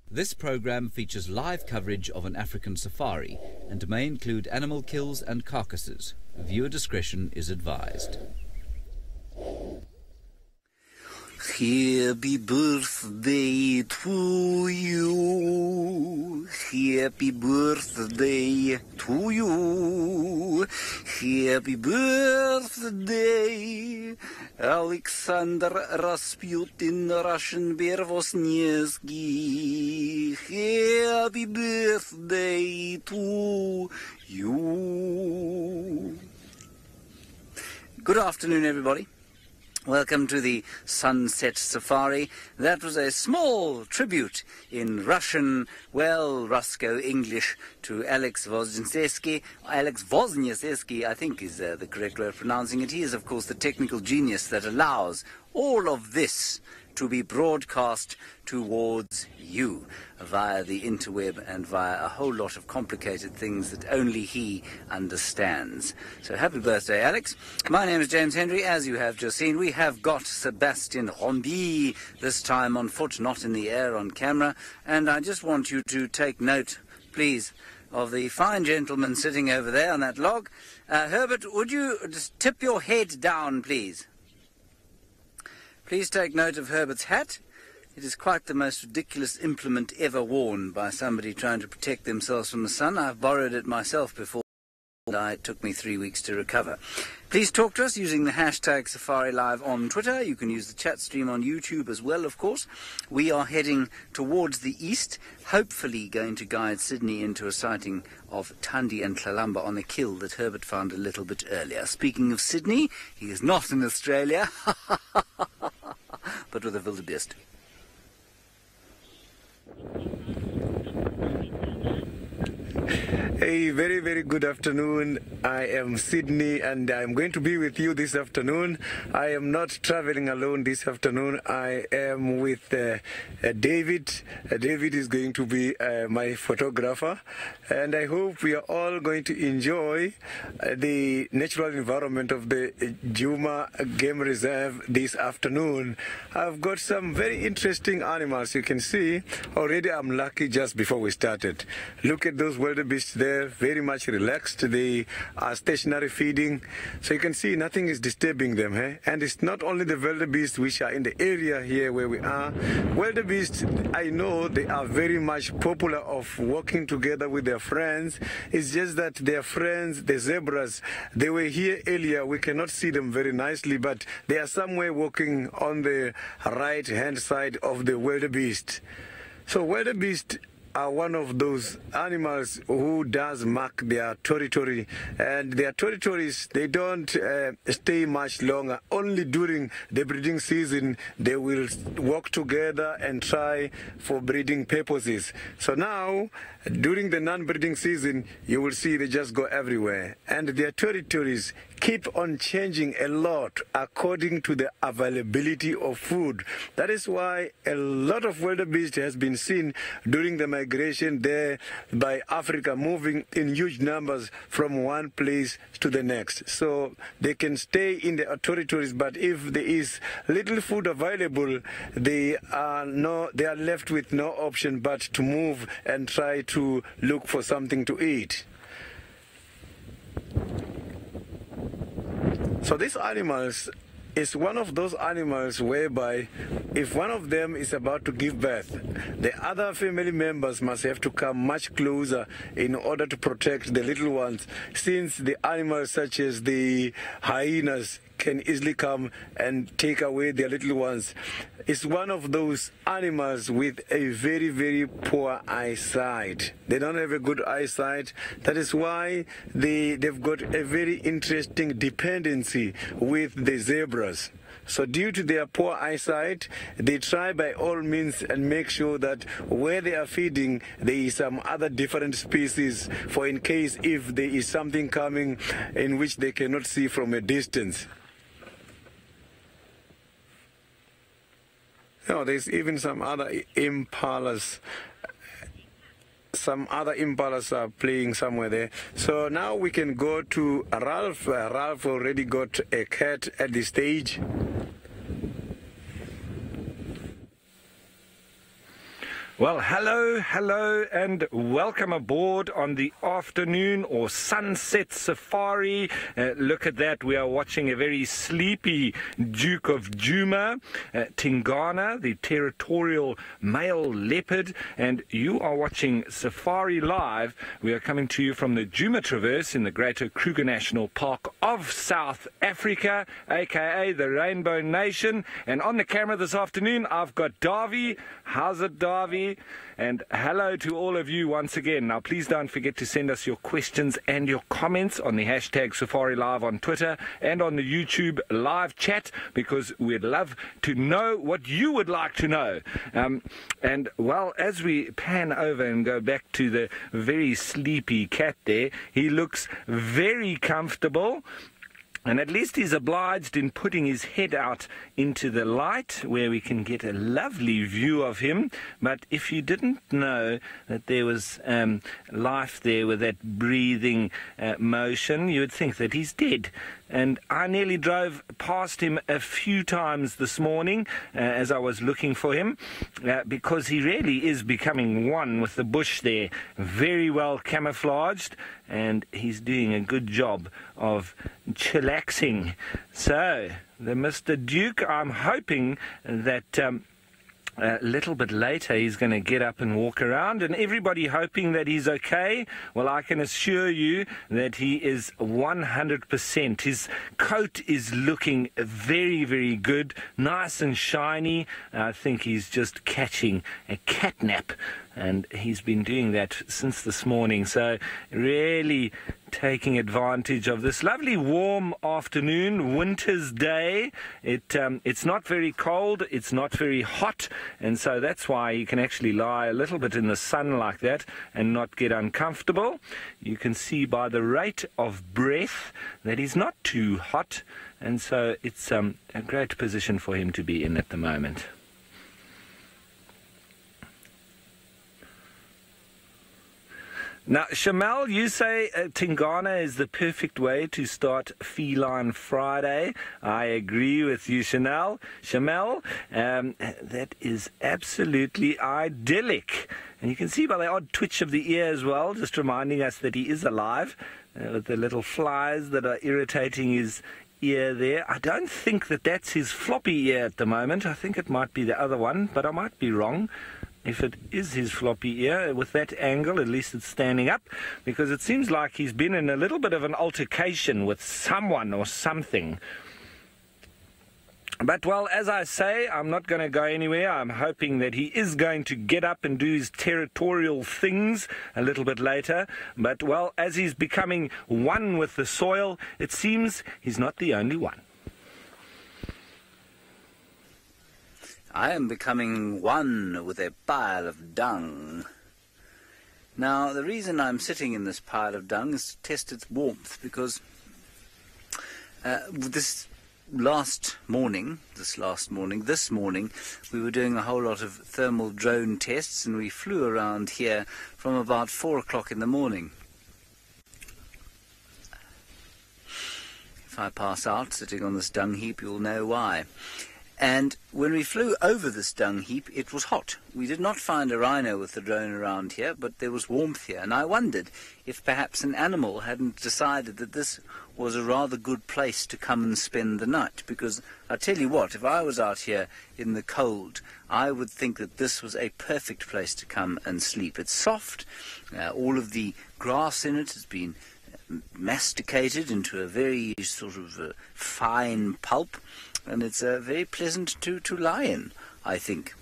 This program features live coverage of an African safari and may include animal kills and carcasses. Viewer discretion is advised. Happy birthday to you. Happy birthday to you. Happy birthday, Alexander Rasputin, Russian Bear Vosniewski. Happy birthday to you. Good afternoon, everybody. Welcome to the Sunset Safari. That was a small tribute in Russian, well, Rusko English, to Alex Vozniaczewski. Alex Vozniaczewski, I think, is the correct way of pronouncing it. He is, of course, the technical genius that allows all of this to be broadcast towards you via the interweb and via a whole lot of complicated things that only he understands. So happy birthday, Alex. My name is James Henry. As you have just seen, we have got Sebastian Rombi, this time on foot, not in the air, on camera. And I just want you to take note, please, of the fine gentleman sitting over there on that log. Herbert, would you just tip your head down, please? Please take note of Herbert's hat. It is quite the most ridiculous implement ever worn by somebody trying to protect themselves from the sun. I've borrowed it myself before. It took me 3 weeks to recover. Please talk to us using the hashtag SafariLive on Twitter. You can use the chat stream on YouTube as well, of course. We are heading towards the east, hopefully going to guide Sydney into a sighting of Thandi and Tlalamba on a kill that Herbert found a little bit earlier. Speaking of Sydney, he is not in Australia, but with a wildebeest. A very, very good afternoon. I am Sydney and I'm going to be with you this afternoon. I am not traveling alone this afternoon. I am with David. David is going to be my photographer, and I hope we are all going to enjoy the natural environment of the Juma Game Reserve this afternoon. I've got some very interesting animals. You can see already I'm lucky just before we started. Look at those wildebeests there, very much relaxed. They are stationary feeding, so you can see nothing is disturbing them. And it's not only the wildebeests which are in the area here where we are. Wildebeests, I know they are very much popular of walking together with their friends. It's just that their friends, the zebras, they were here earlier. We cannot see them very nicely, but they are somewhere walking on the right hand side of the wildebeest. So wildebeest are one of those animals who does mark their territory, and their territories, they don't stay much longer. Only during the breeding season they will work together and try for breeding purposes. So now during the non-breeding season you will see they just go everywhere, and their territories keep on changing a lot according to the availability of food. That is why a lot of wildebeest has been seen during the migration there by Africa, moving in huge numbers from one place to the next. So they can stay in their territories, but if there is little food available, they are left with no option but to move and try to look for something to eat. So these animals is one of those animals whereby if one of them is about to give birth, the other family members must have to come much closer in order to protect the little ones, since the animals such as the hyenas can easily come and take away their little ones. It's one of those animals with a very, very poor eyesight. They don't have a good eyesight. That is why they've got a very interesting dependency with the zebras. So due to their poor eyesight, they try by all means and make sure that where they are feeding, there is some other different species, for in case if there is something coming in which they cannot see from a distance. No, there's even some other impalas. Some other impalas are playing somewhere there. So now we can go to Ralph. Ralph already got a cat at the stage. Well, hello, and welcome aboard on the afternoon or sunset safari. Look at that. We are watching a very sleepy Duke of Djuma, Tingana, the territorial male leopard, and you are watching Safari Live. We are coming to you from the Djuma Traverse in the Greater Kruger National Park of South Africa, aka the Rainbow Nation. And on the camera this afternoon, I've got Davy. How's it, Davy? And hello to all of you once again. Now, please don't forget to send us your questions and your comments on the hashtag Safari Live on Twitter and on the YouTube live chat, because we'd love to know what you would like to know. And, well, as we pan over and go back to the very sleepy cat there, he looks very comfortable. And at least he's obliged in putting his head out into the light where we can get a lovely view of him. But if you didn't know that there was life there with that breathing motion, you would think that he's dead. And I nearly drove past him a few times this morning as I was looking for him, because he really is becoming one with the bush there, very well camouflaged, and he's doing a good job of chillaxing. So, the Mr. Duke, I'm hoping that a little bit later he's going to get up and walk around, and everybody hoping that he's okay. Well, I can assure you that he is 100%. His coat is looking very, very good, nice and shiny. I think he's just catching a cat nap, and he's been doing that since this morning. So really taking advantage of this lovely warm afternoon, winter's day. It's not very cold, it's not very hot, and so that's why you can actually lie a little bit in the sun like that and not get uncomfortable. You can see by the rate of breath that he's not too hot, and so it's a great position for him to be in at the moment. Now, Shamal, you say Tingana is the perfect way to start Feline Friday. I agree with you, Shamal. That is absolutely idyllic. And you can see by the odd twitch of the ear as well, just reminding us that he is alive, with the little flies that are irritating his ear there. I don't think that that's his floppy ear at the moment. I think it might be the other one, but I might be wrong. If it is his floppy ear, with that angle, at least it's standing up, because it seems like he's been in a little bit of an altercation with someone or something. But, well, as I say, I'm not going to go anywhere. I'm hoping that he is going to get up and do his territorial things a little bit later. But, well, as he's becoming one with the soil, it seems he's not the only one. I am becoming one with a pile of dung. Now, the reason I'm sitting in this pile of dung is to test its warmth, because this morning, we were doing a whole lot of thermal drone tests, and we flew around here from about 4 o'clock in the morning. If I pass out sitting on this dung heap, you'll know why. And when we flew over this dung heap, it was hot. We did not find a rhino with the drone around here, but there was warmth here. And I wondered if perhaps an animal hadn't decided that this was a rather good place to come and spend the night. Because I tell you what, if I was out here in the cold, I would think that this was a perfect place to come and sleep. It's soft. All of the grass in it has been masticated into a very sort of fine pulp. And it's very pleasant to lie in, I think.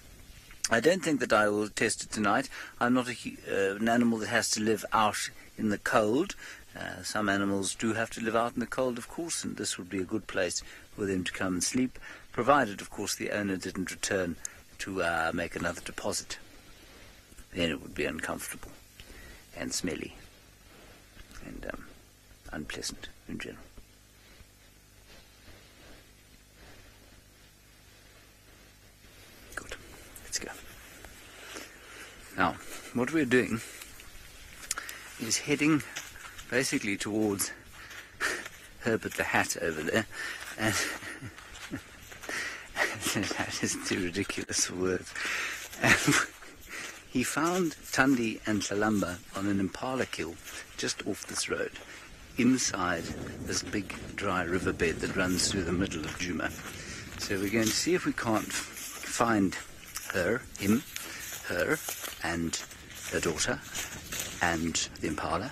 I don't think that I will test it tonight. I'm not an animal that has to live out in the cold. Some animals do have to live out in the cold, of course, and this would be a good place for them to come and sleep, provided, of course, the owner didn't return to make another deposit. Then it would be uncomfortable and smelly and unpleasant in general. Let's go. Now, what we're doing is heading basically towards Herbert the Hat over there, and that is too ridiculous for words. And he found Thandi and Tlalamba on an impala kill just off this road, inside this big dry riverbed that runs through the middle of Djuma. So we're going to see if we can't find him, her, and her daughter, and the impala,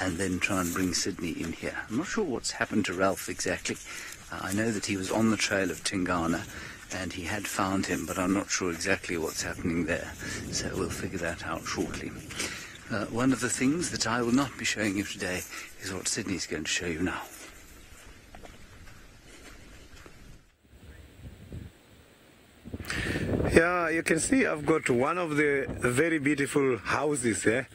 and then try and bring Sydney in here. I'm not sure what's happened to Ralph exactly. I know that he was on the trail of Tingana, and he had found him, but I'm not sure exactly what's happening there. So we'll figure that out shortly. One of the things that I will not be showing you today is what Sydney's going to show you now. Yeah, you can see I've got one of the very beautiful houses here.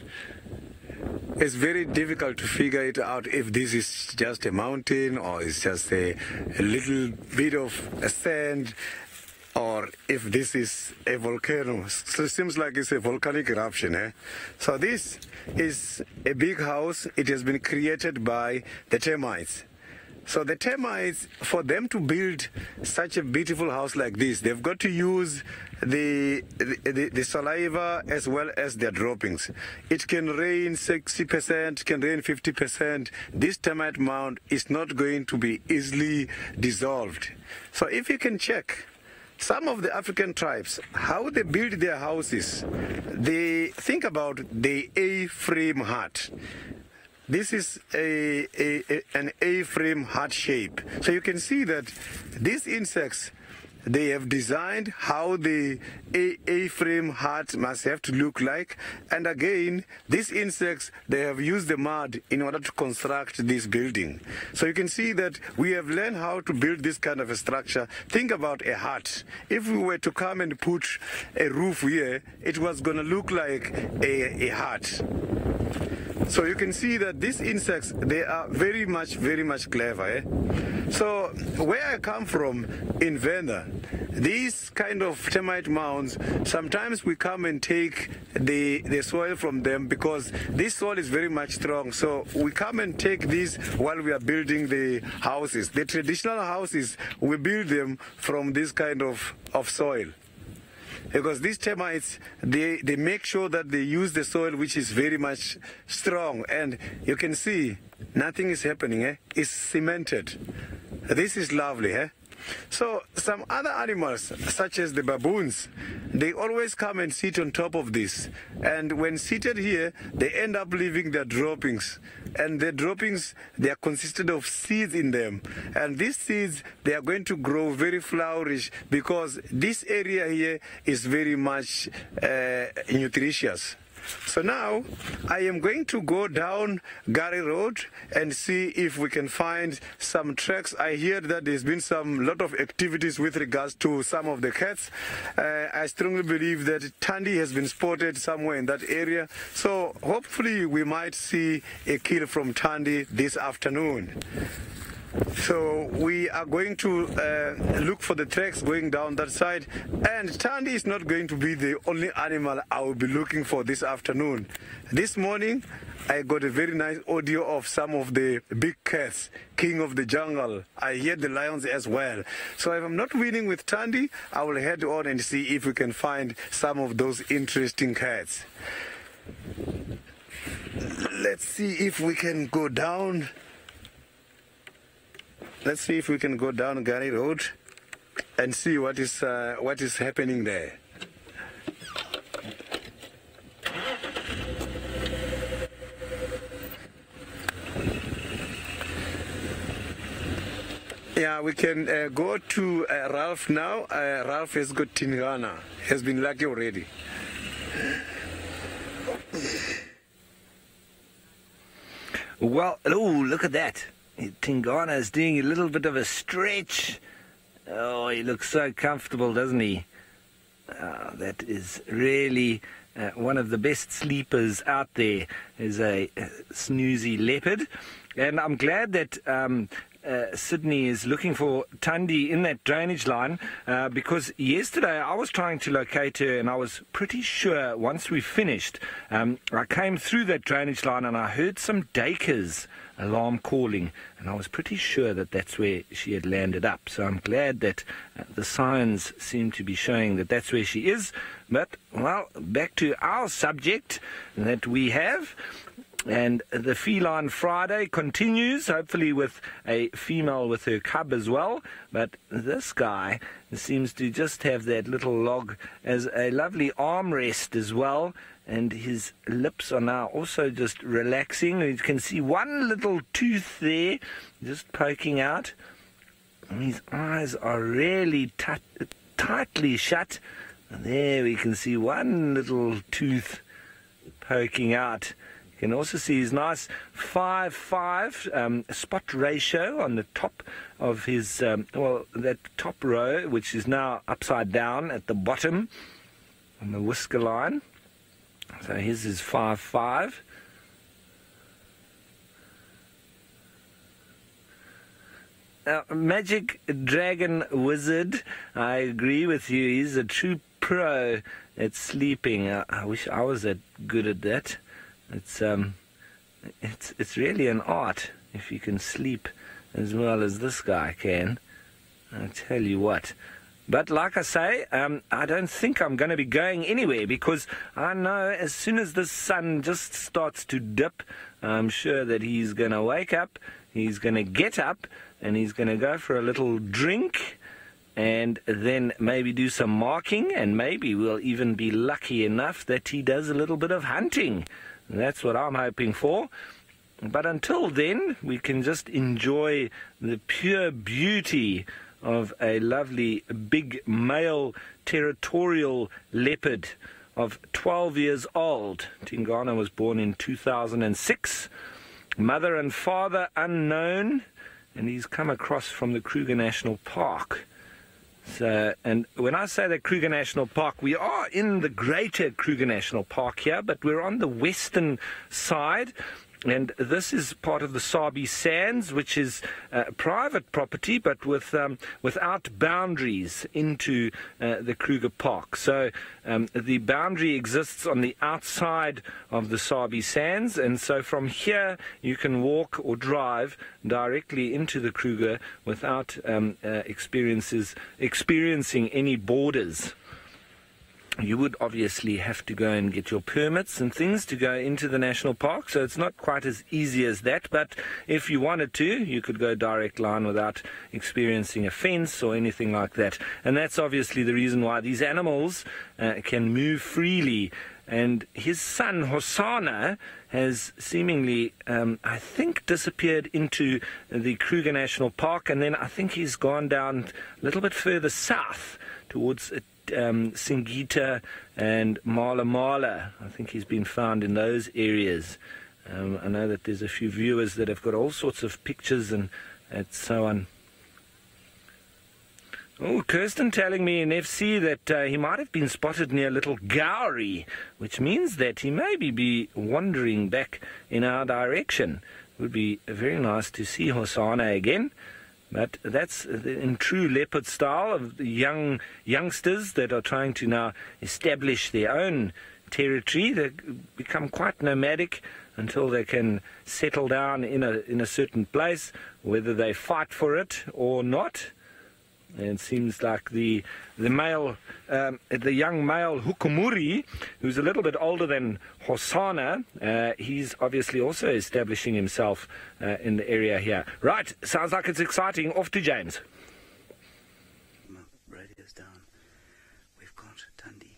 It's very difficult to figure it out if this is just a mountain or it's just a little bit of sand, or if this is a volcano. So it seems like it's a volcanic eruption. So this is a big house. It has been created by the termites. So the termites, for them to build such a beautiful house like this, they've got to use the saliva as well as their droppings. It can rain 60%, can rain 50%. This termite mound is not going to be easily dissolved. So if you can check some of the African tribes, how they build their houses, they think about the A-frame hut. This is an A-frame heart shape. So you can see that these insects, they have designed how the A-frame heart must have to look like. And again, these insects, they have used the mud in order to construct this building. So you can see that we have learned how to build this kind of a structure. Think about a hut. If we were to come and put a roof here, it was going to look like a hut. So you can see that these insects, they are very much clever. So where I come from in Venda, these kind of termite mounds, sometimes we come and take the soil from them because this soil is very much strong. So we come and take these while we are building the houses. The traditional houses, we build them from this kind of soil. Because these termites, they make sure that they use the soil which is very much strong. And you can see nothing is happening. It's cemented. This is lovely. So some other animals, such as the baboons, they always come and sit on top of this. And when seated here, they end up leaving their droppings. And the droppings, they are consisted of seeds in them. And these seeds, they are going to grow very flourish because this area here is very much nutritious. So now I am going to go down Gary Road and see if we can find some tracks. I hear that there's been lot of activities with regards to some of the cats. I strongly believe that Thandi has been spotted somewhere in that area. So hopefully we might see a kill from Thandi this afternoon. So we are going to look for the tracks going down that side, and Thandi is not going to be the only animal I will be looking for this afternoon. This morning I got a very nice audio of some of the big cats, king of the jungle. I hear the lions as well. So if I'm not winning with Thandi, I will head on and see if we can find some of those interesting cats. Let's see if we can go down. Let's see if we can go down Gary Road and see what is happening there. Yeah, we can go to Ralph now. Ralph has got Tingana. He has been lucky already. Well, oh, look at that. Tingana is doing a little bit of a stretch. Oh, he looks so comfortable, doesn't he? That is really one of the best sleepers out there, is a snoozy leopard. And I'm glad that Sydney is looking for Tundi in that drainage line because yesterday I was trying to locate her and I was pretty sure once we finished, I came through that drainage line and I heard some Dakers alarm calling, and I was pretty sure that that's where she had landed up. So I'm glad that the signs seem to be showing that that's where she is. But, well, back to our subject that we have. And the Feline Friday continues, hopefully with a female with her cub as well. But this guy seems to just have that little log as a lovely armrest as well. And his lips are now also just relaxing. You can see one little tooth there just poking out. And his eyes are really tightly shut. And there we can see one little tooth poking out. You can also see his nice 5-5 spot ratio on the top of his, that top row, which is now upside down at the bottom on the whisker line. So his is 5-5. Now, Magic Dragon Wizard, I agree with you. He's a true pro at sleeping. I wish I was that good at that. It's really an art if you can sleep as well as this guy can. I'll tell you what. But like I say, I don't think I'm going to be going anywhere because I know as soon as the sun just starts to dip, I'm sure that he's going to wake up, he's going to get up, and he's going to go for a little drink and then maybe do some marking, and maybe we'll even be lucky enough that he does a little bit of hunting. And that's what I'm hoping for. But until then, we can just enjoy the pure beauty of a lovely big male territorial leopard of 12 years old. Tingana was born in 2006. Mother and father unknown, and he's come across from the Kruger National Park. So, and when I say the Kruger National Park, we are in the greater Kruger National Park here, but we're on the western side. And this is part of the Sabi Sands, which is private property, but without boundaries into the Kruger Park. So the boundary exists on the outside of the Sabi Sands, and so from here you can walk or drive directly into the Kruger without experiencing any borders. You would obviously have to go and get your permits and things to go into the national park, so it's not quite as easy as that, but if you wanted to, you could go direct line without experiencing a fence or anything like that. And that's obviously the reason why these animals can move freely. And his son, Hosanna, has seemingly, I think, disappeared into the Kruger National Park, and then I think he's gone down a little bit further south towards Singita and Mala Mala. I think he's been found in those areas. I know that there's a few viewers that have got all sorts of pictures and so on. Oh, Kirsten telling me in FC that he might have been spotted near Little Gowrie, which means that he may be wandering back in our direction. It would be very nice to see Hosanna again. But that's in true leopard style of the youngsters that are trying to now establish their own territory. They become quite nomadic until they can settle down in a certain place, whether they fight for it or not. And it seems like the young male Hukumuri, who's a little bit older than Hosanna, he's obviously also establishing himself in the area here. Right, sounds like it's exciting. Off to James. My radio's down. We've got Tundi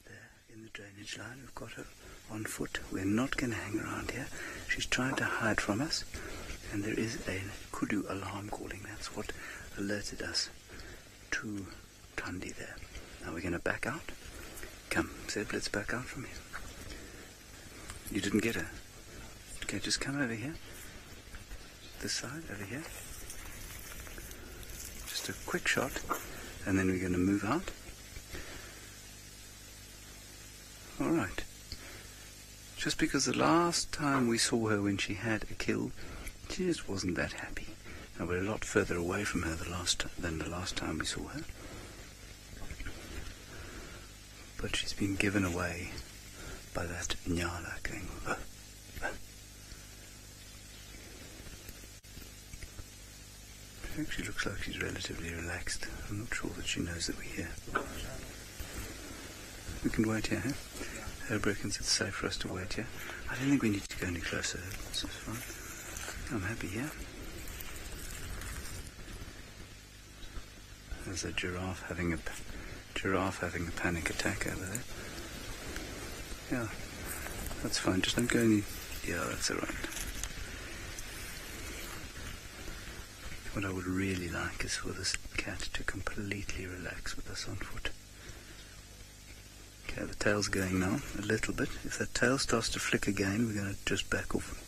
there in the drainage line. We've got her on foot. We're not going to hang around here. She's trying to hide from us. And there is a kudu alarm calling. That's what alerted us to Tundi there. Now we're going to back out. Come, Seb, let's back out from here. You didn't get her. Okay, just come over here. This side, over here. Just a quick shot, and then we're going to move out. Alright. Just because the last time we saw her when she had a kill, she just wasn't that happy. Now we're a lot further away from her than the last time we saw her. But she's been given away by that Nyala going. She actually looks like she's relatively relaxed. I'm not sure that she knows that we're here. We can wait here, huh? Herb reckons it's safe for us to wait here. I don't think we need to go any closer. This is fine. I'm happy here. There's a giraffe having a panic attack over there. Yeah, that's fine. Just don't go any. Yeah, that's all right. What I would really like is for this cat to completely relax with us on foot. Okay, the tail's going now, a little bit. If that tail starts to flick again, we're going to just back off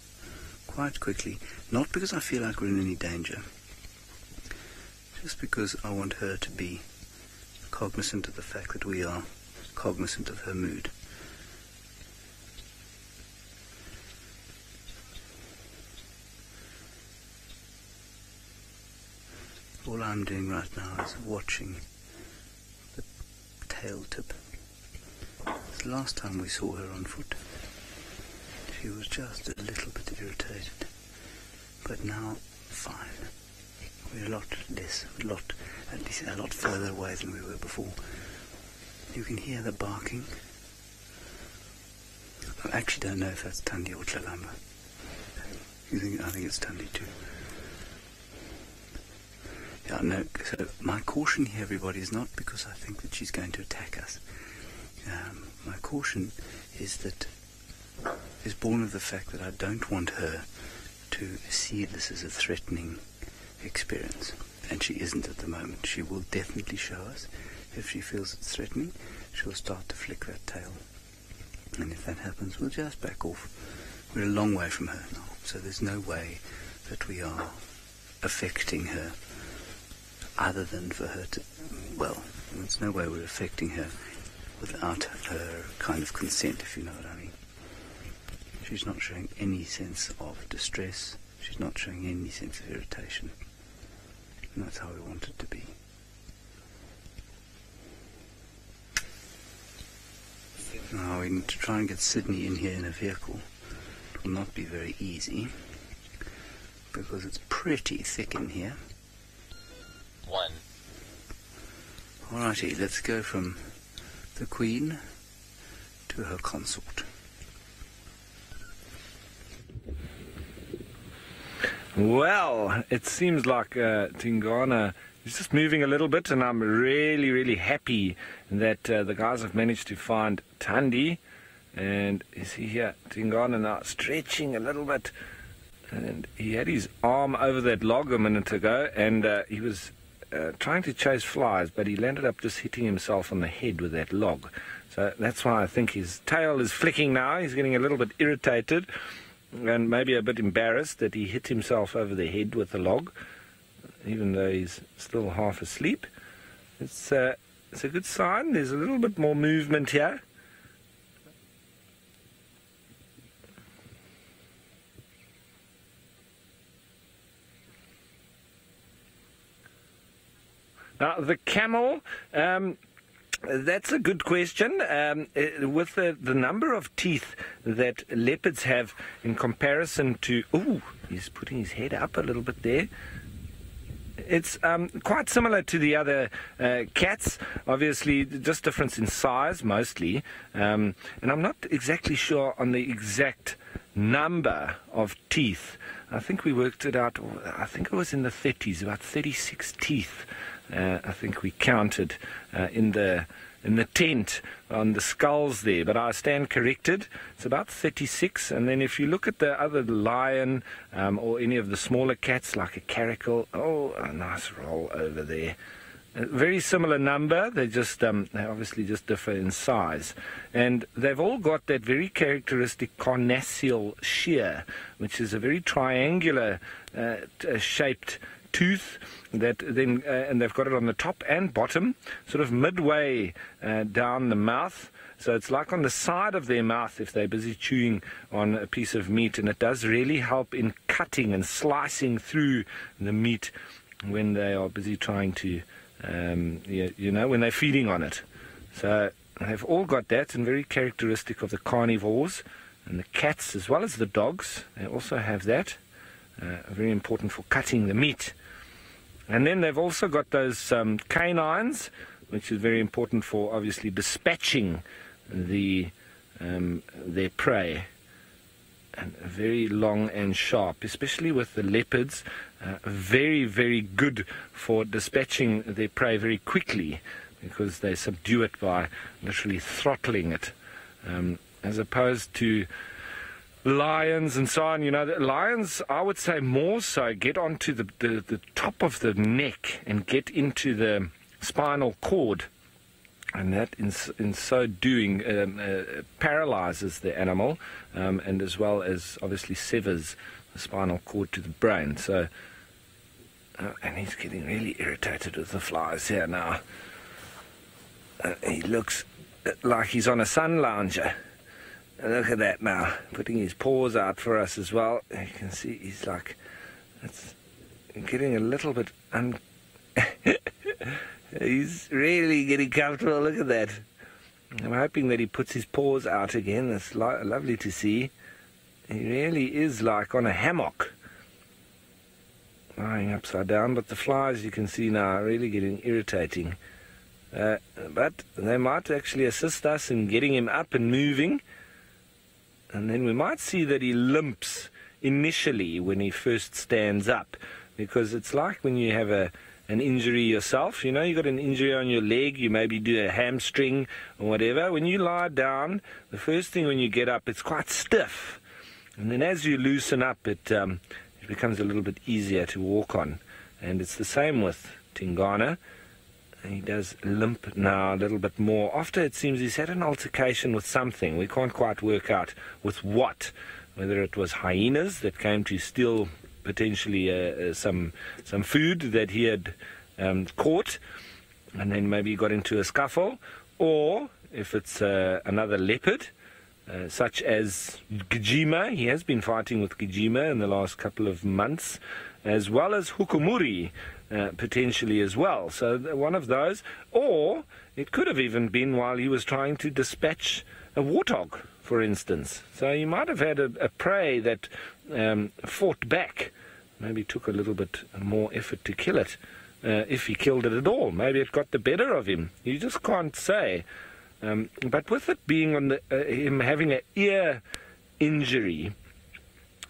quite quickly. Not because I feel like we're in any danger. Just because I want her to be cognizant of the fact that we are cognizant of her mood. All I'm doing right now is watching the tail tip. The last time we saw her on foot, she was just a little bit irritated, but now fine. We're a lot further away than we were before. You can hear the barking. I actually don't know if that's Tandi or Tlalamba. I think it's Tandi too. Yeah, no, so my caution here, everybody, is not because I think that she's going to attack us. My caution is born of the fact that I don't want her to see this as a threatening experience, and she isn't at the moment. She will definitely show us if she feels it's threatening. She'll start to flick that tail, and if that happens, we'll just back off. We're a long way from her now, so there's no way that we are affecting her other than for her to, well, there's no way we're affecting her without her kind of consent, if you know what I mean. She's not showing any sense of distress. She's not showing any sense of irritation. And that's how we want it to be. Now we need to try and get Sydney in here in a vehicle. It will not be very easy because it's pretty thick in here. 1. Alrighty, let's go from the Queen to her consort. Well, it seems like Tingana is just moving a little bit, and I'm really, really happy that the guys have managed to find Tandi. And you see here, Tingana now stretching a little bit. And he had his arm over that log a minute ago, and he was trying to chase flies, but he landed up just hitting himself on the head with that log. So that's why I think his tail is flicking now. He's getting a little bit irritated and maybe a bit embarrassed that he hit himself over the head with the log, even though he's still half asleep. It's a good sign. There's a little bit more movement here. Now, the camel, that's a good question. With the number of teeth that leopards have in comparison to... Ooh, he's putting his head up a little bit there. It's quite similar to the other cats, obviously just difference in size mostly. And I'm not exactly sure on the exact number of teeth. I think we worked it out, I think it was in the 30s, about 36 teeth. I think we counted in the tent on the skulls there, but I stand corrected. It's about 36. And then if you look at the other lion or any of the smaller cats like a caracal, oh, a nice roll over there. A very similar number. They obviously just differ in size, and they've all got that very characteristic carnassial shear, which is a very triangular shaped tooth that then, and they've got it on the top and bottom, sort of midway down the mouth. So it's like on the side of their mouth if they're busy chewing on a piece of meat, and it does really help in cutting and slicing through the meat when they are busy trying to, when they're feeding on it. So they've all got that, and very characteristic of the carnivores and the cats as well as the dogs. They also have that, very important for cutting the meat. And then they've also got those canines, which is very important for obviously dispatching their prey. And very long and sharp, especially with the leopards. Very, very good for dispatching their prey very quickly, because they subdue it by literally throttling it, as opposed to lions and so on. The lions, I would say more so, get onto the top of the neck and get into the spinal cord, and that in so doing paralyzes the animal, and as well as obviously severs the spinal cord to the brain. So, and he's getting really irritated with the flies here now. He looks like he's on a sun lounger. Look at that now, putting his paws out for us as well. You can see he's like, it's getting a little bit he's really getting comfortable. Look at that. I'm hoping that he puts his paws out again. That's lovely to see. He really is like on a hammock, lying upside down. But the flies, you can see now, are really getting irritating. But they might actually assist us in getting him up and moving. And then we might see that he limps initially when he first stands up, because it's like when you have an injury yourself. You got an injury on your leg, you maybe do a hamstring or whatever. When you lie down, the first thing when you get up, it's quite stiff. And then as you loosen up, it becomes a little bit easier to walk on. And it's the same with Tingana. He does limp now a little bit more. After, it seems, he's had an altercation with something. We can't quite work out with what. Whether it was hyenas that came to steal potentially some food that he had caught, and then maybe he got into a scuffle, or if it's another leopard, such as Gijima. He has been fighting with Gijima in the last couple of months, as well as Hukumuri, potentially as well. So one of those, or it could have even been while he was trying to dispatch a warthog, for instance. So he might have had a prey that fought back, maybe took a little bit more effort to kill it, if he killed it at all. Maybe it got the better of him. You just can't say. But with it being on him having an ear injury,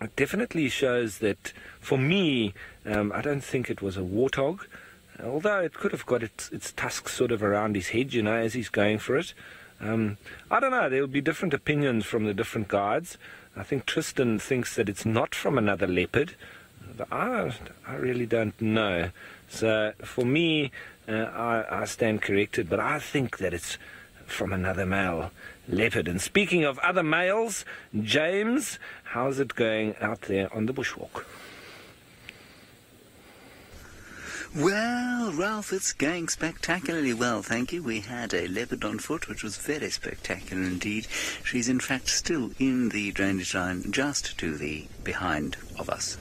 it definitely shows that, for me, I don't think it was a warthog, although it could have got its tusks sort of around his head, as he's going for it. I don't know, there will be different opinions from the different guides. I think Tristan thinks that it's not from another leopard, but I really don't know. So for me, I stand corrected, but I think that it's from another male leopard. And speaking of other males, James, how's it going out there on the bushwalk? Well, Ralph, it's going spectacularly well, thank you. We had a leopard on foot, which was very spectacular indeed. She's in fact still in the drainage line, just to the behind of us.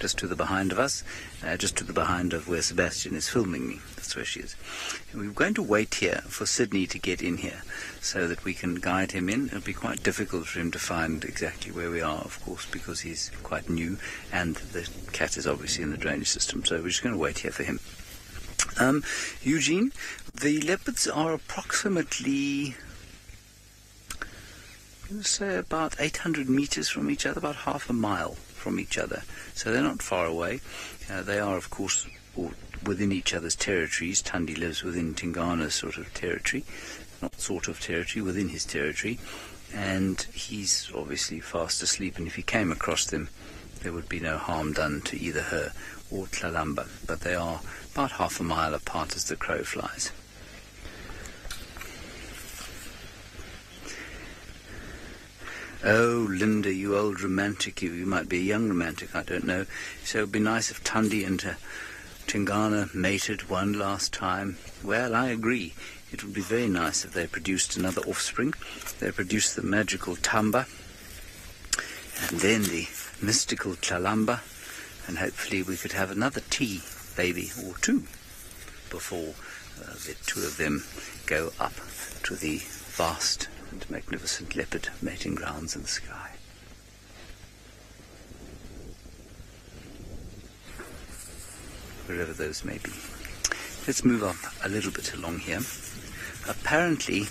Just to the behind of us, just to the behind of where Sebastian is filming me. That's where she is. And we're going to wait here for Sydney to get in here so that we can guide him in. It'll be quite difficult for him to find exactly where we are, of course, because he's quite new and the cat is obviously in the drainage system. So we're just going to wait here for him. Eugene, the leopards are approximately, I'm going to say about 800 meters from each other, about half a mile from each other. So they're not far away. They are, of course, within each other's territories. Tundi lives within Tingana's sort of territory. Not sort of territory, within his territory. And he's obviously fast asleep, and if he came across them, there would be no harm done to either her or Tlalamba. But they are about half a mile apart as the crow flies. Oh, Linda, you old romantic, you might be a young romantic, I don't know. So it would be nice if Tundi and Tingana mated one last time. Well, I agree. It would be very nice if they produced another offspring. They produced the magical Tamba, and then the mystical Chalamba, and hopefully we could have another T baby or two before the two of them go up to the vast and magnificent leopard mating grounds in the sky. Wherever those may be. Let's move up a little bit along here. Apparently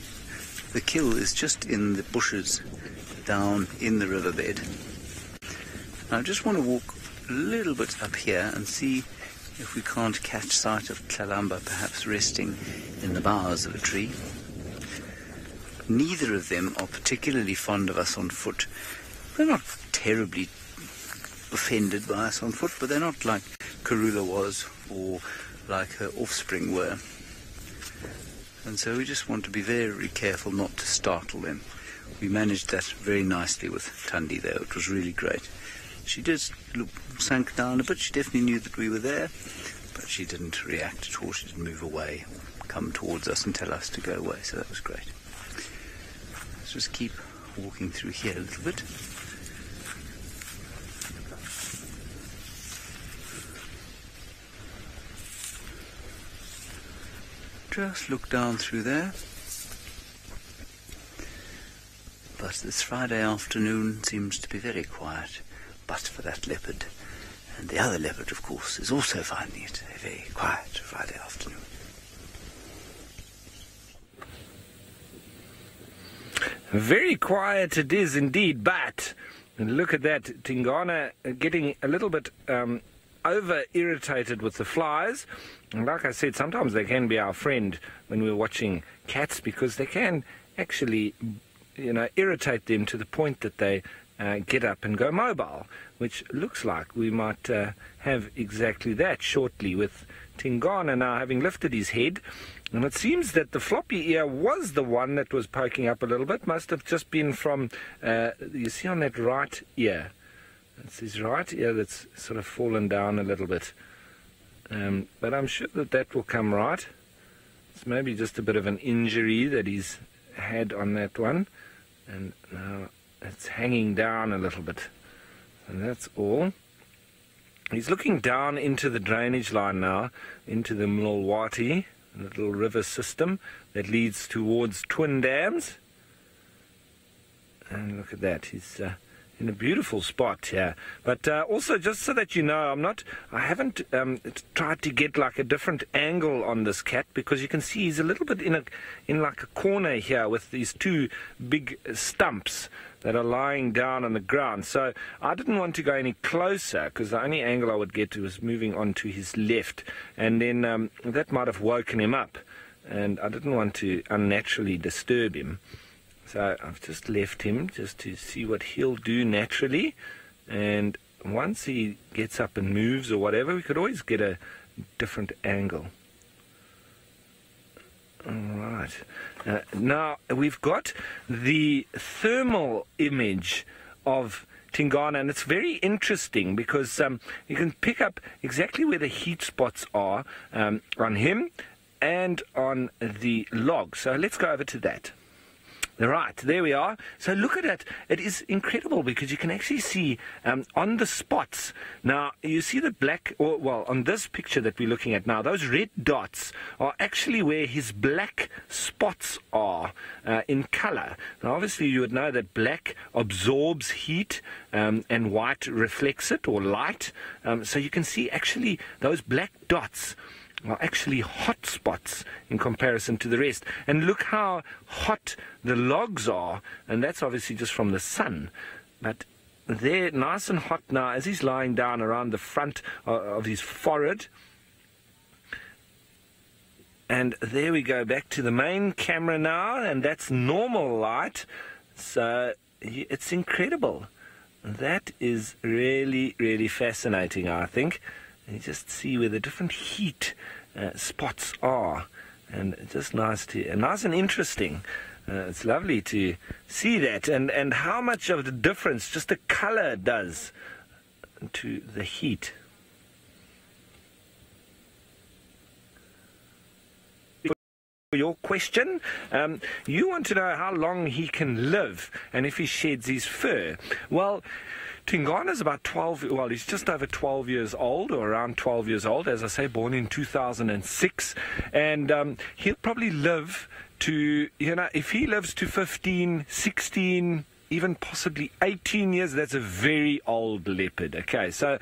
the kill is just in the bushes down in the riverbed. I just want to walk a little bit up here and see if we can't catch sight of Chalamba perhaps resting in the boughs of a tree. Neither of them are particularly fond of us on foot. They're not terribly offended by us on foot, but they're not like Karula was or like her offspring were. And so we just want to be very careful not to startle them. We managed that very nicely with Tundi, though. It was really great. She just sank down a bit. She definitely knew that we were there, but she didn't react at all. She didn't move away or come towards us and tell us to go away, so that was great. Let's just keep walking through here a little bit. Just look down through there. But this Friday afternoon seems to be very quiet, but for that leopard. And the other leopard, of course, is also finding it a very quiet Friday afternoon. Very quiet it is indeed, but look at that, Tingana getting a little bit over-irritated with the flies. And like I said, sometimes they can be our friend when we're watching cats, because they can actually, irritate them to the point that they get up and go mobile, which looks like we might have exactly that shortly with Tingana now having lifted his head. And it seems that the floppy ear was the one that was poking up a little bit. Must have just been from, you see on that right ear. It's his right ear that's sort of fallen down a little bit. But I'm sure that will come right. It's maybe just a bit of an injury that he's had on that one. And now it's hanging down a little bit. And that's all. He's looking down into the drainage line now, into the Mlolwati, a little river system that leads towards Twin Dams. And look at that, he's in a beautiful spot here. But also, just so that you know, I haven't tried to get like a different angle on this cat, because you can see he's a little bit in like a corner here with these two big stumps that are lying down on the ground. So I didn't want to go any closer, because the only angle I would get to was moving on to his left, and then that might have woken him up, and I didn't want to unnaturally disturb him. So I've just left him just to see what he'll do naturally, and once he gets up and moves or whatever, we could always get a different angle. All right. Now we've got the thermal image of Tingana, and it's very interesting because you can pick up exactly where the heat spots are on him and on the log. So let's go over to that. Right, there we are. So look at it. It is incredible because you can actually see on the spots. Now, you see the black, on this picture that we're looking at now, those red dots are actually where his black spots are in color. Now, obviously, you would know that black absorbs heat and white reflects it, or light. So you can see actually those black dots are actually hot spots in comparison to the rest. And look how hot the logs are, and that's obviously just from the sun. But they're nice and hot now as he's lying down around the front of his forehead. And there we go, back to the main camera now, and that's normal light. So it's incredible. That is really, really fascinating, I think. You just see where the different heat spots are, and just nice and interesting. It's lovely to see that, and how much of the difference just the color does to the heat. Your question, you want to know how long he can live and if he sheds his fur. Well, Tingana's about 12, well, he's just over 12 years old, or around 12 years old, as I say, born in 2006, and he'll probably live to, you know, if he lives to 15, 16, even possibly 18 years, that's a very old leopard. Okay, so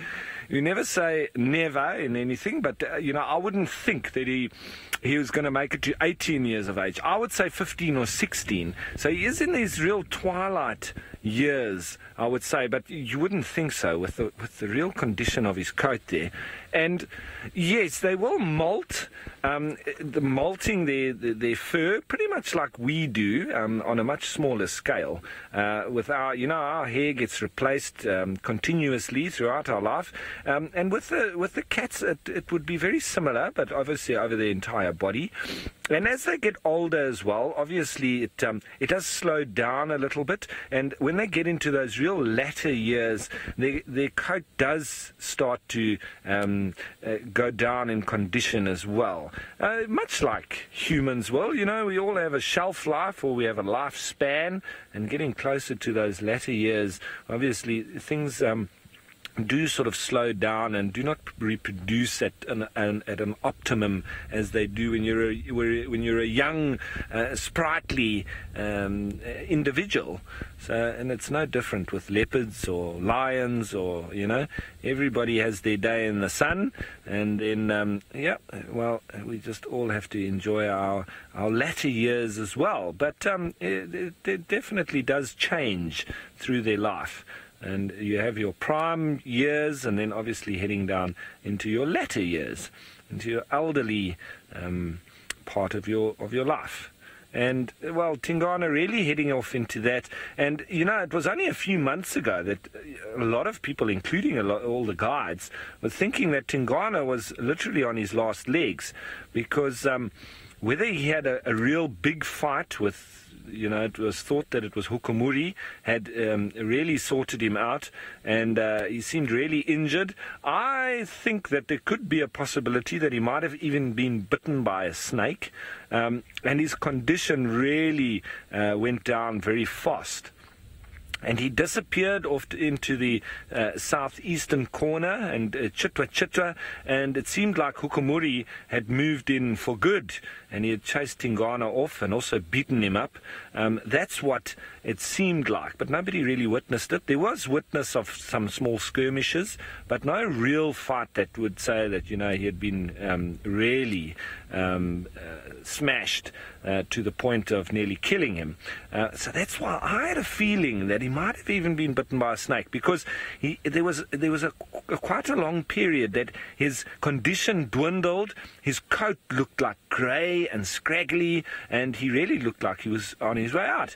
you never say never in anything, but, you know, I wouldn't think that he was going to make it to 18 years of age. I would say 15 or 16. So he is in these real twilight years, I would say, but you wouldn't think so with the real condition of his coat there. And yes, they will molt, molting their fur pretty much like we do, on a much smaller scale. With our, you know, our hair gets replaced continuously throughout our life, and with the cats it would be very similar, but obviously over the entire body. And as they get older as well, obviously it does slow down a little bit, and when they get into those real latter years, their coat does start to go down in condition as well. Much like humans will, you know, we all have a shelf life, or we have a lifespan, and getting closer to those latter years, obviously things do sort of slow down and do not reproduce at an optimum as they do when you're a young, sprightly individual. So, and it's no different with leopards or lions, or, you know, everybody has their day in the sun, and then yeah, well, we just all have to enjoy our latter years as well. But it definitely does change through their life. And you have your prime years, and then obviously heading down into your latter years, into your elderly part of your life. And, well, Tingana really heading off into that. And, you know, it was only a few months ago that a lot of people, including all the guides, were thinking that Tingana was literally on his last legs, because whether he had a real big fight with, you know, it was thought that it was Hukumuri had really sorted him out, and he seemed really injured. I think that there could be a possibility that he might have even been bitten by a snake, and his condition really went down very fast. And he disappeared off into the southeastern corner, and Chitwa, and it seemed like Hukumuri had moved in for good, and he had chased Tingana off and also beaten him up. That's what it seemed like, but nobody really witnessed it. There was witness of some small skirmishes, but no real fight that would say that, you know, he had been really smashed to the point of nearly killing him. So that's why I had a feeling that he might have even been bitten by a snake, because there was quite a long period that his condition dwindled. His coat looked like grey and scraggly, and he really looked like he was on his way out.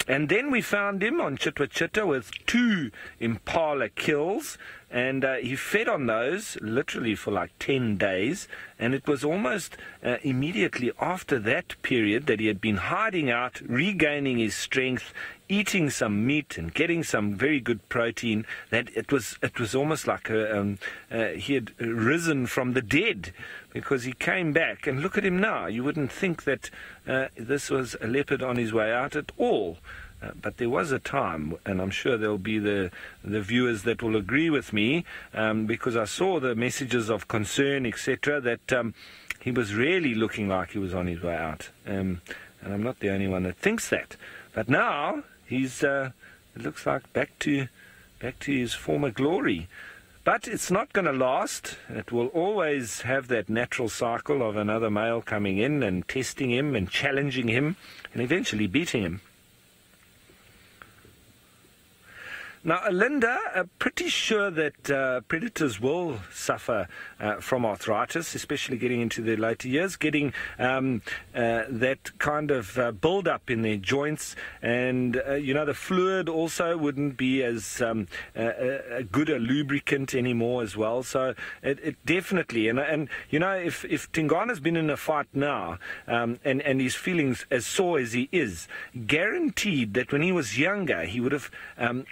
And then we found him on Chitwa with 2 impala kills, and he fed on those literally for like 10 days, and it was almost immediately after that period that he had been hiding out, regaining his strength, eating some meat and getting some very good protein, that it was almost like he had risen from the dead, because he came back. And look at him now. You wouldn't think that this was a leopard on his way out at all. But there was a time, and I'm sure there'll be the viewers that will agree with me, because I saw the messages of concern, etc., that he was really looking like he was on his way out. And I'm not the only one that thinks that. But now he's, it looks like back to his former glory. But it's not going to last. It will always have that natural cycle of another male coming in and testing him and challenging him and eventually beating him. Now, Linda, pretty sure that predators will suffer from arthritis, especially getting into their later years, getting that kind of build-up in their joints, and the fluid also wouldn't be as good a lubricant anymore as well. So it definitely, and if Tingana's been in a fight now, and he's feeling as sore as he is, guaranteed that when he was younger he would have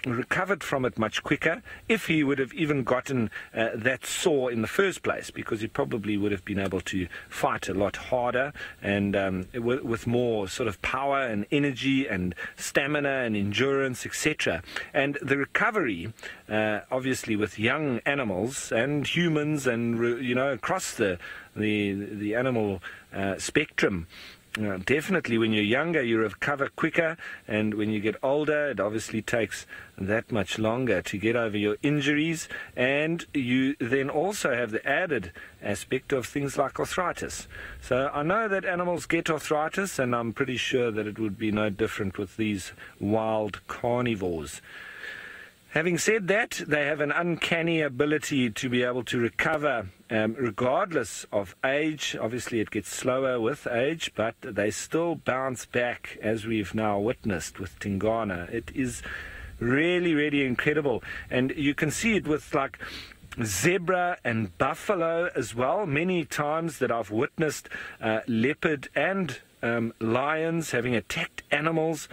recovered from it much quicker if he would have even gotten that sore in the first place, because he probably would have been able to fight a lot harder and with more sort of power and energy and stamina and endurance, etc. And the recovery, obviously, with young animals and humans and across the animal spectrum. Definitely, when you're younger, you recover quicker, and when you get older, it obviously takes that much longer to get over your injuries, and you then also have the added aspect of things like arthritis. So I know that animals get arthritis, and I'm pretty sure that it would be no different with these wild carnivores. Having said that, they have an uncanny ability to be able to recover regardless of age. Obviously, it gets slower with age, but they still bounce back, as we've now witnessed with Tingana. It is really, really incredible. And you can see it with, like, zebra and buffalo as well. Many times that I've witnessed leopard and lions having attacked animals.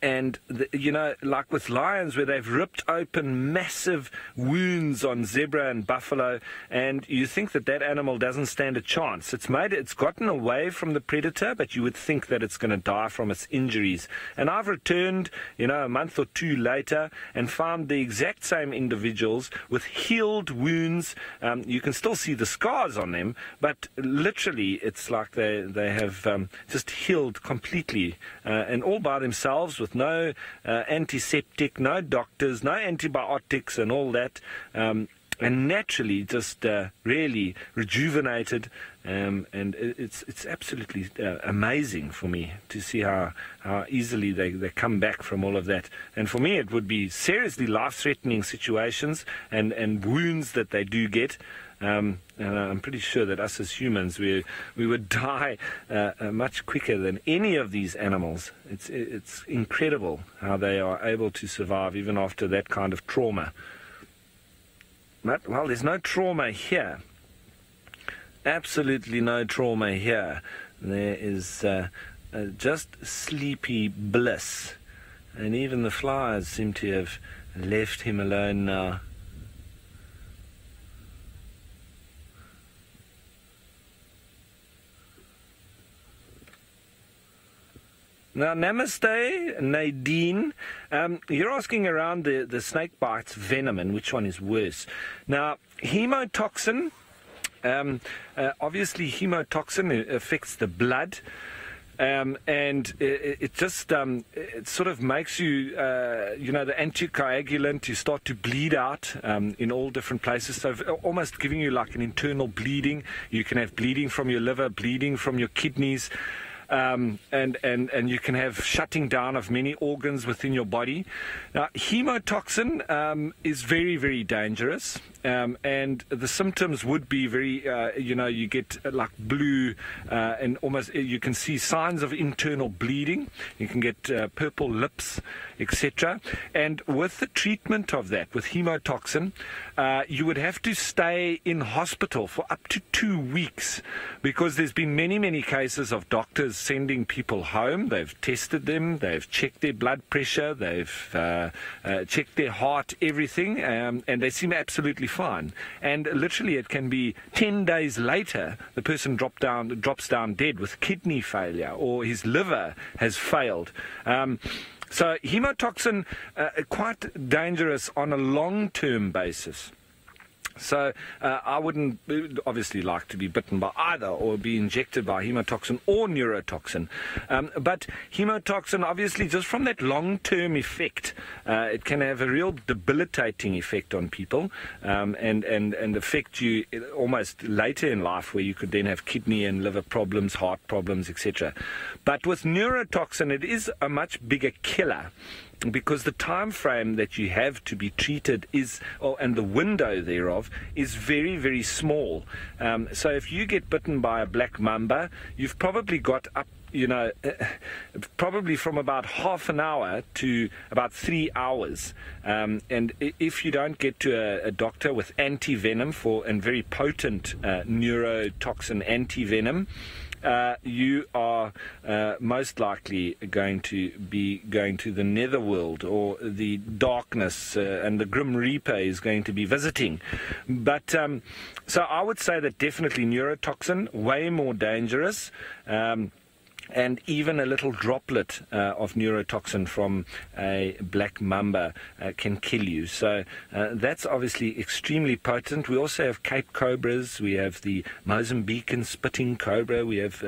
And, like with lions, where they've ripped open massive wounds on zebra and buffalo, and you think that that animal doesn't stand a chance. It's gotten away from the predator, but you would think that it's going to die from its injuries. And I've returned, a month or two later and found the exact same individuals with healed wounds. You can still see the scars on them, but literally it's like they have just healed completely, and all by themselves, with no antiseptic, no doctors, no antibiotics and all that, and naturally just really rejuvenated, and it's absolutely amazing for me to see how easily they come back from all of that. And for me, it would be seriously life-threatening situations and wounds that they do get. And I'm pretty sure that us as humans, we would die much quicker than any of these animals. It's incredible how they are able to survive even after that kind of trauma. But, well, there's no trauma here. Absolutely no trauma here. There is just sleepy bliss. And even the flies seem to have left him alone now. Now, namaste, Nadine. You're asking around the snake bites venom and which one is worse. Now, hemotoxin, obviously hemotoxin affects the blood. And it just it sort of makes you, the anticoagulant, you start to bleed out in all different places. So almost giving you like an internal bleeding. You can have bleeding from your liver, bleeding from your kidneys. And you can have shutting down of many organs within your body. Now, hemotoxin is very, very dangerous, and the symptoms would be very, you get like blue, and almost you can see signs of internal bleeding. You can get purple lips, etc. And with the treatment of that, with hemotoxin, you would have to stay in hospital for up to 2 weeks, because there's been many, many cases of doctors sending people home. They've tested them, they've checked their blood pressure, they've checked their heart, everything, and they seem absolutely fine. And literally it can be 10 days later the person drops down dead with kidney failure, or his liver has failed. So hemotoxin, quite dangerous on a long-term basis. So I wouldn't obviously like to be bitten by either, or be injected by hemotoxin or neurotoxin. But hemotoxin, obviously, just from that long-term effect, it can have a real debilitating effect on people, and affect you almost later in life, where you could then have kidney and liver problems, heart problems, etc. But with neurotoxin, it is a much bigger killer. because the time frame that you have to be treated and the window thereof is very, very small. So if you get bitten by a black mamba, you've probably got up, probably from about half an hour to about 3 hours. And if you don't get to a doctor with anti-venom and very potent neurotoxin anti-venom, you are most likely going to be going to the netherworld, or the darkness, and the Grim Reaper is going to be visiting. But so I would say that definitely neurotoxin, way more dangerous. And even a little droplet of neurotoxin from a black mamba can kill you. So that's obviously extremely potent. We also have Cape cobras. We have the Mozambican spitting cobra. We have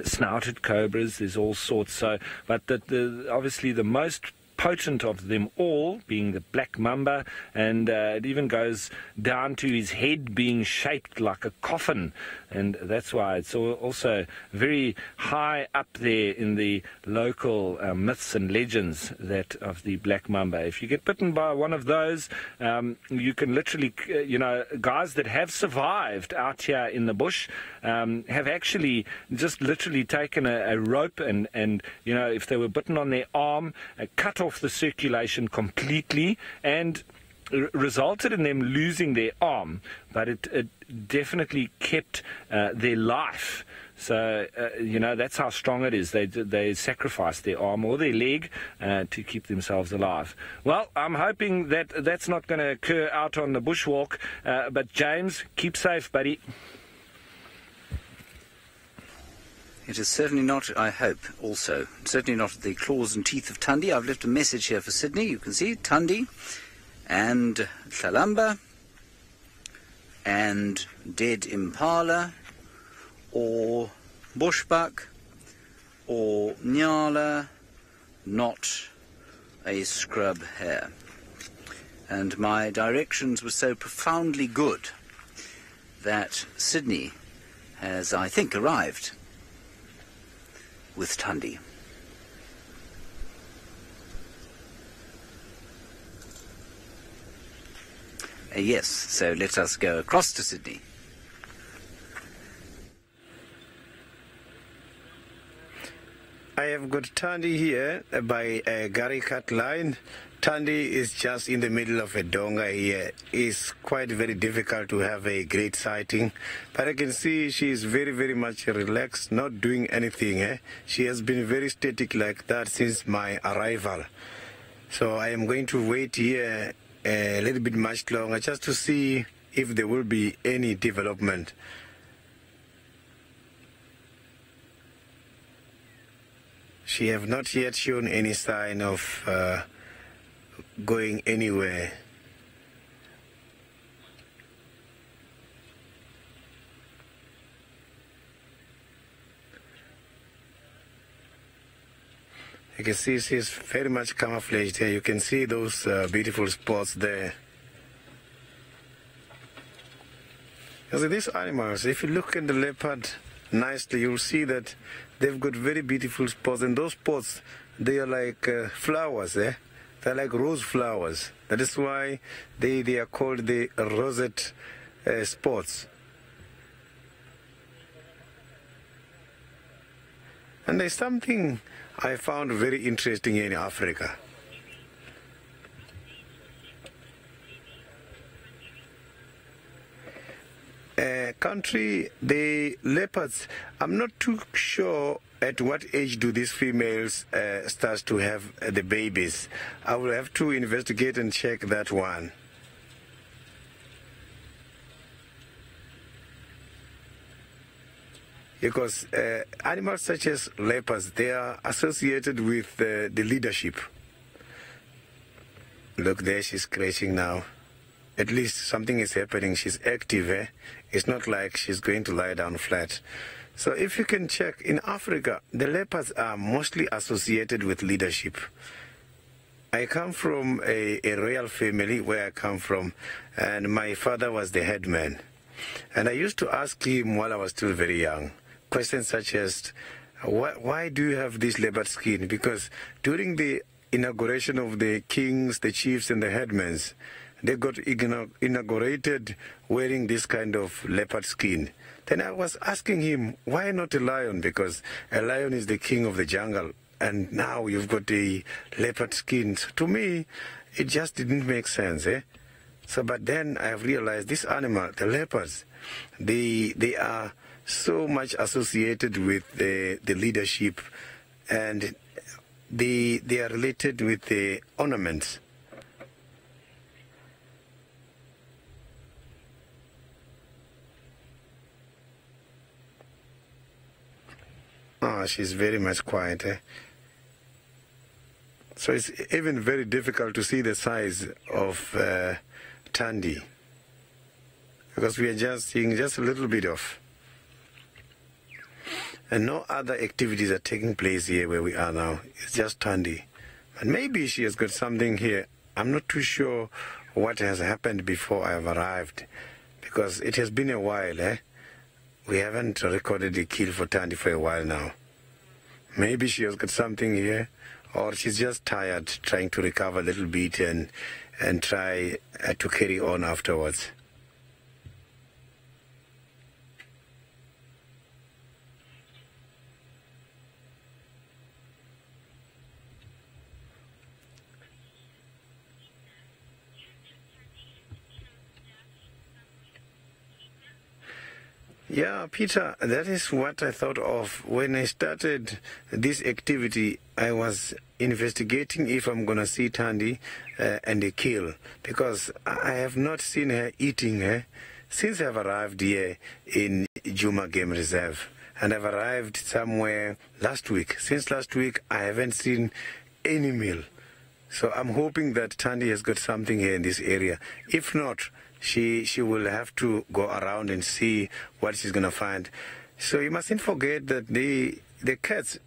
snouted cobras. There's all sorts. So, but obviously the most potent of them all being the black mamba, and it even goes down to his head being shaped like a coffin, and that's why it's also very high up there in the local myths and legends that of the black mamba. If you get bitten by one of those, you can literally, guys that have survived out here in the bush have actually just literally taken a rope and if they were bitten on their arm, cut off the circulation completely, and resulted in them losing their arm, but it definitely kept their life. So that's how strong it is. They sacrifice their arm or their leg to keep themselves alive. Well, I'm hoping that that's not going to occur out on the bushwalk, but James, keep safe, buddy. It is certainly not, I hope, also, certainly not the claws and teeth of Tundi. I've left a message here for Sydney. You can see Tundi and Thalamba and dead impala or bushbuck or nyala, not a scrub hare. And my directions were so profoundly good that Sydney has, I think, arrived with Tundi. Yes, so let us go across to Sydney. I have got Tundi here by Gary Cut Line. Tundi is just in the middle of a donga here. It's quite very difficult to have a great sighting, but I can see she is very, very much relaxed, not doing anything. She has been very static like that since my arrival. So I am going to wait here a little bit much longer just to see if there will be any development. She have not yet shown any sign of going anywhere. You can see she's very much camouflaged here. You can see those beautiful spots there. So these animals, if you look at the leopard nicely, you'll see that they've got very beautiful spots, and those spots, they are like flowers, They're like rose flowers. That is why they are called the rosette spots. And there's something I found very interesting in Africa. The leopards, I'm not too sure at what age do these females start to have the babies. I will have to investigate and check that one. Because animals such as leopards, they are associated with the leadership. Look there, she's scratching now. At least something is happening. She's active. It's not like she's going to lie down flat. So if you can check, in Africa, the leopards are mostly associated with leadership. I come from a royal family where I come from, and my father was the headman. And I used to ask him while I was still very young, questions such as, why do you have this leopard skin? Because during the inauguration of the kings, the chiefs, and the headmen. They got inaugurated wearing this kind of leopard skin. Then I was asking him, why not a lion? Because a lion is the king of the jungle. And now you've got a leopard skin. So to me, it just didn't make sense. So, but then I have realized this animal, the leopards, they are so much associated with the leadership, and they are related with the ornaments. Oh, she's very much quiet. So it's even very difficult to see the size of Tandy, because we are just seeing just a little bit of. And no other activities are taking place here where we are now. It's just Tandy. And maybe she has got something here. I'm not too sure what has happened before I have arrived, because it has been a while. We haven't recorded a kill for Tandy for a while now. Maybe she has got something here, or she's just tired, trying to recover a little bit and try to carry on afterwards. Yeah, Peter, that is what I thought of. When I started this activity, I was investigating if I'm going to see Tandy and a kill, because I have not seen her eating since I've arrived here in Juma Game Reserve. And I've arrived somewhere last week. Since last week, I haven't seen any meal. So I'm hoping that Tandy has got something here in this area. If not, she will have to go around and see what she's going to find. So you mustn't forget that the cats,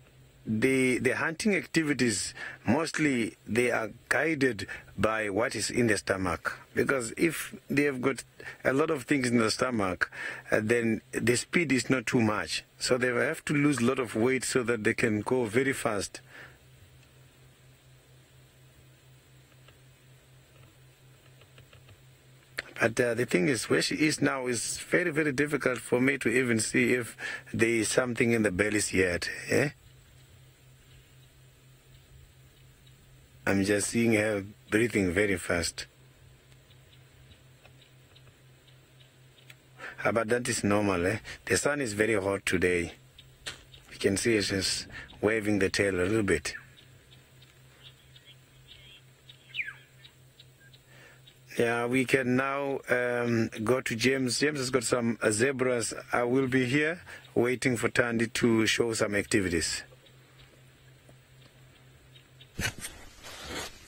the hunting activities, mostly they are guided by what is in the stomach. Because if they have got a lot of things in the stomach, then the speed is not too much. So they have to lose a lot of weight so that they can go very fast. But the thing is, where she is now is very, very difficult for me to even see if there is something in the bellies yet. I'm just seeing her breathing very fast. But that is normal. The sun is very hot today. You can see she's waving the tail a little bit. Yeah, we can now go to James. James has got some zebras. I will be here waiting for Tandy to show some activities.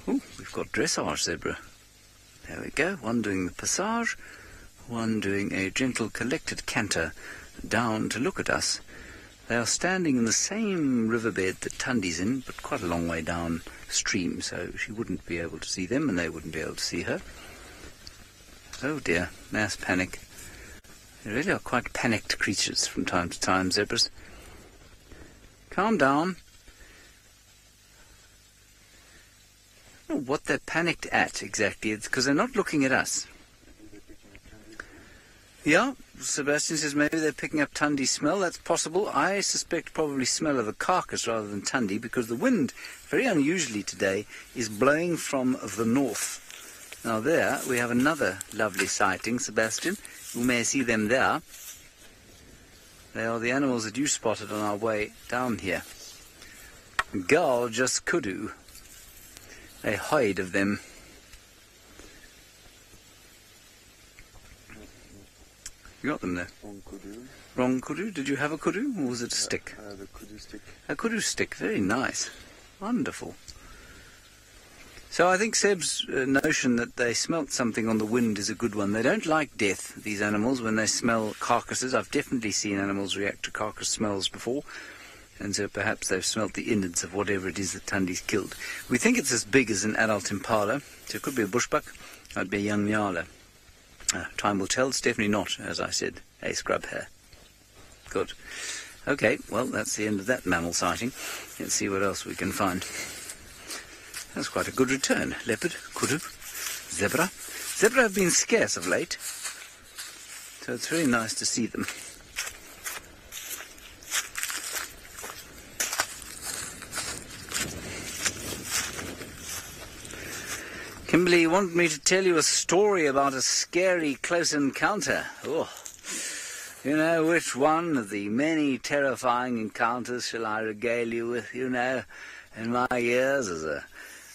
Oh, we've got dressage zebra. There we go. One doing the passage, one doing a gentle collected canter down to look at us. They are standing in the same riverbed that Tandy's in, but quite a long way downstream, so she wouldn't be able to see them and they wouldn't be able to see her. Oh dear, mass panic. They really are quite panicked creatures from time to time, zebras. Calm down. I don't know what they're panicked at exactly. It's because they're not looking at us. Yeah, Sebastian says maybe they're picking up Tandy's smell. That's possible. I suspect probably smell of a carcass rather than Tandy, because the wind, very unusually today, is blowing from the north. Now there we have another lovely sighting, Sebastian. You may see them there. They are the animals that you spotted on our way down here. Gorgeous kudu. A hide of them. You got them there? Wrong kudu. Wrong kudu? Did you have a kudu, or was it a stick? The kudu stick. A kudu stick, very nice. Wonderful. So I think Seb's notion that they smelt something on the wind is a good one. They don't like death, these animals, when they smell carcasses. I've definitely seen animals react to carcass smells before, and so perhaps they've smelt the innards of whatever it is that Tandy's killed. We think it's as big as an adult impala, so it could be a bushbuck, or it'd be a young nyala. Time will tell. It's definitely not, as I said, a scrub hare. Good. Okay, well, that's the end of that mammal sighting. Let's see what else we can find. That's quite a good return. Leopard, kudu, zebra. Zebra have been scarce of late, so it's very nice to see them. Kimberly, you want me to tell you a story about a scary close encounter? Oh, you know, which one of the many terrifying encounters shall I regale you with, you know, in my years as a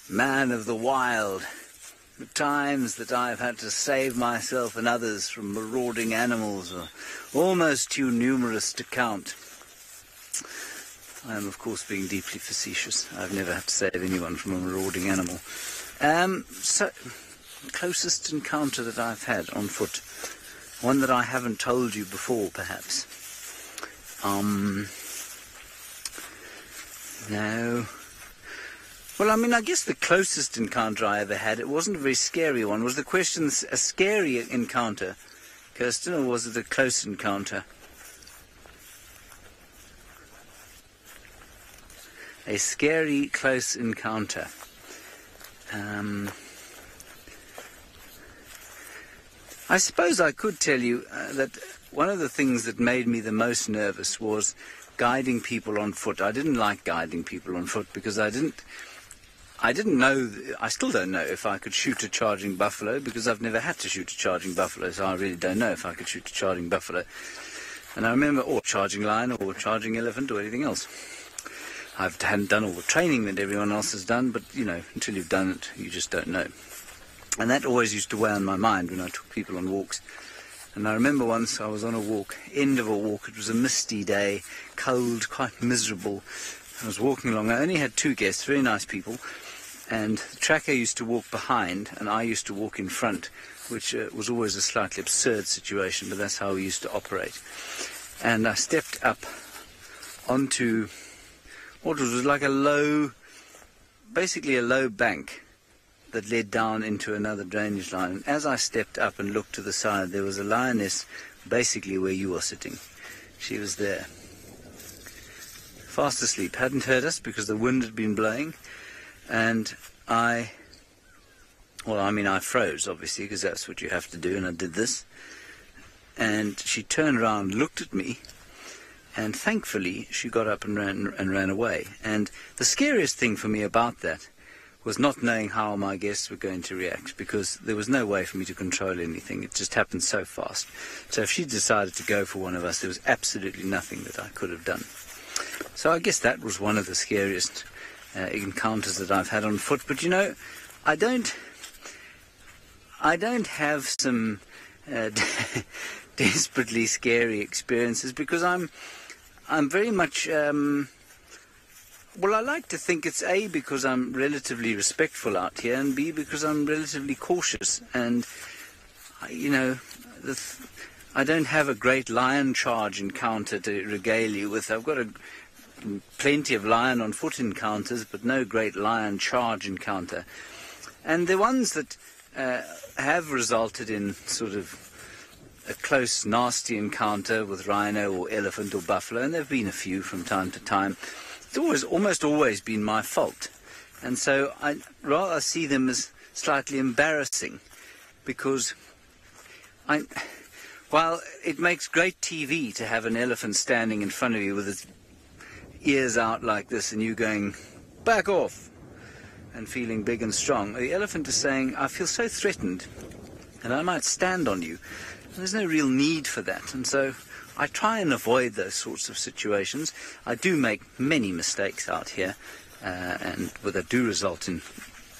man of the wild? The times that I've had to save myself and others from marauding animals are almost too numerous to count. I am, of course, being deeply facetious. I've never had to save anyone from a marauding animal. So, closest encounter that I've had on foot, one that I haven't told you before, perhaps. No. Well, I mean, I guess the closest encounter I ever had, it wasn't a very scary one. Was the question a scary encounter, Kirsten, or was it a close encounter? A scary close encounter. I suppose I could tell you that one of the things that made me the most nervous was guiding people on foot. I didn't like guiding people on foot because I didn't know, I still don't know if I could shoot a charging buffalo because I've never had to shoot a charging buffalo, so I really don't know if I could shoot a charging buffalo. And I remember, or charging lion, or charging elephant, or anything else. I hadn't done all the training that everyone else has done, but, you know, until you've done it, you just don't know. And that always used to weigh on my mind when I took people on walks. And I remember once I was on a walk, end of a walk, it was a misty day, cold, quite miserable. I was walking along, I only had two guests, very nice people, and the tracker used to walk behind, and I used to walk in front, which was always a slightly absurd situation, but that's how we used to operate. And I stepped up onto what was like a low, basically a low bank that led down into another drainage line. And as I stepped up and looked to the side, there was a lioness basically where you were sitting. She was there, fast asleep, hadn't heard us because the wind had been blowing. And I froze, obviously, because that's what you have to do, and I did this. And she turned around, looked at me, and thankfully she got up and ran away. And the scariest thing for me about that was not knowing how my guests were going to react, because there was no way for me to control anything. It just happened so fast. So if she decided to go for one of us, there was absolutely nothing that I could have done. So I guess that was one of the scariest encounters that I've had on foot. But, you know, I don't have some desperately scary experiences because I'm very much, well, I like to think it's A, because I'm relatively respectful out here, and B, because I'm relatively cautious. And, you know, I don't have a great lion charge encounter to regale you with. I've got plenty of lion on foot encounters, but no great lion charge encounter. And the ones that have resulted in sort of a close, nasty encounter with rhino or elephant or buffalo, and there have been a few from time to time, it's almost always been my fault. And so I rather see them as slightly embarrassing, because while it makes great TV to have an elephant standing in front of you with its ears out like this and you going, back off, and feeling big and strong, the elephant is saying, I feel so threatened and I might stand on you. And there's no real need for that. And so I try and avoid those sorts of situations. I do make many mistakes out here, and that do result in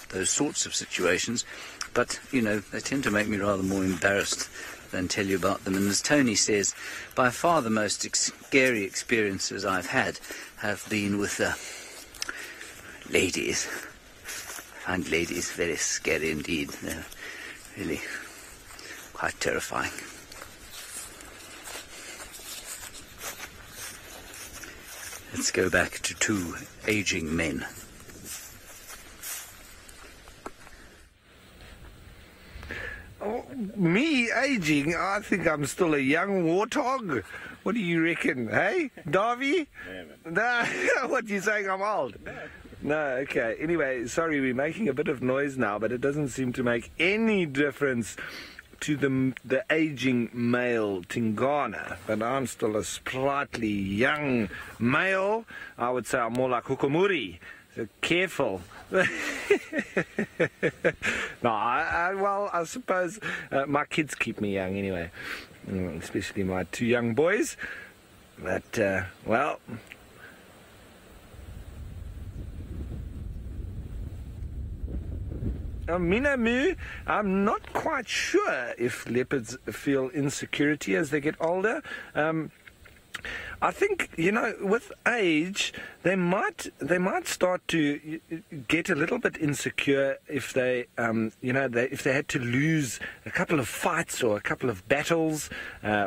those sorts of situations. But, you know, they tend to make me rather more embarrassed than tell you about them. And as Tony says, by far the most scary experiences I've had have been with ladies. I find ladies very scary indeed. They're really quite terrifying. Let's go back to two aging men. Oh, me aging? I think I'm still a young warthog. What do you reckon, hey, Davy? Yeah, Nah, what, you saying I'm old? No, okay. Anyway, sorry, we're making a bit of noise now, but it doesn't seem to make any difference to the aging male Tingana. But I'm still a sprightly young male. I would say I'm more like Hukumuri. So careful. No, I suppose my kids keep me young anyway, especially my two young boys. But, well... Minamu, I'm not quite sure if leopards feel insecurity as they get older. I think, you know, with age, they might start to get a little bit insecure if they, if they had to lose a couple of fights or a couple of battles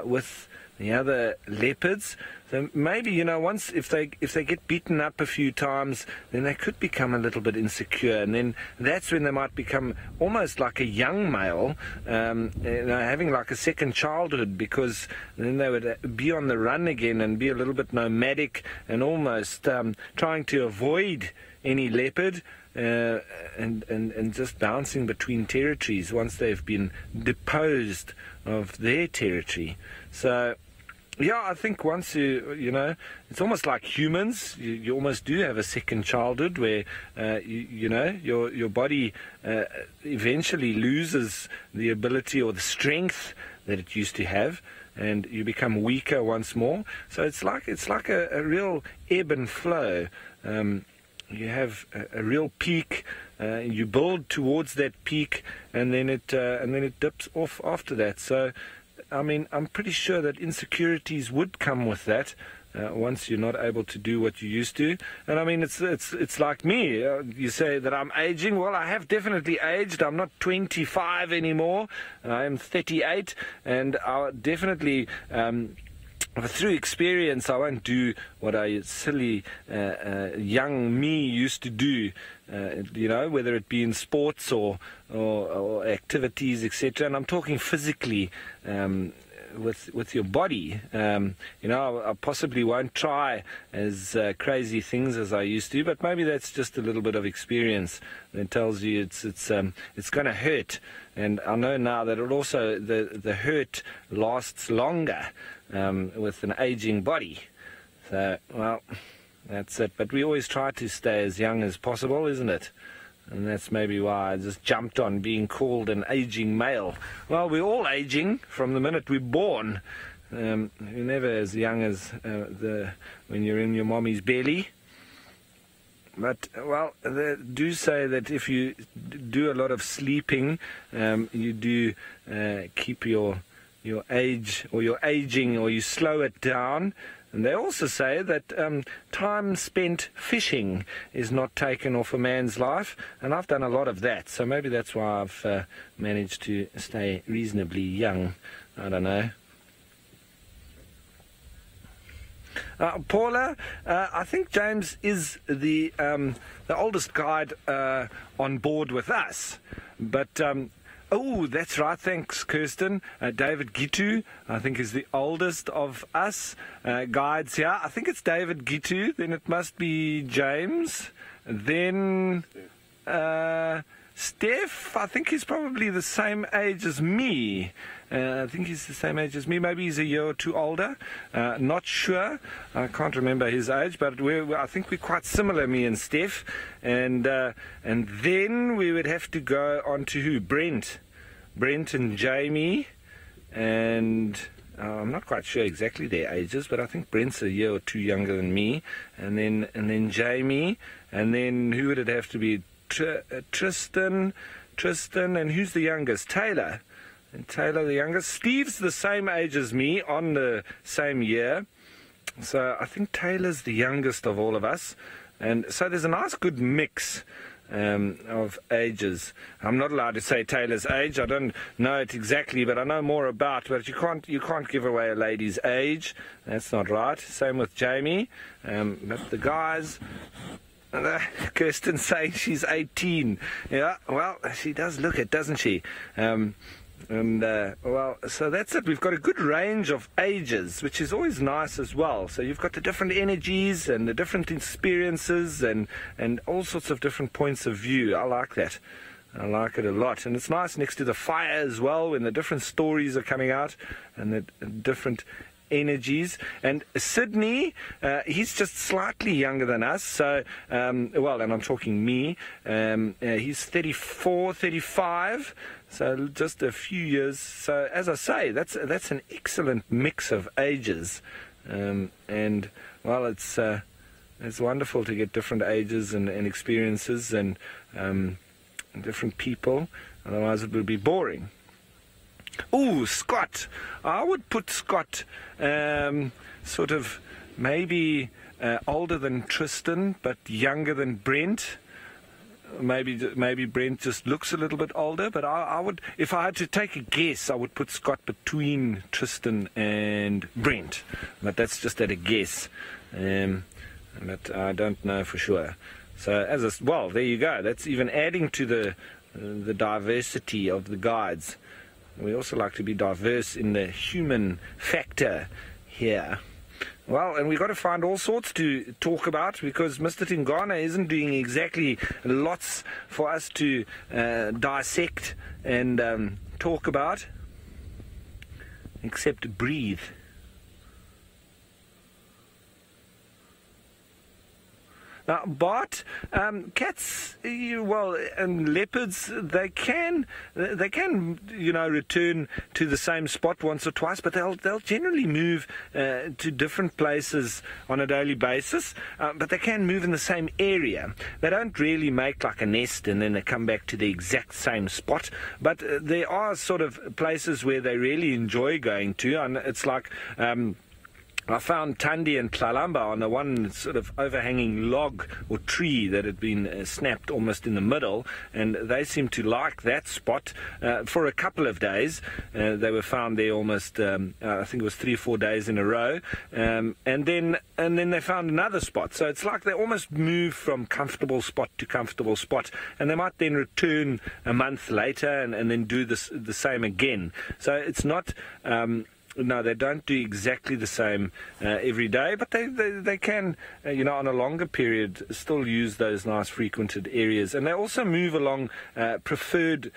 with the other leopards. So maybe, you know, once if they get beaten up a few times, then they could become a little bit insecure, and then that's when they might become almost like a young male, having like a second childhood, because then they would be on the run again and be a little bit nomadic and almost trying to avoid any leopard. And just bouncing between territories once they've been deposed of their territory. So, yeah, I think once you know, it's almost like humans. You almost do have a second childhood where, your body eventually loses the ability or the strength that it used to have, and you become weaker once more. So it's like a real ebb and flow. You have a real peak. You build towards that peak, and then it dips off after that. So, I mean, I'm pretty sure that insecurities would come with that once you're not able to do what you used to. And I mean, it's like me. You say that I'm aging. Well, I have definitely aged. I'm not 25 anymore. I am 38, and I definitely. Through experience, I won't do what a silly young me used to do, whether it be in sports or activities, etc. And I'm talking physically with your body. I possibly won't try as crazy things as I used to, but maybe that's just a little bit of experience that tells you it's going to hurt. And I know now that it also the hurt lasts longer with an aging body. So, well, that's it. But we always try to stay as young as possible, isn't it? And that's maybe why I just jumped on being called an aging male. Well, we're all aging from the minute we're born. You're never as young as when you're in your mommy's belly. But, well, they do say that if you do a lot of sleeping, you do keep your age or your aging, or you slow it down. And they also say that time spent fishing is not taken off a man's life, and I've done a lot of that, so maybe that's why I've managed to stay reasonably young. I don't know. Paula, I think James is the oldest guide on board with us, but oh, that's right, thanks Kirsten. David Gitu, I think, is the oldest of us guides here. I think it's David Gitu, then it must be James, then Steph, I think he's probably the same age as me. I think he's the same age as me. Maybe he's a year or two older. Not sure. I can't remember his age, but I think we're quite similar, me and Steph. And then we would have to go on to who? Brent and Jamie. And I'm not quite sure exactly their ages, but I think Brent's a year or two younger than me. And then Jamie. And then who would it have to be? Tristan, and who's the youngest? Taylor. And Taylor, the youngest. Steve's the same age as me, on the same year. So I think Taylor's the youngest of all of us. And so there's a nice good mix of ages. I'm not allowed to say Taylor's age. I don't know it exactly, but I know more about. But you can't give away a lady's age. That's not right. Same with Jamie. But the guys... Kirsten's saying she's 18. Yeah, well, she does look it, doesn't she? And, well, so that's it. We've got a good range of ages, which is always nice as well. So you've got the different energies and the different experiences and all sorts of different points of view. I like that. I like it a lot. And it's nice next to the fire as well, when the different stories are coming out and the different energies. And Sydney, he's just slightly younger than us, so well, and I'm talking me, he's 34, 35, so just a few years. So as I say, that's an excellent mix of ages, and well, it's wonderful to get different ages and experiences and different people, otherwise it would be boring. Oh, Scott. I would put Scott sort of maybe older than Tristan, but younger than Brent. Maybe Brent just looks a little bit older, but I would, if I had to take a guess, I would put Scott between Tristan and Brent. But that's just at a guess. But I don't know for sure. So well, there you go. That's even adding to the diversity of the guides. We also like to be diverse in the human factor here. Well, and we've got to find all sorts to talk about, because Mr. Tingana isn't doing exactly lots for us to dissect and talk about, except breathe. Now, Bart, cats, well, and leopards, they can, return to the same spot once or twice, but they'll generally move to different places on a daily basis, but they can move in the same area. They don't really make like a nest and then they come back to the exact same spot, but there are sort of places where they really enjoy going to, and it's like, I found Tandi and Tlalamba on the one sort of overhanging log or tree that had been snapped almost in the middle, and they seemed to like that spot for a couple of days. They were found there almost, I think it was 3 or 4 days in a row, and then they found another spot. So it's like they almost move from comfortable spot to comfortable spot, and they might then return a month later and then do the same again. So it's not... No, they don't do exactly the same every day, but they can, on a longer period, still use those nice frequented areas. And they also move along preferred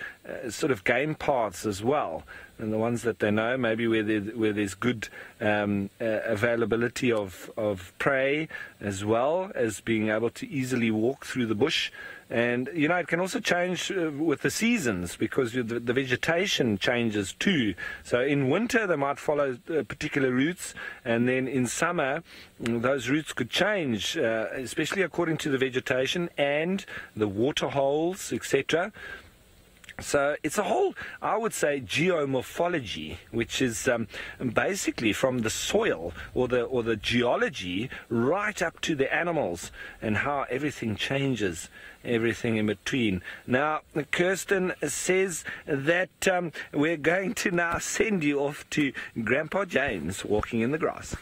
sort of game paths as well. And the ones that they know, maybe where there's good availability of prey, as well as being able to easily walk through the bush. And, it can also change with the seasons, because the vegetation changes too. So in winter, they might follow particular routes, and then in summer, those routes could change, especially according to the vegetation and the water holes, etc. So it's a whole, I would say, geomorphology, which is basically from the soil or the geology right up to the animals and how everything changes, everything in between. Now, Kirsten says that we're going to now send you off to Grandpa James walking in the grass.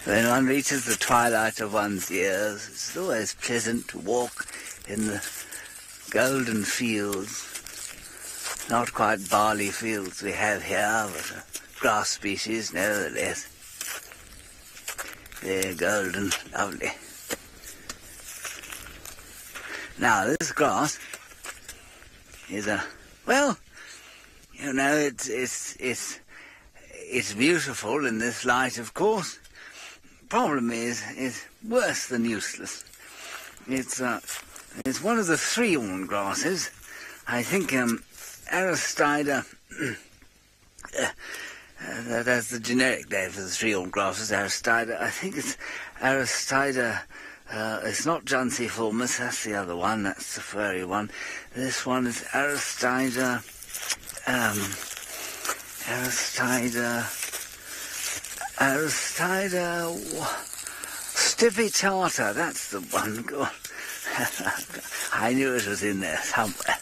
When one reaches the twilight of one's years, it's always pleasant to walk in the golden fields. Not quite barley fields we have here, but a grass species nevertheless. They're golden, lovely. Now this grass is it's beautiful in this light, of course. Problem is worse than useless. It's one of the three-horn grasses. I think Aristida, that's the generic name for the three-horn grasses, Aristida. I think it's Aristida, it's not Junciformis, that's the other one, that's the furry one. This one is Aristida, Aristida stipitata, that's the one. God. I knew it was in there somewhere.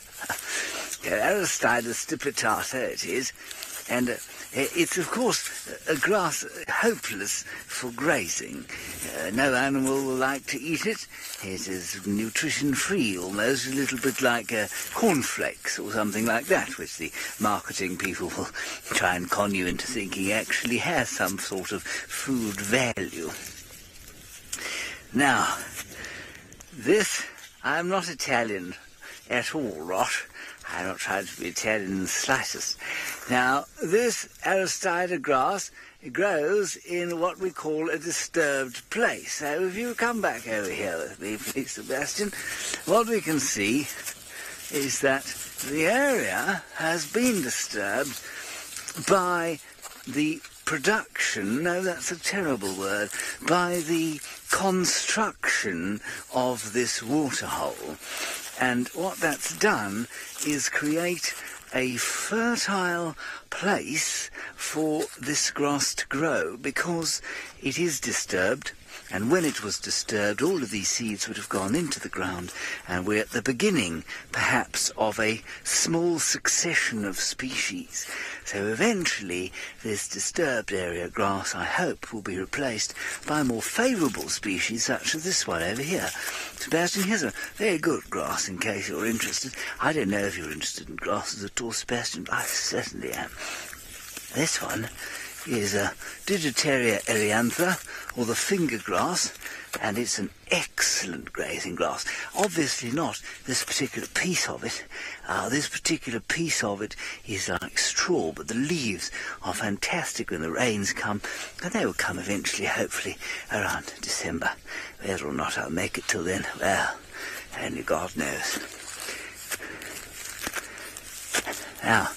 Yeah, Aristida stipitata it is, and It's, of course, a grass hopeless for grazing. No animal will like to eat it. It is nutrition-free, almost, a little bit like cornflakes or something like that, which the marketing people will try and con you into thinking actually has some sort of food value. Now, this, I'm not Italian at all, Rot. I'm not trying to be Italian in the slightest. Now, this Aristida grass grows in what we call a disturbed place. So if you come back over here with me, please, Sebastian, what we can see is that the area has been disturbed by the production, no, that's a terrible word, by the construction of this waterhole. And what that's done is create a fertile place for this grass to grow, because it is disturbed, and when it was disturbed, all of these seeds would have gone into the ground, and we're at the beginning, perhaps, of a small succession of species. So eventually, this disturbed area grass, I hope, will be replaced by more favourable species, such as this one over here. Sebastian, here's a very good grass, in case you're interested. I don't know if you're interested in grasses at all, Sebastian, but I certainly am. This one is a Digitaria eriantha, or the finger grass, and it's an excellent grazing grass. Obviously not this particular piece of it. This particular piece of it is like straw, but the leaves are fantastic when the rains come, and they will come eventually, hopefully, around December. Whether or not I'll make it till then, well, only God knows. Now,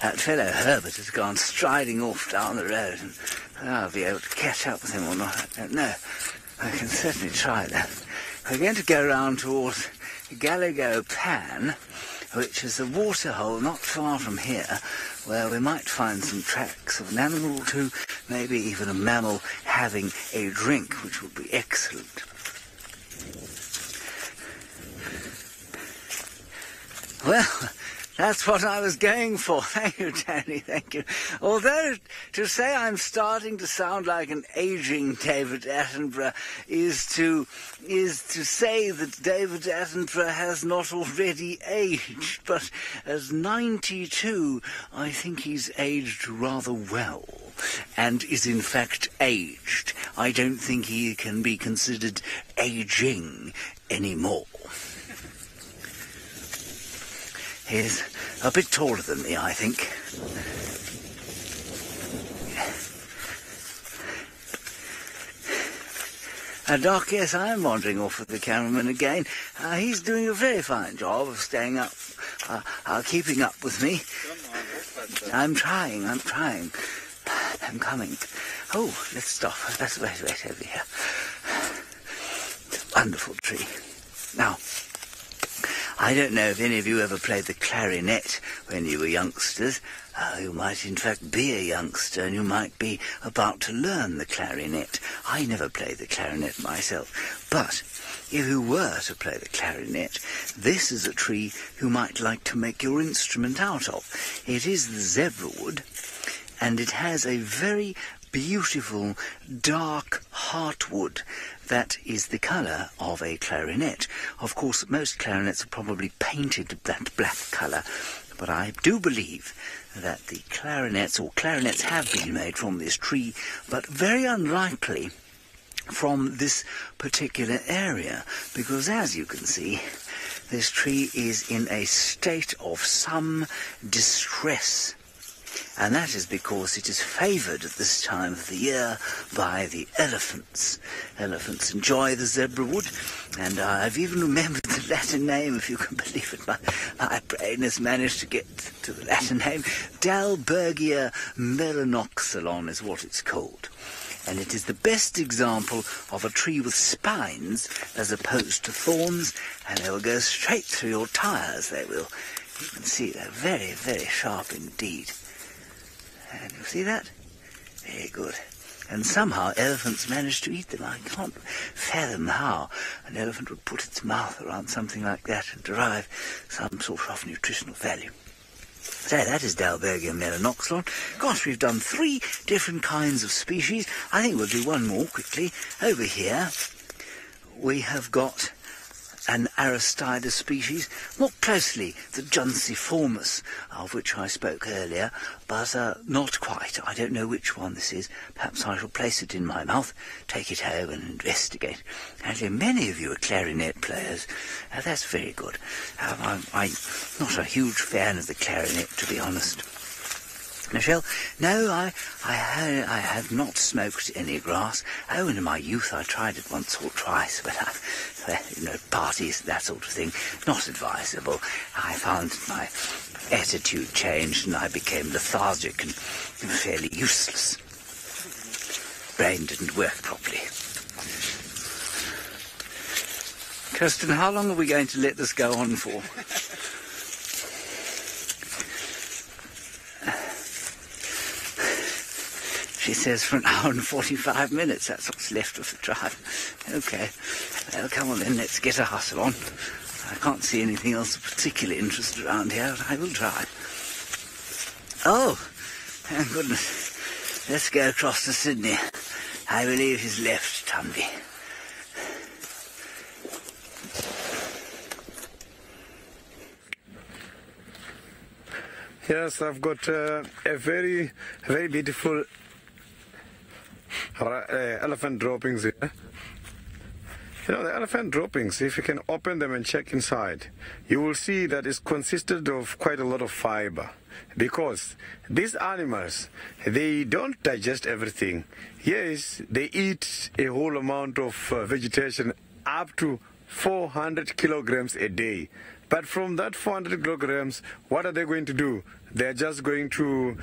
that fellow Herbert has gone striding off down the road, and I'll be able to catch up with him or not, I don't know. I can certainly try that. We're going to go round towards Gallego Pan, which is a waterhole not far from here, where we might find some tracks of an animal or two, maybe even a mammal having a drink, which would be excellent. Well, that's what I was going for. Thank you, Tony, thank you. Although, to say I'm starting to sound like an aging David Attenborough is to say that David Attenborough has not already aged, but as 92, I think he's aged rather well, and is in fact aged. I don't think he can be considered aging anymore. He's a bit taller than me, I think. Doc, yes, I'm wandering off with the cameraman again. He's doing a very fine job of staying up, keeping up with me. I'm trying. I'm coming. Oh, let's stop. Let's wait over here. It's a wonderful tree. Now, I don't know if any of you ever played the clarinet when you were youngsters. You might in fact be a youngster, and you might be about to learn the clarinet. I never played the clarinet myself, but if you were to play the clarinet, this is a tree you might like to make your instrument out of. It is the zebrawood, and it has a very beautiful dark heartwood that is the colour of a clarinet. Of course, most clarinets are probably painted that black colour, but I do believe that the clarinets have been made from this tree, but very unlikely from this particular area, because as you can see, this tree is in a state of some distress. And that is because it is favoured at this time of the year by the elephants. Elephants enjoy the zebrawood, and I've even remembered the Latin name, if you can believe it. My brain has managed to get to the Latin name. Dalbergia melanoxylon is what it's called. And it is the best example of a tree with spines as opposed to thorns, and they will go straight through your tyres, they will. You can see they're very, very sharp indeed. And you see that? Very good. And somehow elephants manage to eat them. I can't fathom how an elephant would put its mouth around something like that and derive some sort of nutritional value. So that is Dalbergia melanoxylon. Gosh, we've done 3 different kinds of species. I think we'll do one more quickly. Over here, we have got an Aristida species, more closely the Junciformis, of which I spoke earlier, but not quite. I don't know which one this is. Perhaps I shall place it in my mouth, take it home and investigate. Actually, many of you are clarinet players. That's very good. I'm not a huge fan of the clarinet, to be honest. Michelle, no, I have not smoked any grass. Oh, in my youth I tried it once or twice, but parties, that sort of thing, not advisable. I found my attitude changed and I became lethargic and fairly useless. Brain didn't work properly. Kirsten, how long are we going to let this go on for? She says for an hour and 45 minutes. That's what's left of the drive. Okay. Well, come on then, let's get a hustle on. I can't see anything else of particular interest around here, but I will try. Oh, thank goodness. Let's go across to Sydney. I believe he's left Tunby. Yes, I've got a very, very beautiful elephant droppings here. You know, the elephant droppings, if you can open them and check inside, you will see that it's consisted of quite a lot of fiber. Because these animals, they don't digest everything. Yes, they eat a whole amount of vegetation, up to 400 kilograms a day. But from that 400 kilograms, what are they going to do? They're just going to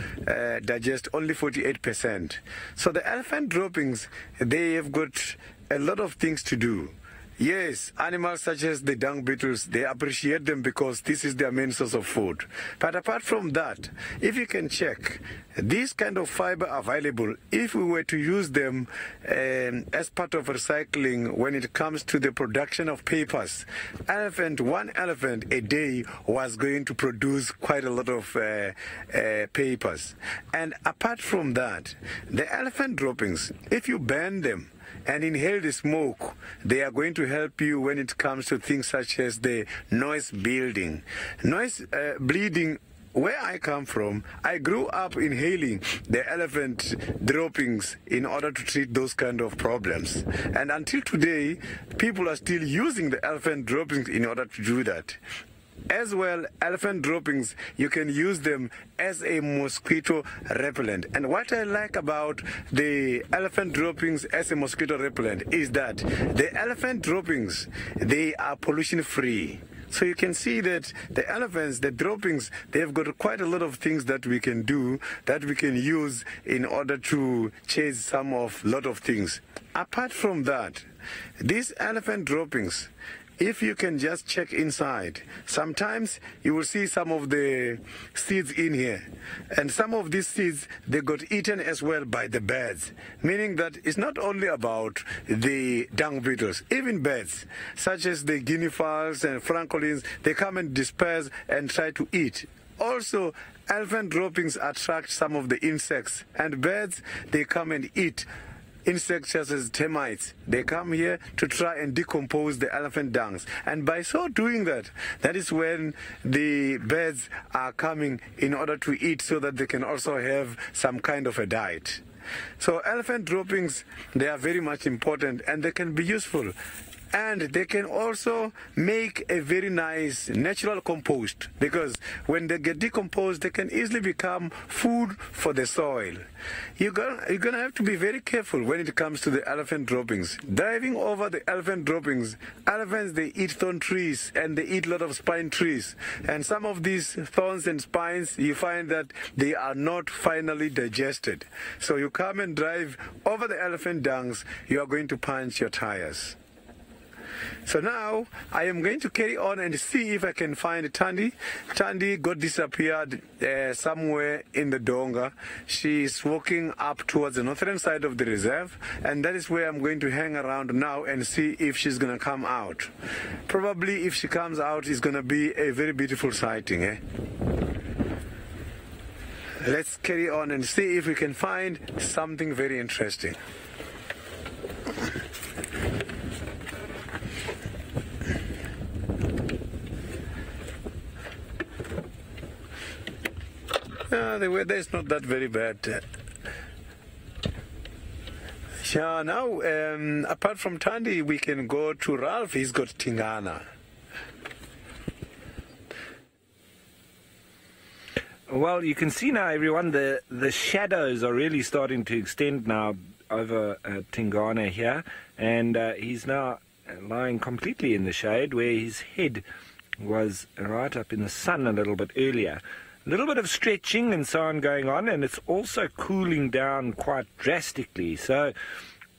digest only 48%. So the elephant droppings, they have got a lot of things to do. Yes, animals such as the dung beetles, they appreciate them because this is their main source of food. But apart from that, if you can check, these kind of fiber available, if we were to use them as part of recycling when it comes to the production of papers, one elephant a day was going to produce quite a lot of papers. And apart from that, the elephant droppings, if you burn them, and inhale the smoke, they are going to help you when it comes to things such as the noise bleeding. Where I come from, I grew up inhaling the elephant droppings in order to treat those kind of problems. And until today, people are still using the elephant droppings in order to do that. As well, elephant droppings, you can use them as a mosquito repellent. And what I like about the elephant droppings as a mosquito repellent is that the elephant droppings, they are pollution free. So you can see that the elephants, the droppings, they've got quite a lot of things that we can do, that we can use in order to chase lot of things. Apart from that, these elephant droppings, if you can just check inside, sometimes you will see some of the seeds in here. And some of these seeds, they got eaten as well by the birds. Meaning that it's not only about the dung beetles, even birds, such as the guinea fowls and francolins, they come and disperse and try to eat. Also, elephant droppings attract some of the insects. And birds, they come and eat insects such as termites. They come here to try and decompose the elephant dungs. And by so doing that, that is when the birds are coming in order to eat so that they can also have some kind of a diet. So elephant droppings, they are very much important and they can be useful. And they can also make a very nice natural compost, because when they get decomposed, they can easily become food for the soil. You're gonna have to be very careful when it comes to the elephant droppings. Driving over the elephant droppings, elephants, they eat thorn trees and they eat a lot of spine trees. And some of these thorns and spines, you find that they are not finally digested. So you come and drive over the elephant dungs, you are going to punch your tires. So now I am going to carry on and see if I can find Tandy. Tandy got disappeared somewhere in the Donga. She is walking up towards the northern side of the reserve, and that is where I'm going to hang around now and see if she's going to come out. Probably if she comes out, it's going to be a very beautiful sighting. let's carry on and see if we can find something very interesting. The weather is not that very bad. Yeah, now, apart from Tandy, we can go to Ralph. He's got Tingana. Well, you can see now, everyone, the shadows are really starting to extend now over Tingana here. And he's now lying completely in the shade, where his head was right up in the sun a little bit earlier. A little bit of stretching and so on going on, and it's also cooling down quite drastically. So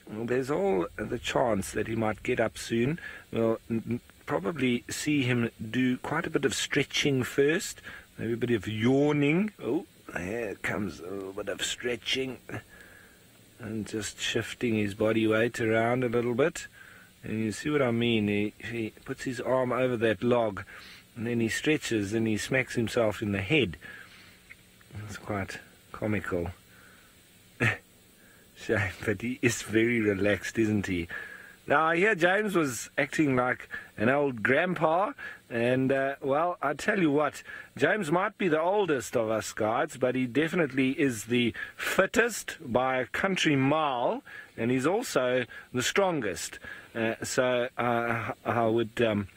there's all the chance that he might get up soon. We'll probably see him do quite a bit of stretching first, maybe a bit of yawning. Oh, here comes a little bit of stretching. And just shifting his body weight around a little bit. And you see what I mean? He puts his arm over that log, and then he stretches and he smacks himself in the head. It's quite comical. Shame, but he is very relaxed, isn't he? Now, here James was acting like an old grandpa, and, well, I tell you what, James might be the oldest of us guides, but he definitely is the fittest by a country mile, and he's also the strongest. So I would...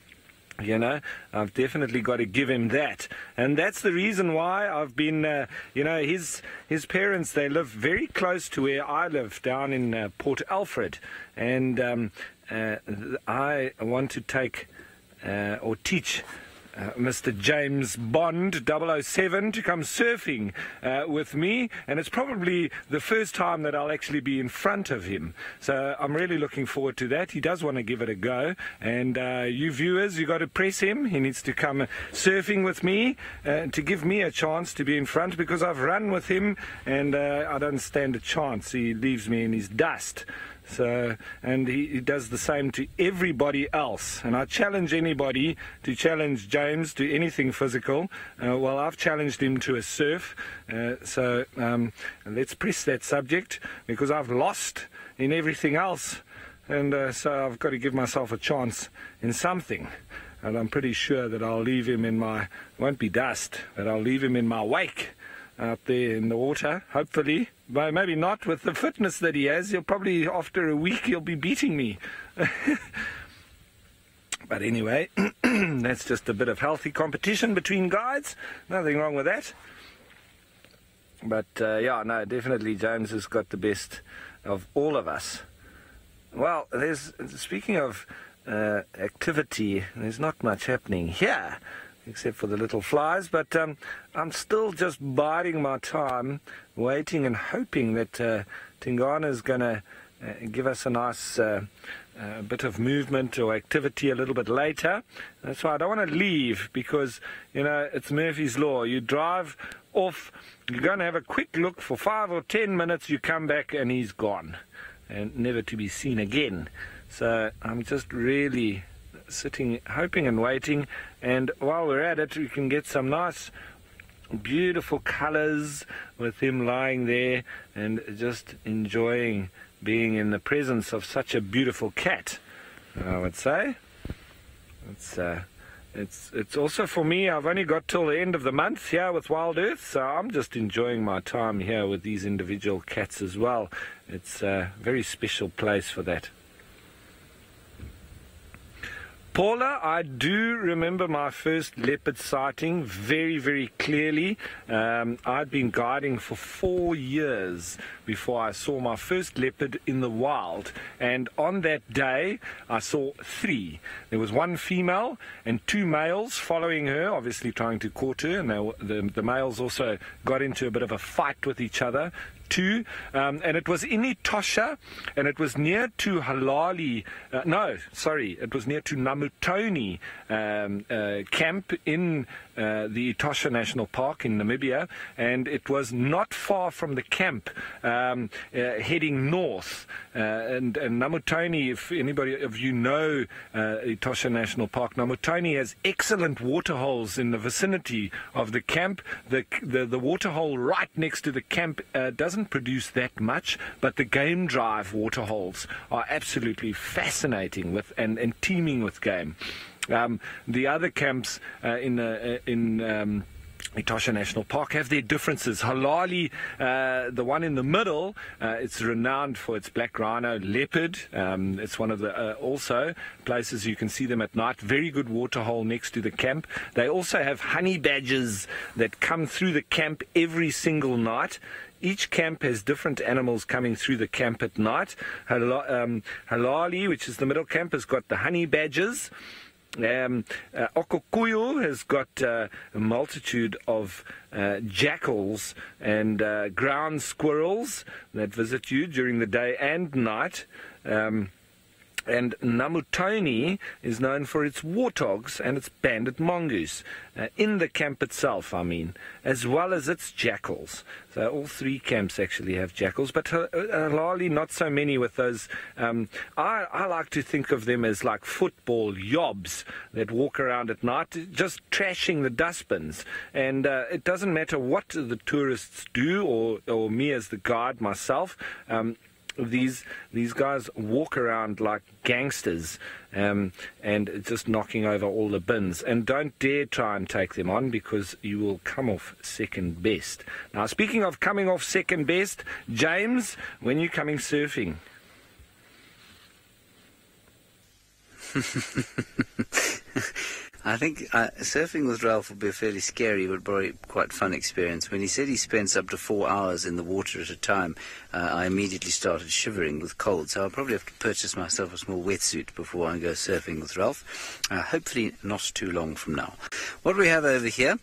you know, I've definitely got to give him that. And that's the reason why I've been, you know, his parents, they live very close to where I live, down in Port Alfred. And I want to take or teach Mr. James Bond 007 to come surfing with me, and it's probably the first time that I'll actually be in front of him. So I'm really looking forward to that. He does want to give it a go, and you viewers, you got to press him. He needs to come surfing with me to give me a chance to be in front, because I've run with him and I don't stand a chance. He leaves me in his dust. So, and he does the same to everybody else. And I challenge anybody to challenge James to anything physical. Well, I've challenged him to a surf. So let's press that subject, because I've lost in everything else. And so I've got to give myself a chance in something. And I'm pretty sure that I'll leave him in my, won't be dust, but I'll leave him in my wake out there in the water, hopefully. But maybe not with the fitness that he has. He'll probably, after a week, he'll be beating me. But anyway, that's just a bit of healthy competition between guides. Nothing wrong with that. But yeah, no, definitely James has got the best of all of us. Well, speaking of activity, there's not much happening here, except for the little flies, but I'm still just biding my time, waiting and hoping that Tingana is going to give us a nice bit of movement or activity a little bit later. That's why I don't want to leave, because, you know, it's Murphy's Law. You drive off, you're going to have a quick look for 5 or 10 minutes, you come back and he's gone, and never to be seen again. So I'm just really sitting, hoping and waiting, and while we're at it, we can get some nice beautiful colors with him lying there and just enjoying being in the presence of such a beautiful cat, I would say. It's also, for me, I've only got till the end of the month here with Wild Earth, so I'm just enjoying my time here with these individual cats as well. It's a very special place for that. Paula, I do remember my first leopard sighting very, very clearly. I'd been guiding for 4 years before I saw my first leopard in the wild. And on that day, I saw 3. There was 1 female and 2 males following her, obviously trying to court her. And the males also got into a bit of a fight with each other, 2, and it was in Etosha, and it was near to Halali. It was near to Namutoni camp in the Etosha National Park in Namibia, and it was not far from the camp heading north. And Namutoni, if anybody of you know Etosha National Park, Namutoni has excellent waterholes in the vicinity of the camp. The waterhole right next to the camp doesn't produce that much, but the game drive waterholes are absolutely fascinating with and teeming with game. The other camps in Etosha National Park have their differences. Halali, the one in the middle, it's renowned for its black rhino leopard. It's one of the also places you can see them at night. Very good waterhole next to the camp. They also have honey badgers that come through the camp every single night. Each camp has different animals coming through the camp at night. Halali, which is the middle camp, has got the honey badgers. Okokuyo has got a multitude of jackals and ground squirrels that visit you during the day and night. And Namutoni is known for its warthogs and its banded mongoose, in the camp itself, as well as its jackals. So all three camps actually have jackals, but Halali not so many with those. I like to think of them as like football yobs that walk around at night just trashing the dustbins. And it doesn't matter what the tourists do or me as the guide myself. These guys walk around like gangsters and just knocking over all the bins. And don't dare try and take them on, because you will come off second best. Now, speaking of coming off second best, James, when are you coming surfing? I think surfing with Ralph will be a fairly scary but probably quite fun experience. When he said he spends up to 4 hours in the water at a time, I immediately started shivering with cold. So I'll probably have to purchase myself a small wetsuit before I go surfing with Ralph. Hopefully not too long from now. What we have over here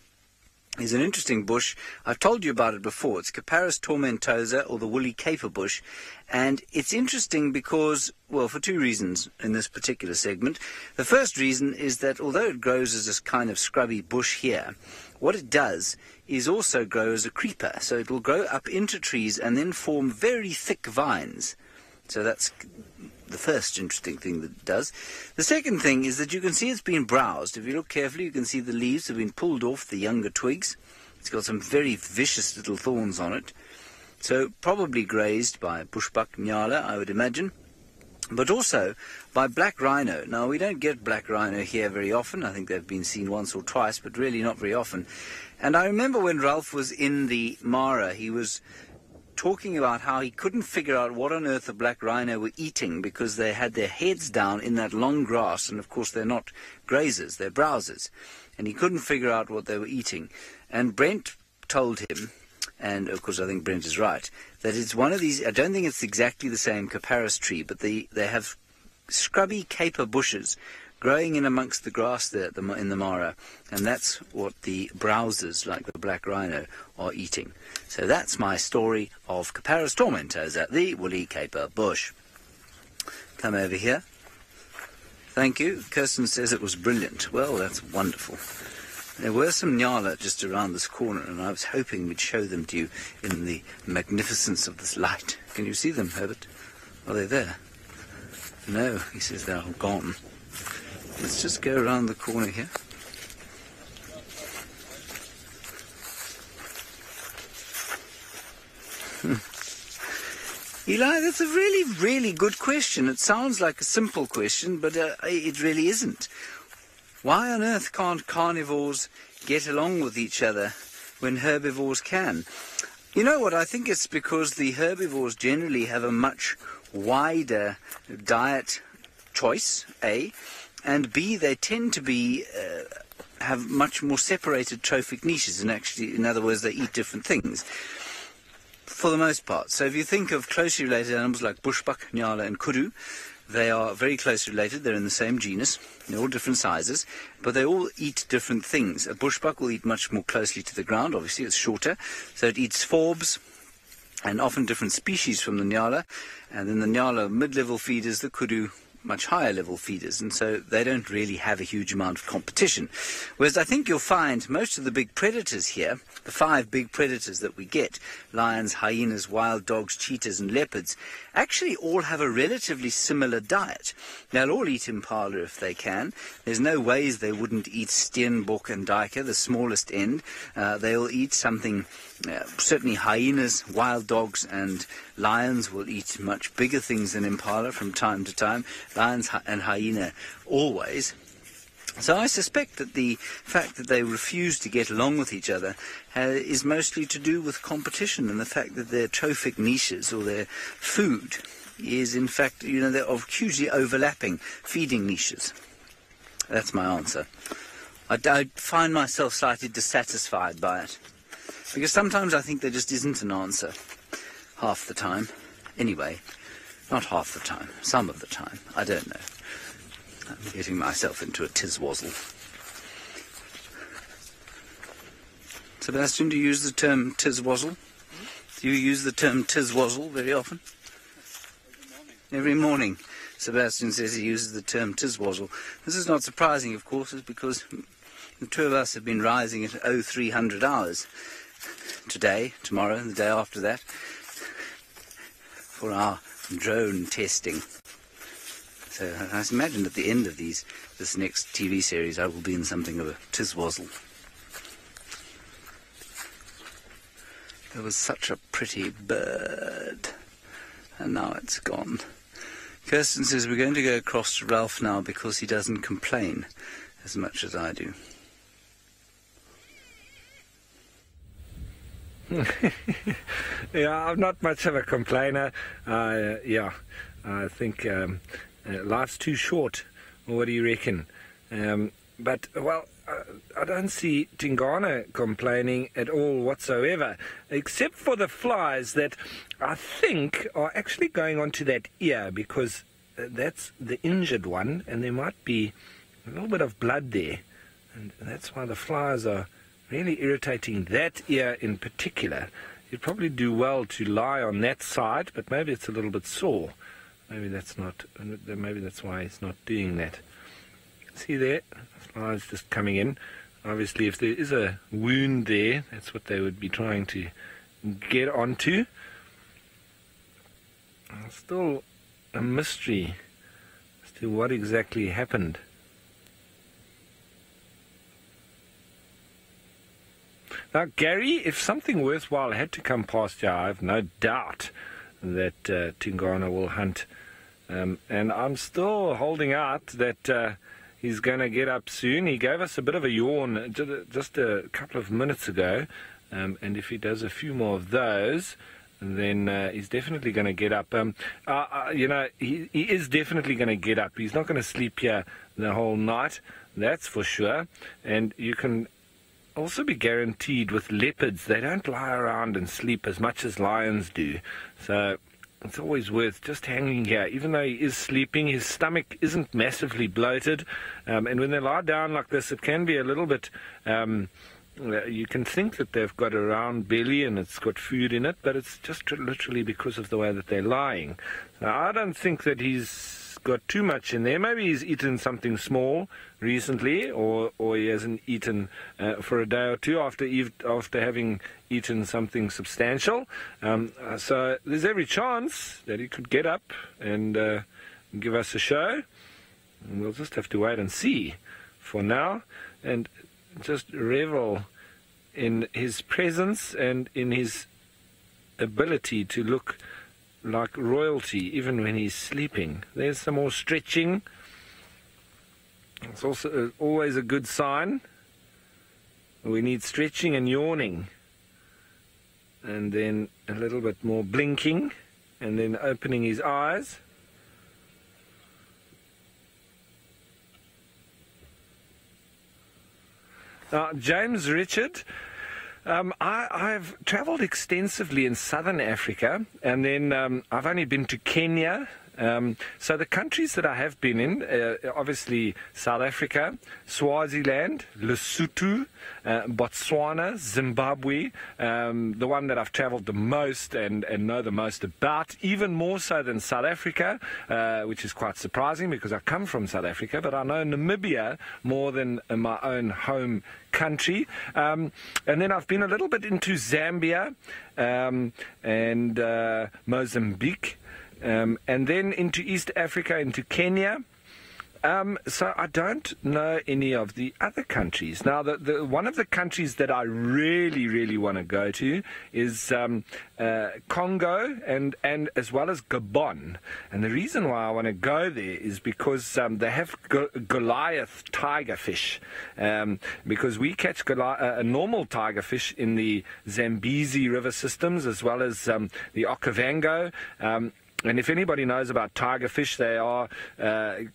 is an interesting bush. I've told you about it before. It's Capparis tomentosa, or the woolly caper bush. And it's interesting because, well, for two reasons in this particular segment. The first reason is that although it grows as this kind of scrubby bush here, what it does is also grow as a creeper. So it will grow up into trees and then form very thick vines. So that's the first interesting thing that it does. The second thing is that you can see it's been browsed. If you look carefully, you can see the leaves have been pulled off the younger twigs. It's got some very vicious little thorns on it. So probably grazed by bushbuck nyala, I would imagine, but also by black rhino. Now, we don't get black rhino here very often. I think they've been seen once or twice, but really not very often. And I remember when Ralph was in the Mara, he was talking about how he couldn't figure out what on earth the black rhino were eating, because they had their heads down in that long grass, and of course they're not grazers, they're browsers. And he couldn't figure out what they were eating. And Brent told him, and of course I think Brent is right, that it's one of these, I don't think it's exactly the same Capparis tree, but they have scrubby caper bushes growing in amongst the grass there in the Mara, and that's what the browsers, like the black rhino, are eating. So that's my story of Capparis tomentosa, the woolly caper bush. Come over here. Thank you. Kirsten says it was brilliant. Well, that's wonderful. There were some nyala just around this corner, and I was hoping we'd show them to you in the magnificence of this light. Can you see them, Herbert? Are they there? No, he says they're all gone. Let's just go around the corner here. Eli, that's a really, really good question. It sounds like a simple question, but it really isn't. Why on earth can't carnivores get along with each other when herbivores can? You know what, I think it's because the herbivores generally have a much wider diet choice, A, and B, they tend to be have much more separated trophic niches, and actually, in other words, they eat different things for the most part. So if you think of closely related animals like bushbuck, nyala and kudu, they are very closely related. They're in the same genus. They're all different sizes, but they all eat different things. A bushbuck will eat much more closely to the ground. Obviously, it's shorter, so it eats forbs and often different species from the nyala. And then the nyala mid-level feeders, the kudu much higher level feeders, and so they don't really have a huge amount of competition. Whereas I think you'll find most of the big predators here, the 5 big predators that we get, lions, hyenas, wild dogs, cheetahs and leopards, actually all have a relatively similar diet. They'll all eat impala if they can. There's no ways they wouldn't eat steenbok and duiker, the smallest end. They'll eat something, certainly hyenas, wild dogs and lions will eat much bigger things than impala from time to time. Lions and hyena always. So I suspect that the fact that they refuse to get along with each other is mostly to do with competition, and the fact that their trophic niches or their food is in fact, they're of hugely overlapping feeding niches. That's my answer. I find myself slightly dissatisfied by it, because sometimes I think there just isn't an answer half the time. Anyway, not half the time, some of the time. I don't know. I'm getting myself into a tizwazzle. Sebastian, do you use the term tizwazzle? Do you use the term tizwazzle very often? Every morning. Sebastian says he uses the term tizwazzle. This is not surprising, of course, because the two of us have been rising at 0300 hours today, tomorrow, and the day after that for our drone testing. So I imagine at the end of this next TV series, I will be in something of a tizwazzle. There was such a pretty bird, and now it's gone. Kirsten says we're going to go across to Ralph now because he doesn't complain as much as I do. Yeah, I'm not much of a complainer. I think life's too short. What do you reckon? But, well, I don't see Tingana complaining at all whatsoever, except for the flies that I think are actually going onto that ear, because that's the injured one, and there might be a little bit of blood there. And that's why the flies are really irritating that ear in particular. You'd probably do well to lie on that side, but maybe it's a little bit sore. Maybe that's why he's not doing that. See there? The flies just coming in. Obviously, if there is a wound there, that's what they would be trying to get onto. Still a mystery as to what exactly happened. Now, Gary, if something worthwhile had to come past you, I have no doubt that Tingana will hunt. And I'm still holding out that he's going to get up soon. He gave us a bit of a yawn just a couple of minutes ago. And if he does a few more of those, then he's definitely going to get up. He is definitely going to get up. He's not going to sleep here the whole night, that's for sure. And you can also be guaranteed with leopards, they don't lie around and sleep as much as lions do. So it's always worth just hanging here. Even though he is sleeping, his stomach isn't massively bloated. And when they lie down like this, it can be a little bit... you can think that they've got a round belly and it's got food in it, but it's just literally because of the way that they're lying. So I don't think that he's got too much in there. Maybe he's eaten something small recently, or he hasn't eaten for a day or two after having eaten something substantial. So there's every chance that he could get up and give us a show. And we'll just have to wait and see for now, and just revel in his presence and in his ability to look like royalty even when he's sleeping. There's some more stretching. It's also always a good sign. We need stretching and yawning, and then a little bit more blinking, and then opening his eyes. James Richard, I've travelled extensively in southern Africa, and then I've only been to Kenya So the countries that I have been in, obviously South Africa, Swaziland, Lesotho, Botswana, Zimbabwe, the one that I've traveled the most and know the most about, even more so than South Africa, which is quite surprising because I come from South Africa, but I know Namibia more than my own home country. And then I've been a little bit into Zambia and Mozambique, and then into East Africa, into Kenya. So I don't know any of the other countries. Now, the one of the countries that I really, really want to go to is Congo and as well as Gabon. And the reason why I want to go there is because they have Goliath tiger fish. Because we catch a normal tiger fish in the Zambezi river systems as well as the Okavango. And if anybody knows about tiger fish, they are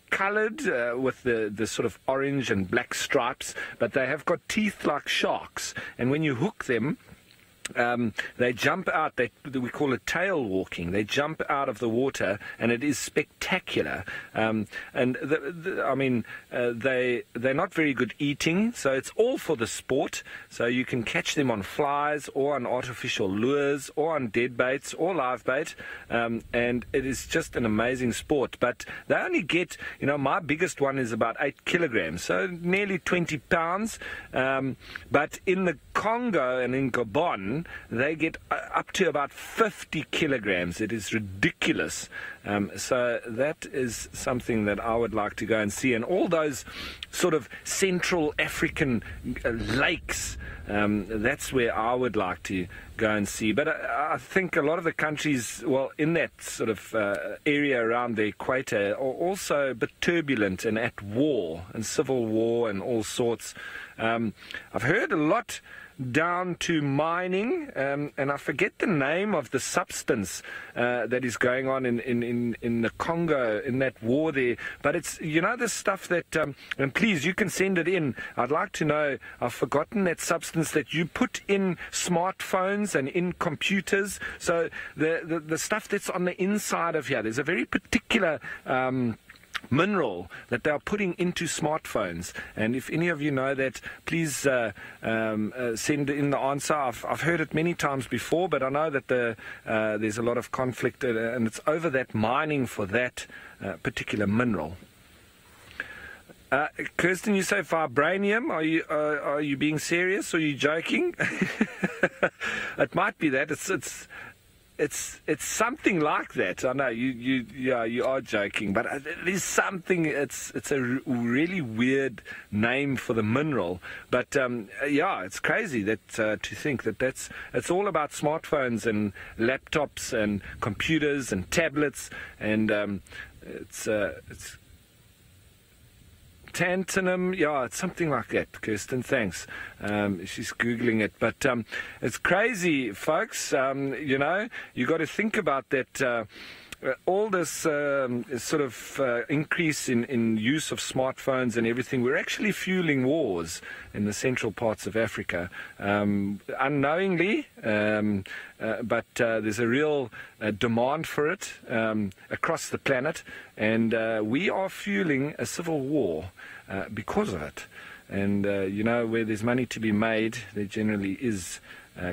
coloured with the sort of orange and black stripes, but they have got teeth like sharks. And when you hook them, they jump out, we call it tail walking. They jump out of the water, and it is spectacular. And I mean, they're not very good eating, so it's all for the sport. So you can catch them on flies or on artificial lures or on dead baits or live bait, and it is just an amazing sport. But they only get, my biggest one is about 8 kilograms, so nearly 20 pounds. But in the Congo and in Gabon, they get up to about 50 kilograms. It is ridiculous. So that is something that I would like to go and see. And all those sort of Central African lakes, that's where I would like to go and see. But I think a lot of the countries, well, in that sort of area around the equator are also a bit turbulent and at war and civil war and all sorts. I've heard a lot down to mining, and I forget the name of the substance that is going on in the Congo, in that war there. But it's, the stuff that, and please, you can send it in. I'd like to know, I've forgotten that substance that you put in smartphones and in computers. So the stuff that's on the inside of here, there's a very particular mineral that they are putting into smartphones, and if any of you know that, please send in the answer. I've heard it many times before, but I know that there's a lot of conflict, and it's over that mining for that particular mineral. Kirsten, you say vibranium. Are you being serious or are you joking? It might be that. It's something like that. I know you are joking, but it is something. It's a really weird name for the mineral. But it's crazy that to think that it's all about smartphones and laptops and computers and tablets, and it's tantalum, it's something like that. Kirsten, thanks. She's Googling it. But it's crazy, folks. You got to think about that. All this sort of increase in use of smartphones and everything, we're actually fueling wars in the central parts of Africa, unknowingly, but there's a real demand for it across the planet, and we are fueling a civil war because of it. And, where there's money to be made, there generally is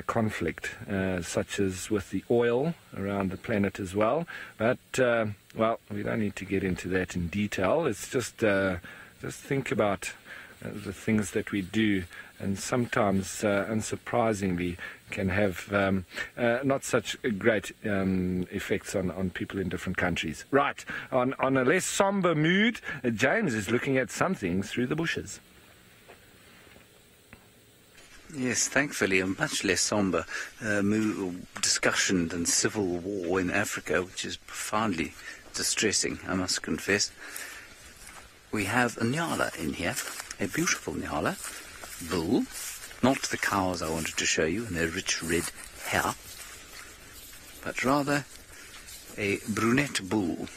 conflict, such as with the oil around the planet as well. But, we don't need to get into that in detail. It's just think about the things that we do, and sometimes, unsurprisingly, can have not such great effects on people in different countries. Right, on a less somber mood, James is looking at something through the bushes. Yes, thankfully a much less sombre discussion than civil war in Africa, which is profoundly distressing, I must confess. We have a nyala in here, a beautiful nyala, bull, not the cows I wanted to show you in their rich red hair, but rather a brunette bull.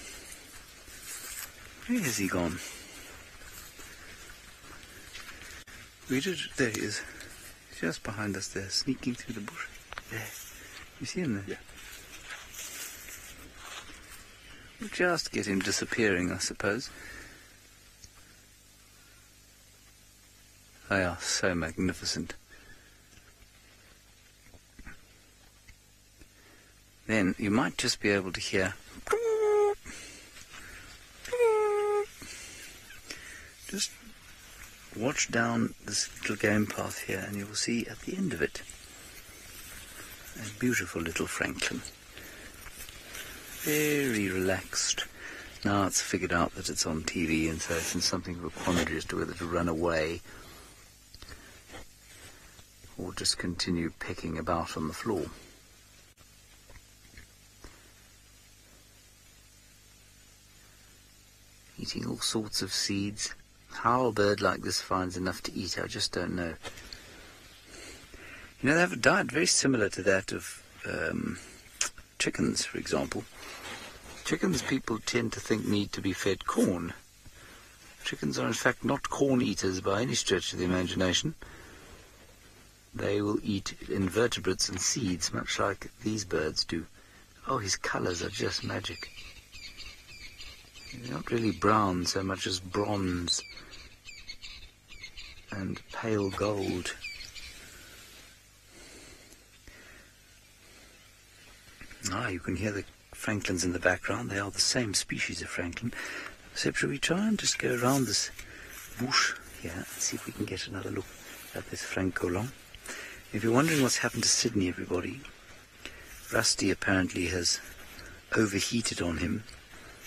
Where has he gone? There he is. Just behind us there, sneaking through the bush. There. You see him there? Yeah. Just get him disappearing, I suppose. They are so magnificent. Then you might just be able to hear. Just watch down this little game path here and you will see at the end of it a beautiful little francolin. Very relaxed. Now it's figured out that it's on TV, and so it's in something of a quandary as to whether to run away or just continue pecking about on the floor. Eating all sorts of seeds. How a bird like this finds enough to eat, I just don't know. You know, they have a diet very similar to that of chickens, for example. Chickens, people tend to think, need to be fed corn. Chickens are in fact not corn eaters by any stretch of the imagination. They will eat invertebrates and seeds, much like these birds do. Oh, his colours are just magic. They're not really brown so much as bronze and pale gold. Ah, you can hear the francolins in the background. They are the same species of francolin. So shall we try and just go around this bush here and see if we can get another look at this francolin? If you're wondering what's happened to Sydney, everybody, Rusty apparently has overheated on him.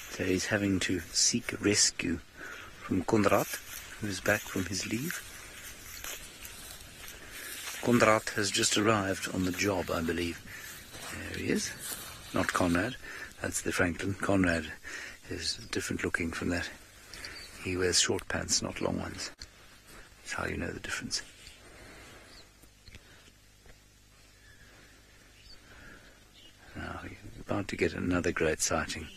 So he's having to seek rescue from Konrad, who's back from his leave. Konrad has just arrived on the job, I believe. There he is. Not Conrad. That's the francolin. Conrad is different looking from that. He wears short pants, not long ones. That's how you know the difference. Now, you're about to get another great sighting.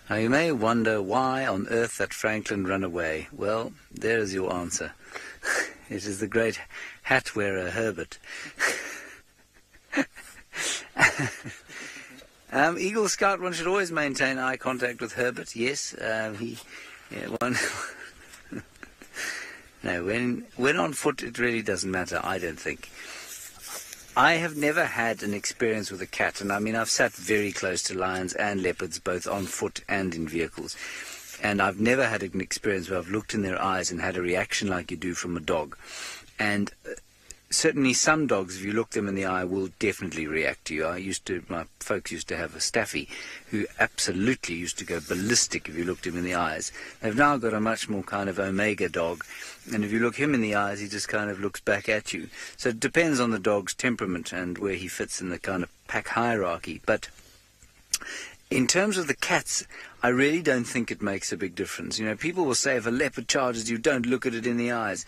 Now, you may wonder why on earth that francolin ran away. Well, there is your answer. It is the great hat wearer Herbert. Eagle Scout, one should always maintain eye contact with Herbert. Yes, No, when on foot, it really doesn't matter, I don't think. I have never had an experience with a cat, and I mean, I've sat very close to lions and leopards, both on foot and in vehicles. And I've never had an experience where I've looked in their eyes and had a reaction like you do from a dog. And certainly some dogs, if you look them in the eye, will definitely react to you. My folks used to have a staffy who absolutely used to go ballistic if you looked him in the eyes. They've now got a much more kind of omega dog, and if you look him in the eyes, he just kind of looks back at you. So it depends on the dog's temperament and where he fits in the kind of pack hierarchy. But in terms of the cats, I really don't think it makes a big difference. You know, people will say if a leopard charges you, don't look at it in the eyes.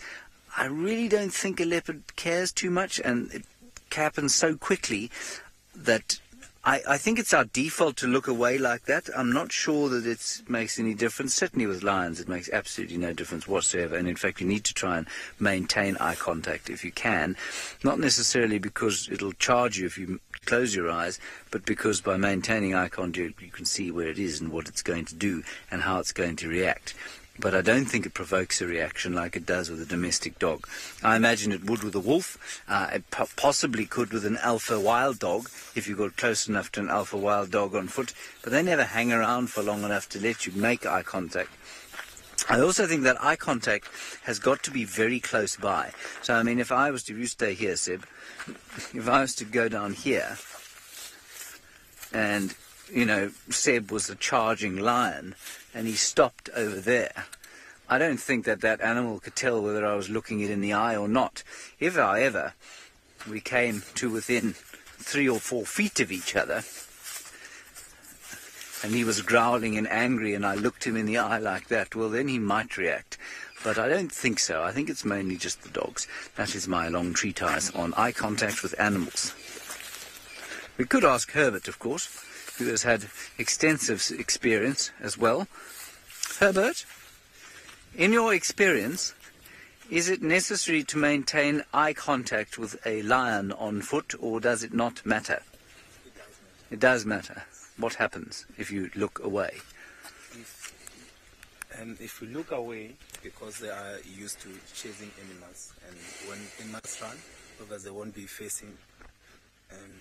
I really don't think a leopard cares too much, and it happens so quickly that I think it's our default to look away like that. I'm not sure that it makes any difference. Certainly with lions, it makes absolutely no difference whatsoever. And in fact, you need to try and maintain eye contact if you can. Not necessarily because it'll charge you if you close your eyes, but because by maintaining eye contact, you can see where it is and what it's going to do and how it's going to react. But I don't think it provokes a reaction like it does with a domestic dog. I imagine it would with a wolf. It possibly could with an alpha wild dog, if you got close enough to an alpha wild dog on foot. But they never hang around for long enough to let you make eye contact. I also think that eye contact has got to be very close by. So, I mean, if I was to, you stay here, Seb, if I was to go down here and, you know, Seb was a charging lion and he stopped over there, I don't think that that animal could tell whether I was looking it in the eye or not. If, however, we came to within 3 or 4 feet of each other and he was growling and angry and I looked him in the eye like that, well, then he might react. But I don't think so. I think it's mainly just the dogs. That is my long treatise on eye contact with animals. We could ask Herbert, of course, who has had extensive experience as well. Herbert, in your experience, is it necessary to maintain eye contact with a lion on foot, or does it not matter? It does It does matter. What happens if you look away? If you look away, because they are used to chasing animals, and when animals run, because they won't be facing, and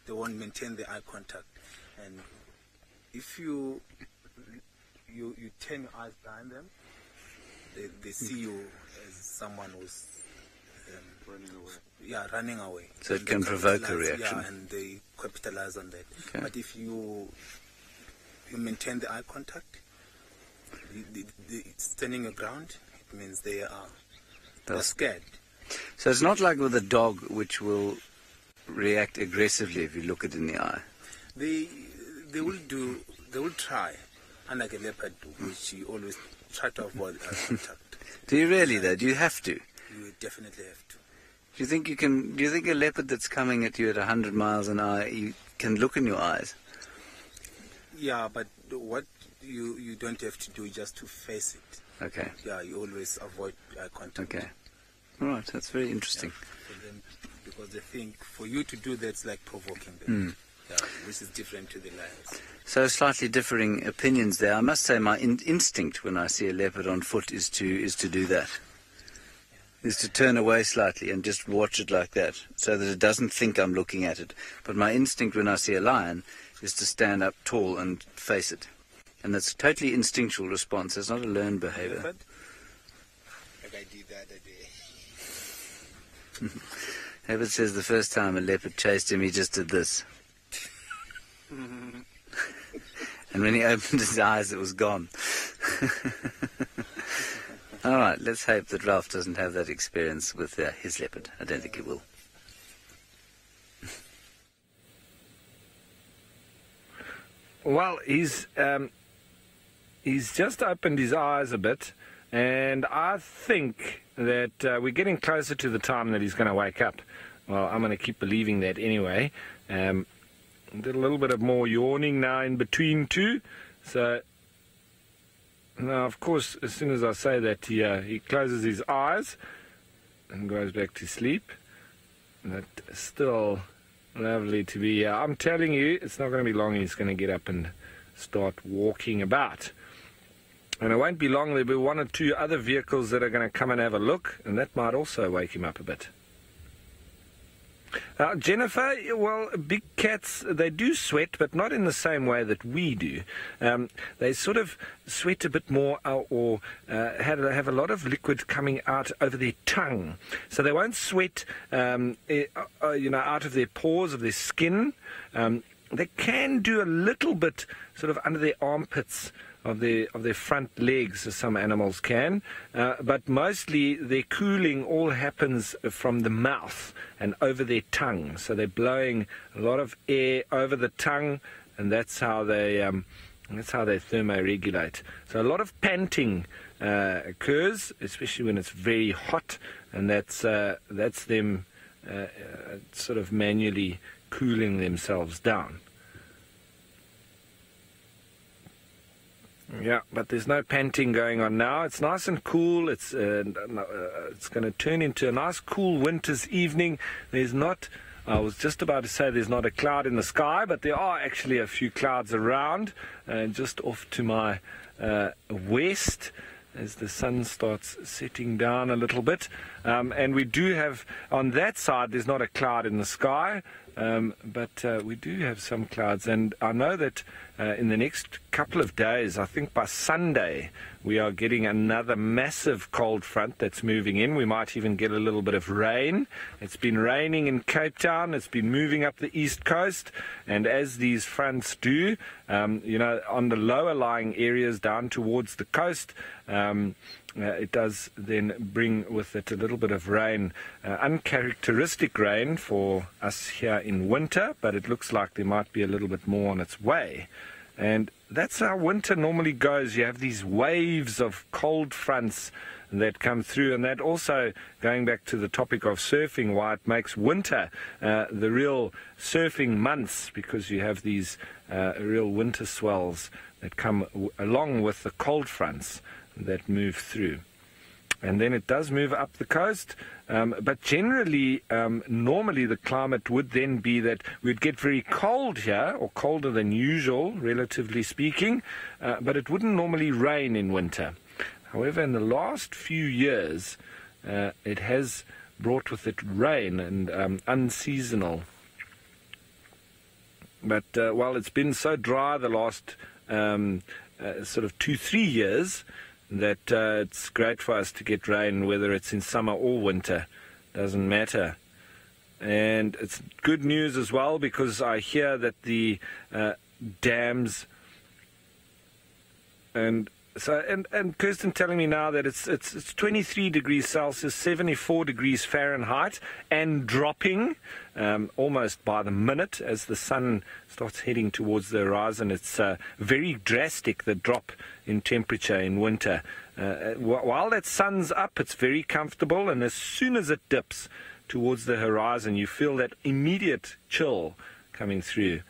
they won't maintain the eye contact. And if you turn your eyes behind them, they see you as someone who's running away. Yeah, running away. So it can provoke a reaction. Yeah, and they capitalize on that. Okay. But if you maintain the eye contact, standing your ground, it means they're scared. So it's not like with a dog, which will react aggressively if you look it in the eye. They will try, unlike a leopard, which you always try to avoid eye contact. Do you really, though? Do you have to? You definitely have to. Do you think you can? Do you think a leopard that's coming at you at 100 miles an hour, you can look in your eyes? Yeah, but what you don't have to do just to face it. Okay. Yeah, you always avoid eye contact. Okay. All right, that's very interesting. Yeah, for them, because they think for you to do that's like provoking them. Yeah, which is different to the lions. So slightly differing opinions there. I must say my instinct when I see a leopard on foot is to do that. Is to turn away slightly and just watch it like that, so that it doesn't think I'm looking at it. But my instinct when I see a lion is to stand up tall and face it. And that's a totally instinctual response. It's not a learned behavior. Leopard? Like I did the other day. Herbert says the first time a leopard chased him, he just did this. And when he opened his eyes, it was gone. All right, let's hope that Ralph doesn't have that experience with his leopard. I don't think he will. Well, he's just opened his eyes a bit, and I think that we're getting closer to the time that he's going to wake up. Well, I'm going to keep believing that anyway. Did a little bit of more yawning now in between too. So now, of course, as soon as I say that, he closes his eyes and goes back to sleep. That's still lovely to be here. I'm telling you, it's not going to be long. He's going to get up and start walking about. And it won't be long. There'll be one or two other vehicles that are going to come and have a look, and that might also wake him up a bit. Jennifer, well, big cats, they do sweat, but not in the same way that we do. They sort of sweat a bit more or have a lot of liquid coming out over their tongue. So they won't sweat, out of their pores, of their skin. They can do a little bit sort of under their armpits, of their front legs, as some animals can, but mostly their cooling all happens from the mouth and over their tongue. So they're blowing a lot of air over the tongue, and that's how they thermoregulate. So a lot of panting occurs, especially when it's very hot, and that's them sort of manually cooling themselves down. Yeah, but there's no panting going on now. It's nice and cool. It's going to turn into a nice cool winter's evening. I was just about to say there's not a cloud in the sky, but there are actually a few clouds around, just off to my west, as the sun starts setting down a little bit. And we do have, on that side, there's not a cloud in the sky, but we do have some clouds. And I know that in the next couple of days, I think by Sunday, we are getting another massive cold front that's moving in. We might even get a little bit of rain. It's been raining in Cape Town. It's been moving up the east coast. And as these fronts do, on the lower lying areas down towards the coast, it does then bring with it a little bit of rain, uncharacteristic rain for us here in winter, but it looks like there might be a little bit more on its way. And that's how winter normally goes. You have these waves of cold fronts that come through, and that also, going back to the topic of surfing, why it makes winter the real surfing months, because you have these real winter swells that come along with the cold fronts that move through. and then it does move up the coast. But generally, normally the climate would then be that we'd get very cold here, or colder than usual, relatively speaking, but it wouldn't normally rain in winter. However, in the last few years, it has brought with it rain and unseasonal. But while it's been so dry the last sort of 2-3 years, that it's great for us to get rain, whether it's in summer or winter, doesn't matter. And it's good news as well, because I hear that the dams and Kirsten telling me now that it's 23 degrees Celsius, 74 degrees Fahrenheit, and dropping almost by the minute as the sun starts heading towards the horizon. It's very drastic, the drop in temperature in winter. While that sun's up, it's very comfortable, and as soon as it dips towards the horizon, you feel that immediate chill coming through.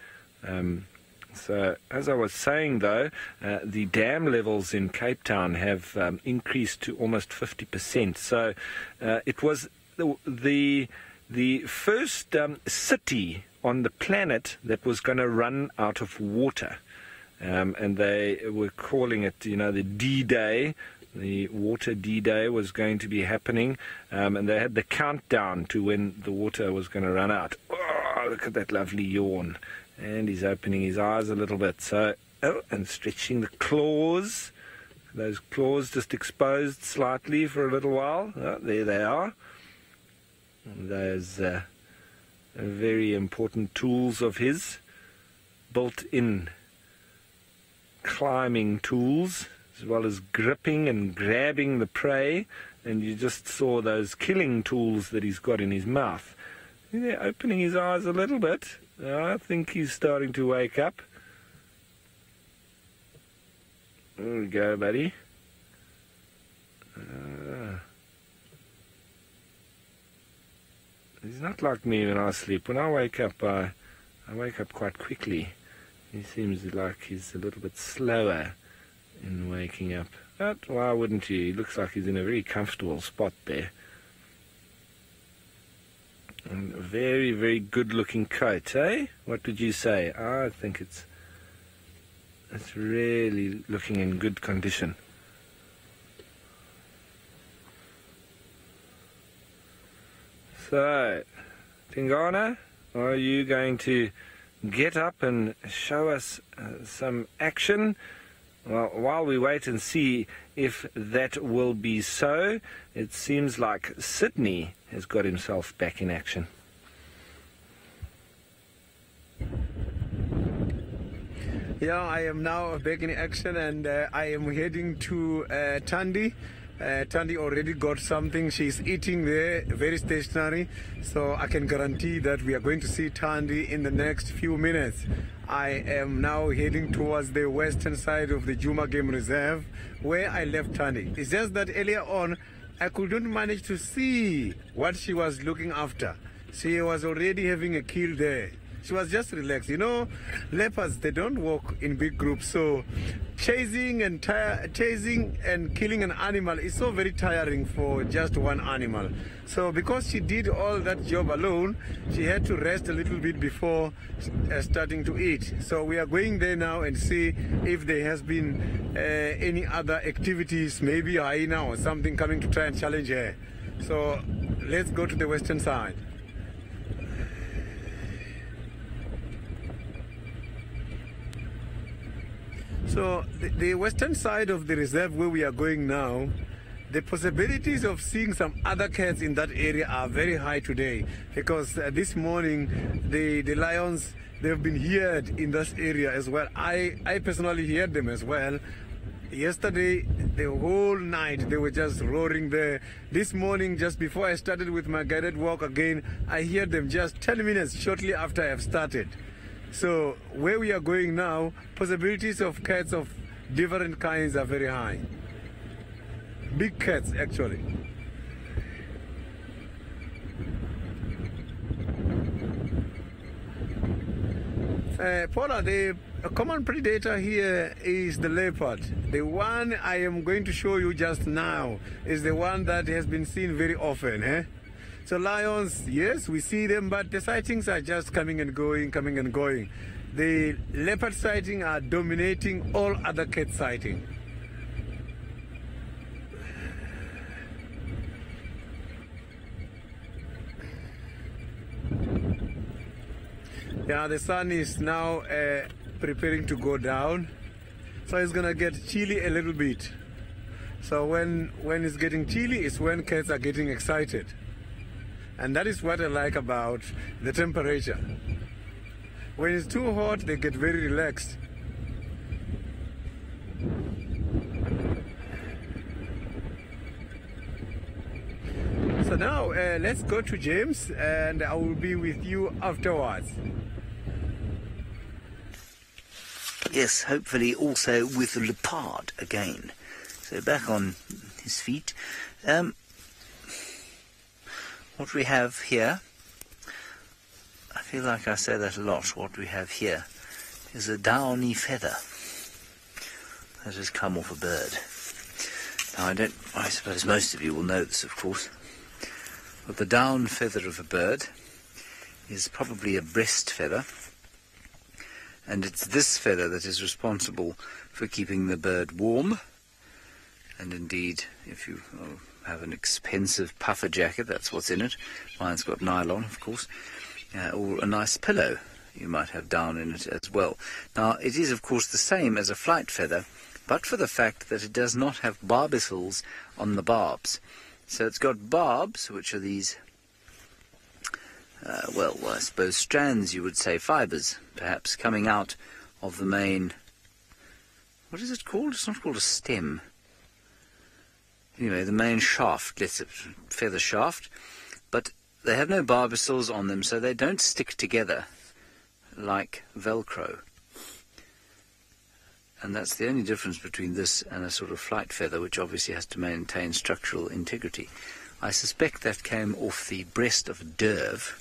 So, as I was saying, though, the dam levels in Cape Town have increased to almost 50%. So, it was the first city on the planet that was going to run out of water. And they were calling it, the D-Day. The water D-Day was going to be happening. And they had the countdown to when the water was going to run out. Oh, look at that lovely yawn. And he's opening his eyes a little bit. So, and stretching the claws. Those claws just exposed slightly for a little while. Oh, there they are. And those very important tools of his. Built-in climbing tools, as well as gripping and grabbing the prey. And you just saw those killing tools that he's got in his mouth. They're opening his eyes a little bit. I think he's starting to wake up. There we go, buddy. He's not like me when I sleep. When I wake up, I wake up quite quickly. He seems like he's a little bit slower in waking up. But why wouldn't you? He looks like he's in a very comfortable spot there. And a very, very good-looking coat, eh? What would you say? I think it's really looking in good condition. So, Tingana, are you going to get up and show us some action? Well, while we wait and see if that will be so, it seems like Sydney has got himself back in action. Yeah, I am now back in action, and I am heading to Thandi. Thandi already got something. She's eating there, very stationary. So I can guarantee that we are going to see Thandi in the next few minutes. I am now heading towards the western side of the Djuma Game Reserve, where I left Thandi. It's just that earlier on, I couldn't manage to see what she was looking after. She was already having a kill there. She was just relaxed. You know, leopards, they don't walk in big groups, so chasing and killing an animal is so very tiring for just one animal. So because she did all that job alone, she had to rest a little bit before starting to eat. So we are going there now and see if there has been any other activities, maybe a hyena or something coming to try and challenge her. So let's go to the western side. So the western side of the reserve where we are going now, the possibilities of seeing some other cats in that area are very high today, because this morning the lions, they have been heard in this area as well. I personally heard them as well. Yesterday, the whole night, they were just roaring there. This morning, just before I started with my guided walk again, I heard them just 10 minutes shortly after I have started. So where we are going now, possibilities of cats of different kinds are very high. Big cats, actually. Paula, the a common predator here is the leopard. The one I am going to show you just now is the one that has been seen very often. So lions, yes, we see them, but the sightings are just coming and going, coming and going. The leopard sighting are dominating all other cat sighting. Yeah, the sun is now preparing to go down, so it's gonna get chilly a little bit. So when it's getting chilly is when cats are getting excited, and that is what I like about the temperature. When it's too hot, they get very relaxed. So now let's go to James, and I will be with you afterwards. Yes, hopefully also with the leopard again. So back on his feet. What we have here, I feel like I say that a lot, what we have here is a downy feather that has come off a bird. Now I suppose most of you will know this, of course, but the down feather of a bird is probably a breast feather, and it's this feather that is responsible for keeping the bird warm. And indeed, if you have an expensive puffer jacket, that's what's in it. Mine's got nylon, of course, or a nice pillow. You might have down in it as well. Now, it is, of course, the same as a flight feather, but for the fact that it does not have barbicels on the barbs. So it's got barbs, which are these, well, I suppose strands, you would say, fibres, perhaps, coming out of the main, what is it called? It's not called a stem. Anyway, the main shaft, feather shaft, but they have no barbicels on them, so they don't stick together like Velcro. And that's the only difference between this and a sort of flight feather, which obviously has to maintain structural integrity. I suspect that came off the breast of a derv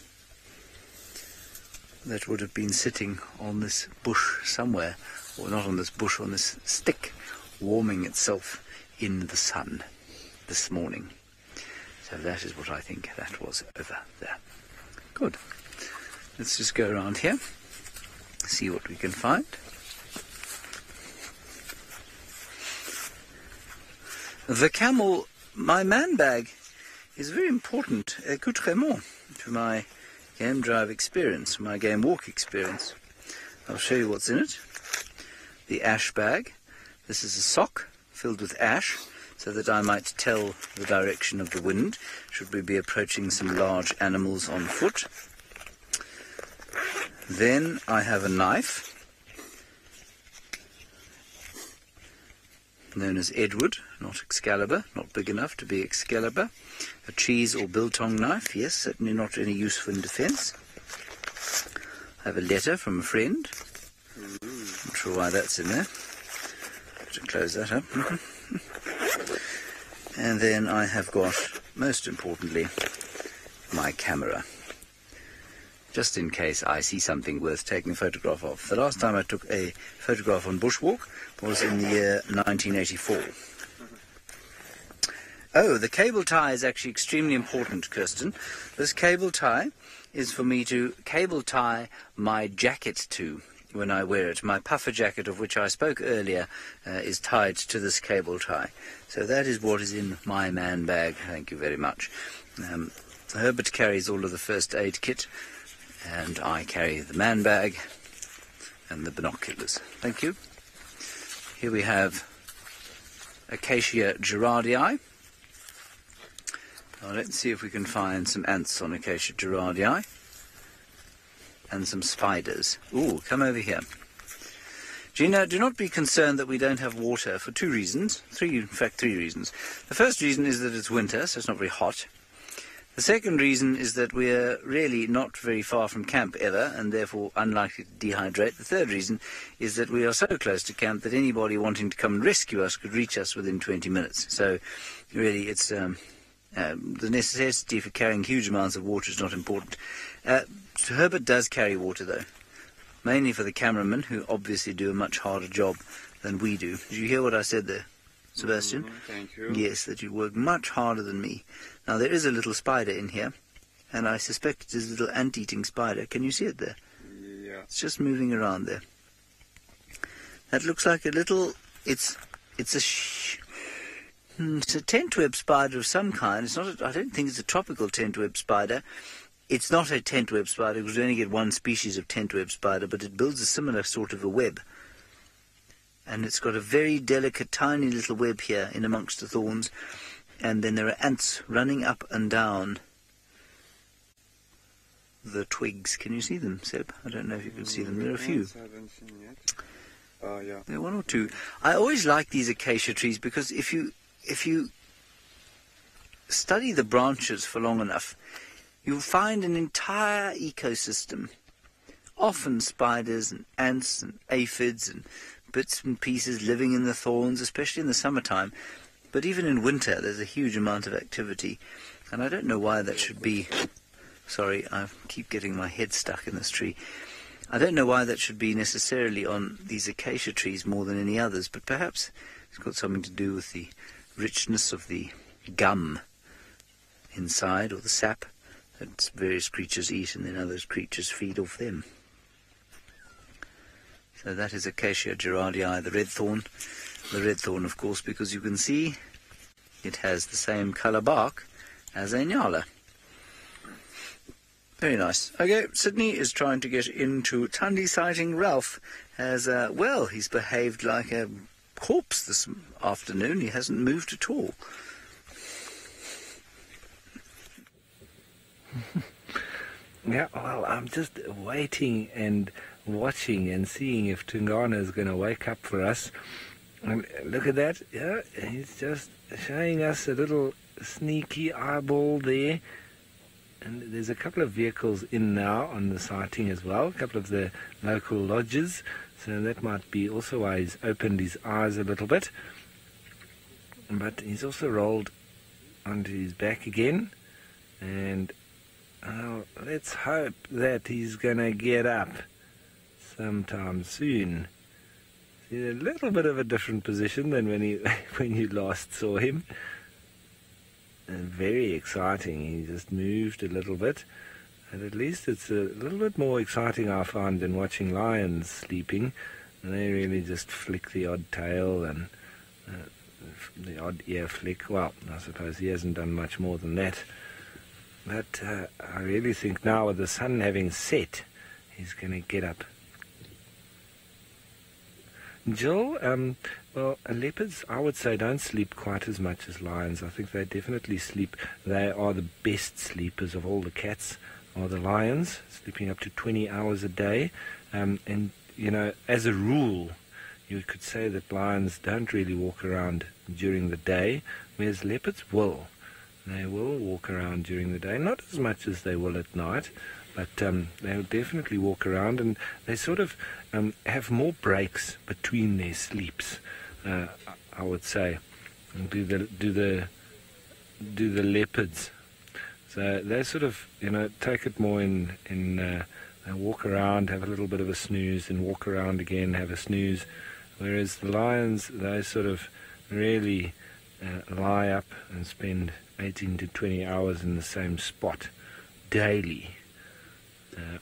that would have been sitting on this bush somewhere, or not on this bush, on this stick, warming itself in the sun this morning. So that is what I think that was over there. Good. Let's just go around here, see what we can find. The camel, my man bag, is very important accoutrement to my game drive experience, my game walk experience. I'll show you what's in it. The ash bag. This is a sock filled with ash, so that I might tell the direction of the wind should we be approaching some large animals on foot. Then I have a knife, known as Edward, not Excalibur, not big enough to be Excalibur. A cheese or biltong knife, yes, certainly not any useful in defence. I have a letter from a friend. Not sure why that's in there. To close that up. And then I have got, most importantly, my camera, just in case I see something worth taking a photograph of. The last time I took a photograph on bushwalk was in the year 1984. Oh, the cable tie is actually extremely important, Kirsten. This cable tie is for me to cable tie my jacket to when I wear it. My puffer jacket, of which I spoke earlier, is tied to this cable tie. So that is what is in my man bag. Thank you very much. Herbert carries all of the first aid kit, and I carry the man bag and the binoculars. Thank you. Here we have Acacia gerardii. Now let's see if we can find some ants on Acacia gerardii. And some spiders. Ooh, come over here. Gina, do not be concerned that we don't have water for two reasons. Three reasons. The first reason is that it's winter, so it's not very hot. The second reason is that we're really not very far from camp ever, and therefore unlikely to dehydrate. The third reason is that we are so close to camp that anybody wanting to come and rescue us could reach us within 20 minutes. So really it's the necessity for carrying huge amounts of water is not important. Herbert does carry water, though. mainly for the cameramen, who obviously do a much harder job than we do. Did you hear what I said there, Sebastian? Thank you. Yes, that you work much harder than me. Now, there is a little spider in here, and I suspect it is a little ant-eating spider. Can you see it there? Yeah. It's just moving around there. That looks like a little... It's a tent-web spider of some kind. It's not. I don't think it's a tropical tent-web spider. It's not a tent-web spider because we only get one species of tent-web spider, but it builds a similar sort of a web. And it's got a very delicate, tiny little web here in amongst the thorns. And then there are ants running up and down the twigs. Can you see them, Seb? I don't know if you can see them. There are a few. I haven't seen yet. Yeah. There are one or two. I always like these acacia trees because if you study the branches for long enough, you'll find an entire ecosystem. Often spiders and ants and aphids and bits and pieces living in the thorns, especially in the summertime. But even in winter, there's a huge amount of activity. And I don't know why that should be... Sorry, I keep getting my head stuck in this tree. I don't know why that should be necessarily on these acacia trees more than any others, but perhaps it's got something to do with the richness of the gum inside, or the sap that various creatures eat and then other creatures feed off them. So that is Acacia gerardii, the red thorn. The red thorn, of course, because you can see it has the same colour bark as a nyala. Very nice. Okay, Sydney is trying to get into Tundi sighting Ralph as, well, he's behaved like a corpse this afternoon. He hasn't moved at all. Yeah, well, I'm just waiting and watching and seeing if Tungana is going to wake up for us. And look at that. Yeah, he's just showing us a little sneaky eyeball there. And there's a couple of vehicles in now on the sighting as well, a couple of the local lodges. So that might be also why he's opened his eyes a little bit. But he's also rolled onto his back again. And let's hope that he's going to get up sometime soon. He's in a little bit of a different position than when you last saw him. And very exciting. He just moved a little bit. And at least it's a little bit more exciting, I find, than watching lions sleeping. And they really just flick the odd tail and the odd ear flick. Well, I suppose he hasn't done much more than that. But I really think now with the sun having set, he's going to get up. Jill, well, leopards, I would say, don't sleep quite as much as lions. I think they definitely sleep. They are the best sleepers of all the cats, are the lions, sleeping up to 20 hours a day. And, you know, as a rule, you could say that lions don't really walk around during the day, whereas leopards will. They will walk around during the day, not as much as they will at night, but they'll definitely walk around, and they sort of have more breaks between their sleeps, I would say. And do the leopards. So they sort of, you know, take it more in they walk around, have a little bit of a snooze, and walk around again, have a snooze. Whereas the lions, they sort of really lie up and spend 18 to 20 hours in the same spot daily.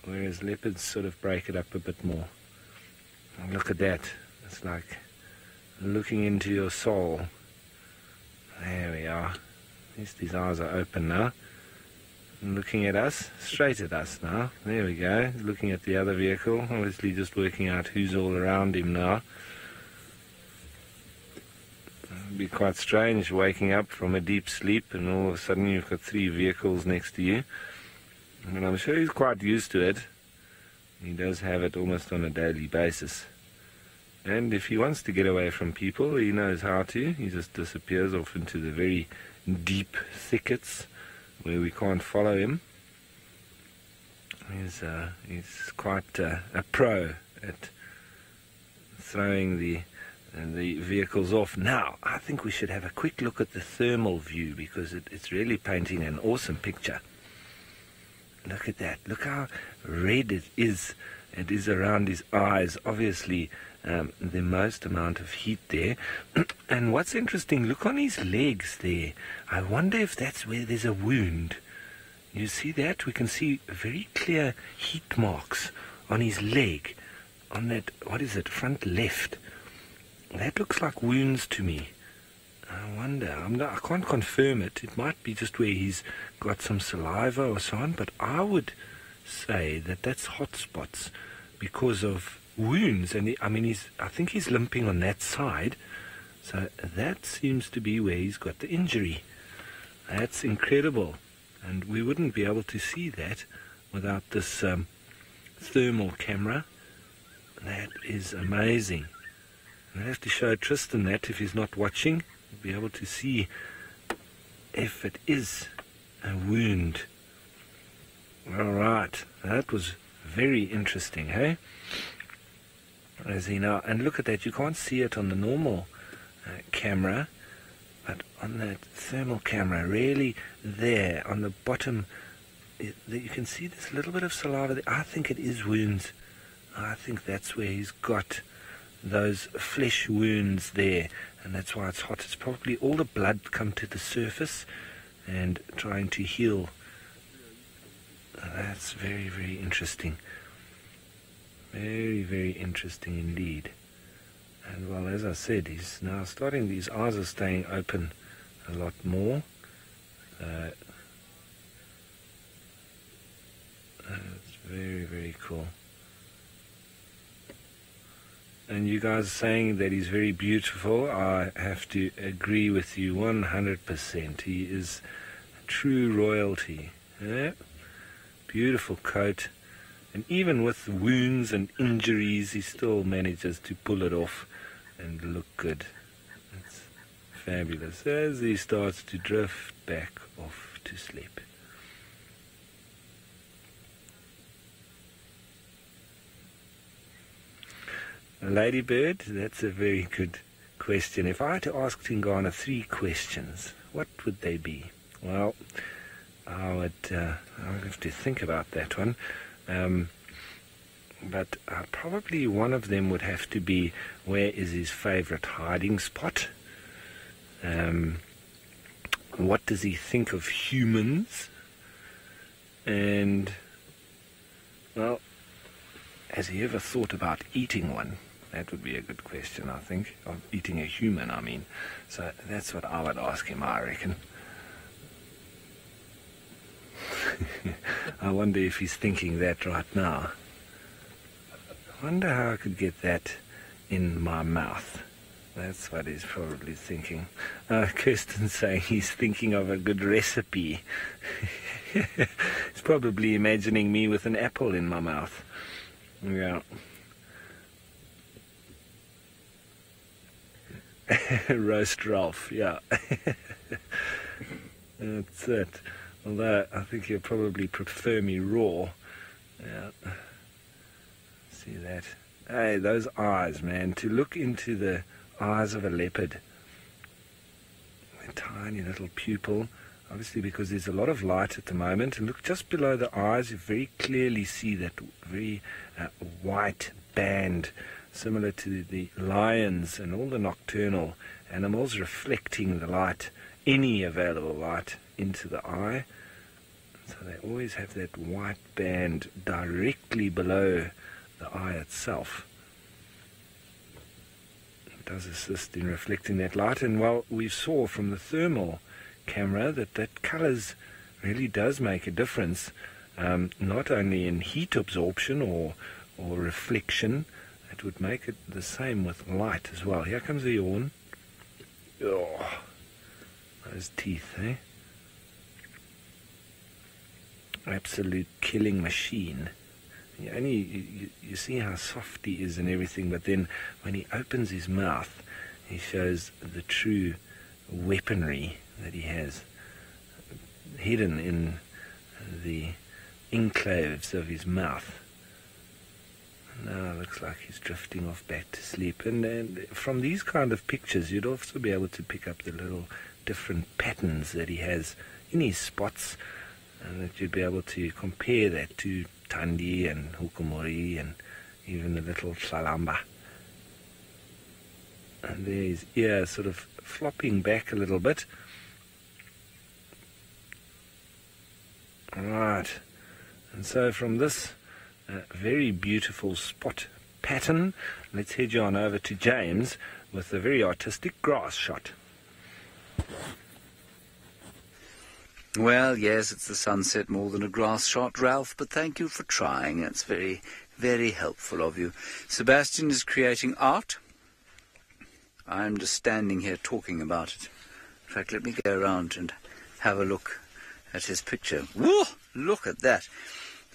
Whereas leopards sort of break it up a bit more. And look at that. It's like looking into your soul. There we are. At least his eyes are open now. And looking at us, straight at us now. There we go. Looking at the other vehicle. Obviously just working out who's all around him now. It'd be quite strange waking up from a deep sleep and all of a sudden you've got 3 vehicles next to you. And I'm sure he's quite used to it. He does have it almost on a daily basis. And if he wants to get away from people, he knows how to. He just disappears off into the very deep thickets where we can't follow him. He's quite a pro at throwing the vehicles off. Now, I think we should have a quick look at the thermal view because it's really painting an awesome picture. Look at that. Look how red it is. It is around his eyes. Obviously, the most amount of heat there. And what's interesting, look on his legs there. I wonder if that's where there's a wound. You see that? We can see very clear heat marks on his leg. On that, what is it, front left. That looks like wounds to me. I wonder. I can't confirm it. It might be just where he's got some saliva or so on, but I would say that that's hot spots because of wounds. And I think he's limping on that side, so that seems to be where he's got the injury. That's incredible, and we wouldn't be able to see that without this thermal camera. That is amazing. I'll have to show Tristan that if he's not watching. We'll be able to see if it is a wound. All right, that was very interesting, hey? As you know, and look at that, you can't see it on the normal camera, but on that thermal camera, really there on the bottom, you can see this little bit of saliva there. I think it is wounds. I think that's where he's got those flesh wounds there, and that's why it's hot. It's probably all the blood come to the surface and trying to heal. That's very, very interesting. Very, very interesting indeed. And well, as I said, he's now starting, these eyes are staying open a lot more. It's very, very cool. And you guys are saying that he's very beautiful. I have to agree with you 100%. He is true royalty. Yeah? Beautiful coat. And even with wounds and injuries, he still manages to pull it off and look good. It's fabulous. As he starts to drift back off to sleep. Ladybird, that's a very good question. If I had to ask Tingana 3 questions, what would they be? Well, I would have to think about that one. But probably one of them would have to be, where is his favorite hiding spot? What does he think of humans? And, well, has he ever thought about eating one? That would be a good question, I think. Of eating a human, I mean. So that's what I would ask him, I reckon. I wonder if he's thinking that right now. I wonder how I could get that in my mouth. That's what he's probably thinking. Kirsten's saying he's thinking of a good recipe. He's probably imagining me with an apple in my mouth. Yeah. Roast Ralph, yeah. That's it. Although I think he'll probably prefer me raw. Yeah. See that? Hey, those eyes, man. To look into the eyes of a leopard. A tiny little pupil. Obviously because there's a lot of light at the moment. And look just below the eyes, you very clearly see that very white band, similar to the lions and all the nocturnal animals, reflecting the light, any available light, into the eye. So they always have that white band directly below the eye itself. It does assist in reflecting that light. And well, we saw from the thermal camera that colours really does make a difference, not only in heat absorption or reflection. It would make it the same with light as well. Here comes the yawn. Oh, those teeth, eh? Absolute killing machine. You see how soft he is and everything, but then when he opens his mouth, he shows the true weaponry that he has hidden in the enclaves of his mouth. Now it looks like he's drifting off back to sleep. And from these kind of pictures, you'd also be able to pick up the little different patterns that he has in his spots. and that you'd be able to compare that to Tandi and Hukumori and even the little Salamba. And there his ear sort of flopping back a little bit. Right, and so from this very beautiful spot pattern, let's head you on over to James with a very artistic grass shot. Well, yes, it's the sunset more than a grass shot, Ralph, but thank you for trying. That's very, very helpful of you. Sebastian is creating art. I'm just standing here talking about it. In fact, let me go around and have a look at his picture. Whoa! Look at that.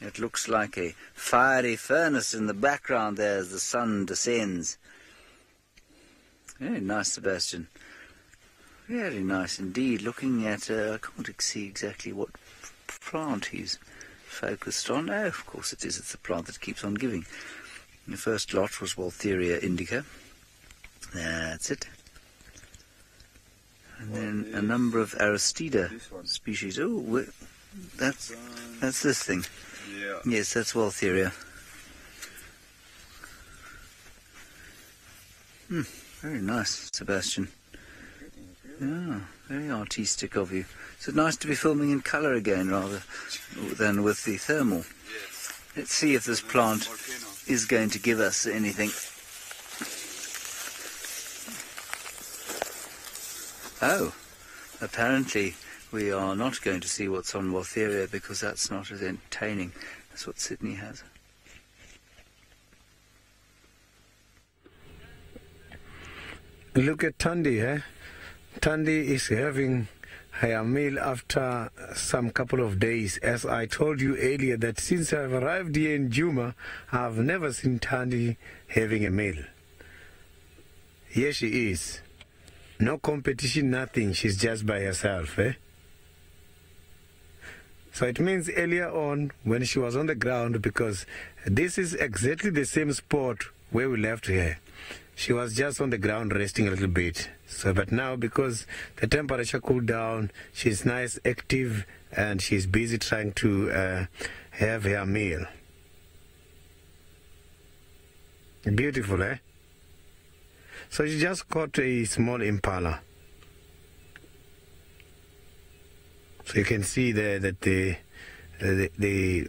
It looks like a fiery furnace in the background there as the sun descends. Very nice, Sebastian. Very nice indeed. Looking at, I can't see exactly what plant he's focused on. Oh, of course it is. It's the plant that keeps on giving. The first lot was Waltheria indica. That's it. And then a number of Aristida species. Oh, that's this thing. Yeah. Yes, that's Waltheria. Very nice, Sebastian. Yeah, very artistic of you. It's nice to be filming in colour again rather than with the thermal. Let's see if this plant is going to give us anything. Oh, apparently we are not going to see what's on Waltheria because that's not as entertaining as what Sydney has. Look at Tandi, eh? Tandi is having her meal after some couple of days. As I told you earlier, that since I've arrived here in Juma, I've never seen Tandi having a meal. Here she is. No competition, nothing. She's just by herself, eh? So it means earlier on when she was on the ground, because this is exactly the same spot where we left her. She was just on the ground resting a little bit. So, but now because the temperature cooled down, she's nice, active, and she's busy trying to have her meal. Beautiful, eh? So she just caught a small impala. So you can see there that the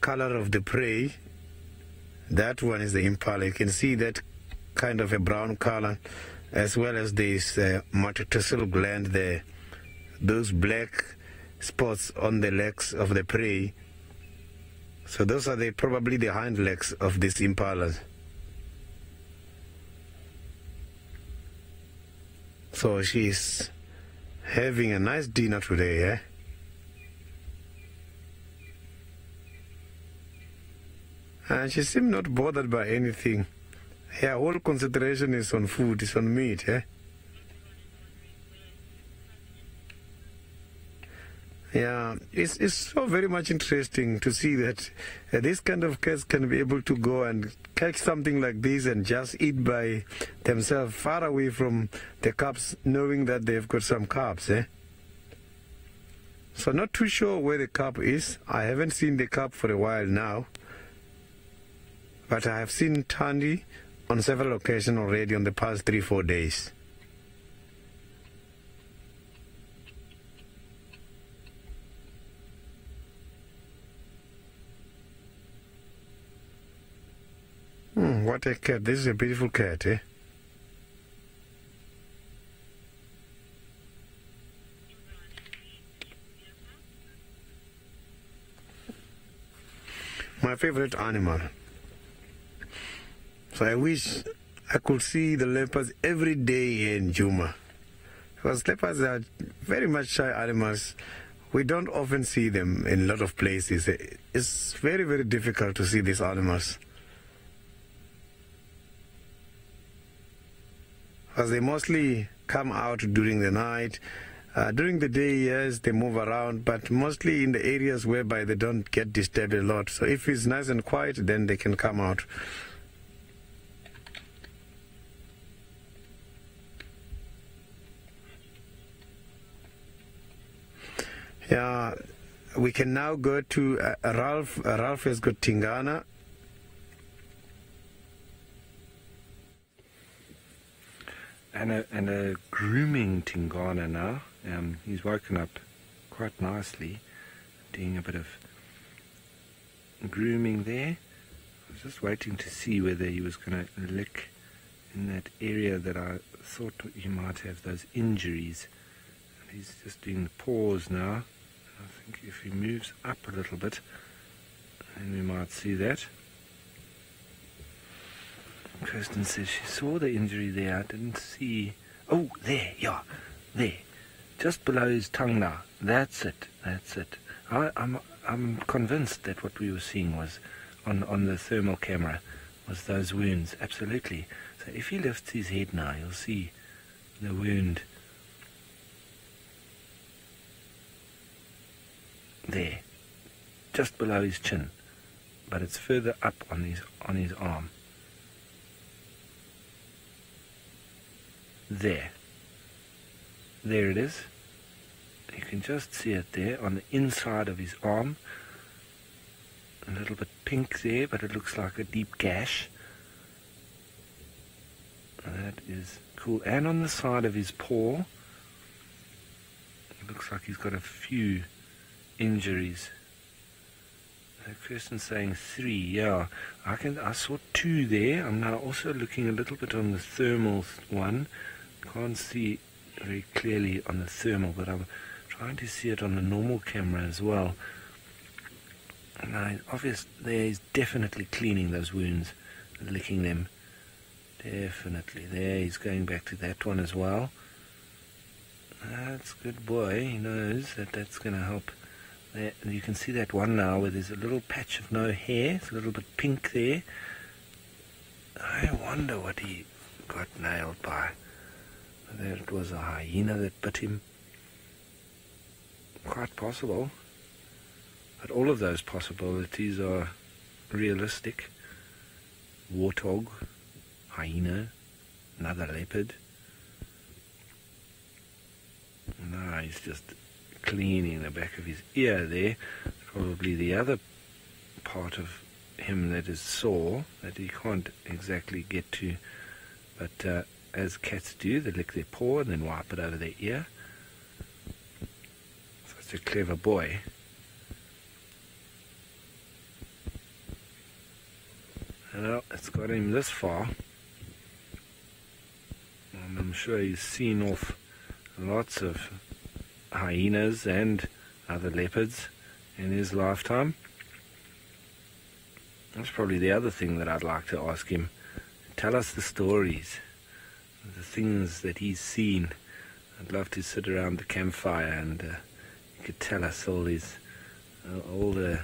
color of the prey, that one is the impala. You can see that kind of a brown color, as well as this metatarsal gland there, those black spots on the legs of the prey. So those are probably the hind legs of these impalas. So she's having a nice dinner today, eh? And she seemed not bothered by anything. Her whole concentration is on food, is on meat, eh? Yeah, it's so very much interesting to see that this kind of cats can be able to go and catch something like this and just eat by themselves far away from the cubs, knowing that they've got some cubs, eh? So not too sure where the cub is. I haven't seen the cub for a while now. But I have seen Tandi on several occasions already on the past 3-4 days. What a cat. This is a beautiful cat, eh? My favorite animal. So I wish I could see the leopards every day in Juma. Because leopards are very much shy animals. We don't often see them in a lot of places. It's very, very difficult to see these animals. Because they mostly come out during the night. During the day, yes, they move around, but mostly in the areas whereby they don't get disturbed a lot. So if it's nice and quiet, then they can come out. Yeah, we can now go to Ralph. Ralph has got Tingana. And a grooming Tingana now. He's woken up quite nicely, doing a bit of grooming there. I was just waiting to see whether he was going to lick in that area that I thought he might have those injuries. And he's just doing the paws now. I think if he moves up a little bit, then we might see that. Kirsten says she saw the injury there. I didn't see. Oh, there, yeah, there, just below his tongue now. That's it. That's it. I'm convinced that what we were seeing was on the thermal camera was those wounds. Absolutely. So if he lifts his head now, you'll see the wound there, just below his chin, but it's further up on his arm. There it is. You can just see it there on the inside of his arm. A little bit pink there, but it looks like a deep gash. That is cool. And on the side of his paw, it looks like he's got a few injuries. Kirsten's saying 3. Yeah, I saw 2 there. I'm now also looking a little bit on the thermal one. Can't see very clearly on the thermal, but I'm trying to see it on the normal camera as well. And obviously there he's definitely cleaning those wounds, licking them. Definitely. There, he's going back to that one as well. That's a good boy. He knows that that's going to help. There, you can see that one now where there's a little patch of no hair. It's a little bit pink there. I wonder what he got nailed by. Whether it was a hyena that bit him. Quite possible. But all of those possibilities are realistic. Warthog, hyena, another leopard. Now he's just cleaning the back of his ear there. Probably the other part of him that is sore, that he can't exactly get to. But as cats do, they lick their paw and then wipe it over their ear. Such a clever boy. Well, it's got him this far. And I'm sure he's seen off lots of hyenas and other leopards in his lifetime. That's probably the other thing that I'd like to ask him. Tell us the stories, the things that he's seen. I'd love to sit around the campfire and he could tell us all the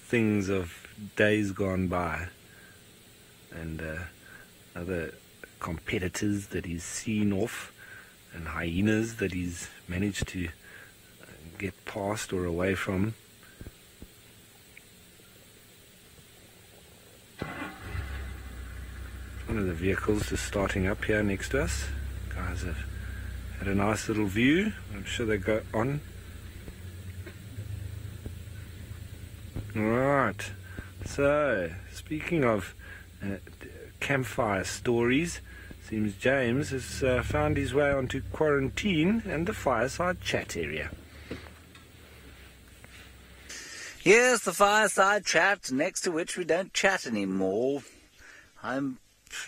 things of days gone by and other competitors that he's seen off and hyenas that he's managed to get past or away from. One of the vehicles just starting up here next to us. Guys have had a nice little view. I'm sure they go on. Right. So, speaking of campfire stories, seems James has found his way onto quarantine and the fireside chat area. Yes, the fireside chat, next to which we don't chat anymore. I'm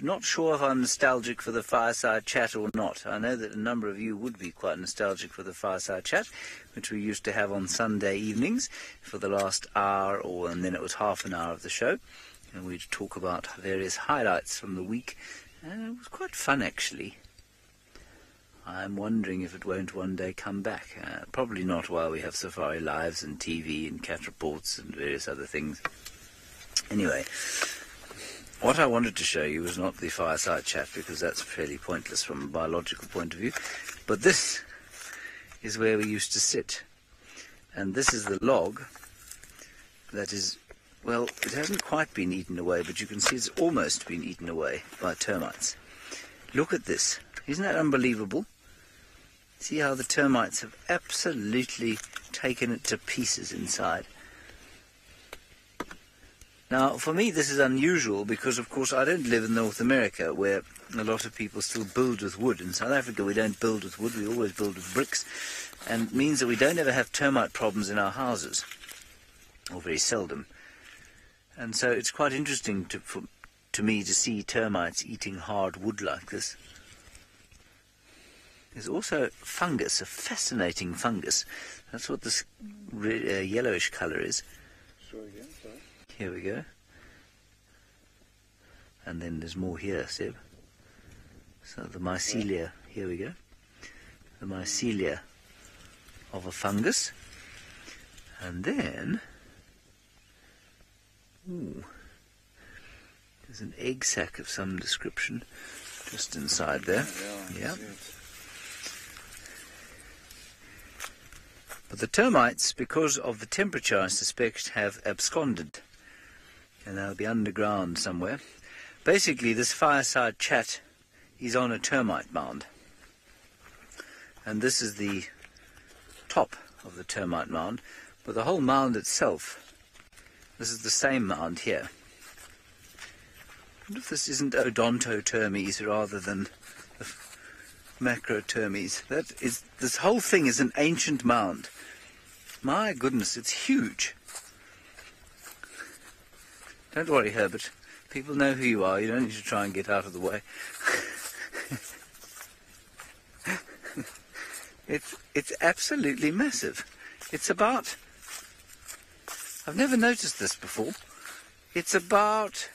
not sure if I'm nostalgic for the fireside chat or not. I know that a number of you would be quite nostalgic for the fireside chat, which we used to have on Sunday evenings for the last hour, and then it was half an hour of the show. And we'd talk about various highlights from the week. And it was quite fun, actually. I'm wondering if it won't one day come back. Probably not while we have Safari Lives and TV and cat reports and various other things. Anyway, what I wanted to show you was not the fireside chat, because that's fairly pointless from a biological point of view. But this is where we used to sit. And this is the log that is, well, it hasn't quite been eaten away, but you can see it's almost been eaten away by termites. Look at this. Isn't that unbelievable? See how the termites have absolutely taken it to pieces inside. Now, for me, this is unusual because, of course, I don't live in North America where a lot of people still build with wood. In South Africa, we don't build with wood, we always build with bricks, and it means that we don't ever have termite problems in our houses, or very seldom. And so it's quite interesting to me to see termites eating hard wood like this. There's also fungus, a fascinating fungus. That's what this yellowish colour is. Here we go. And then there's more here, Seb. So the mycelia, here we go. The mycelia of a fungus. And then, there's an egg sac of some description just inside there. Yeah. But the termites, because of the temperature, I suspect, have absconded. And they'll be underground somewhere. Basically, this fireside chat is on a termite mound. And this is the top of the termite mound. But the whole mound itself, this is the same mound here. I wonder if this isn't Odontotermes rather than Macrotermes. This whole thing is an ancient mound. My goodness, it's huge. Don't worry, Herbert. People know who you are. You don't need to try and get out of the way. It's absolutely massive. It's about... I've never noticed this before. It's about...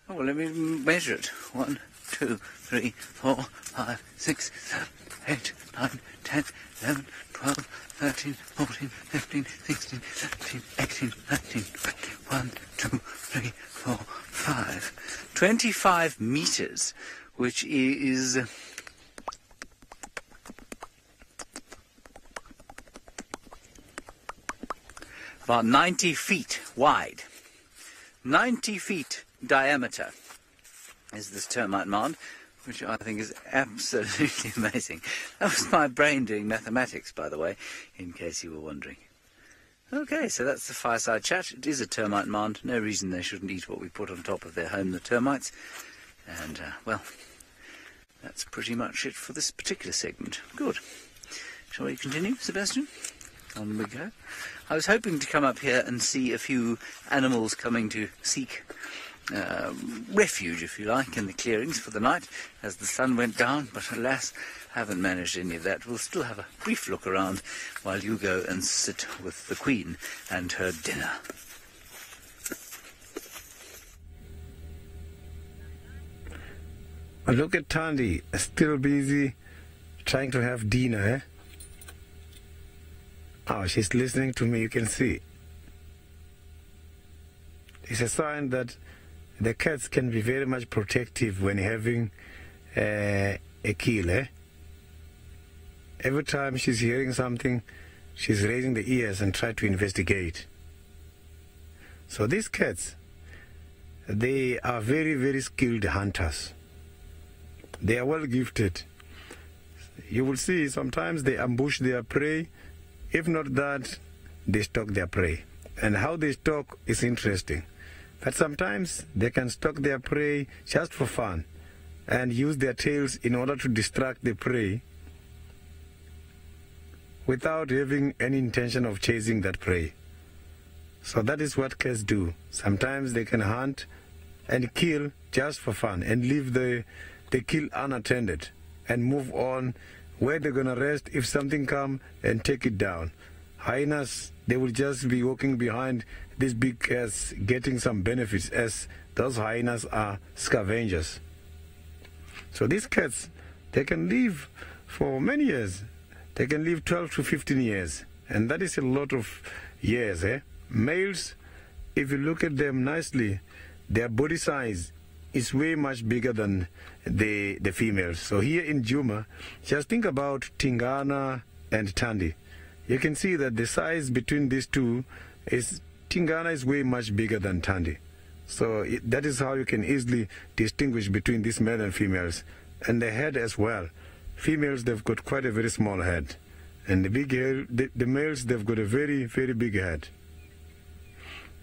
Oh, well, let me measure it. 1, 2, 3, 4, 5, 6, 7, 8, 9, 10, 11, 12, 13, 14, 15, 16, 17, 18, 19, 20, 1, 2, 3, 4, 5. 25 meters, which is... about 90 feet wide. 90 feet diameter is this termite mound, which I think is absolutely amazing. That was my brain doing mathematics, by the way, in case you were wondering. Okay, so that's the fireside chat. It is a termite mound. No reason they shouldn't eat what we put on top of their home, the termites. And, well, that's pretty much it for this particular segment. Good. Shall we continue, Sebastian? On we go. I was hoping to come up here and see a few animals coming to seek refuge, if you like, in the clearings for the night as the sun went down, but alas, haven't managed any of that. We'll still have a brief look around while you go and sit with the Queen and her dinner. Look at Tandy, still busy trying to have dinner, eh? Oh, she's listening to me, you can see. It's a sign that the cats can be very much protective when having a kill, eh? Every time she's hearing something, she's raising the ears and try to investigate. So these cats, they are very, very skilled hunters. They are well gifted. You will see sometimes they ambush their prey. If not that, they stalk their prey. And how they stalk is interesting. But sometimes they can stalk their prey just for fun and use their tails in order to distract the prey without having any intention of chasing that prey. So that is what cats do. Sometimes they can hunt and kill just for fun and leave the kill unattended and move on where they're going to rest if something comes and take it down. Hyenas, they will just be walking behind these big cats getting some benefits as those hyenas are scavengers. So these cats, they can live for many years. They can live 12 to 15 years. And that is a lot of years, eh? Males, if you look at them nicely, their body size is way much bigger than the females. So here in Djuma, just think about Tingana and Tandy. You can see that the size between these two is, Tingana is way much bigger than Tandy. So that is how you can easily distinguish between these male and females. And the head as well. Females, they've got quite a very small head. And the big hair, the males, they've got a very, very big head.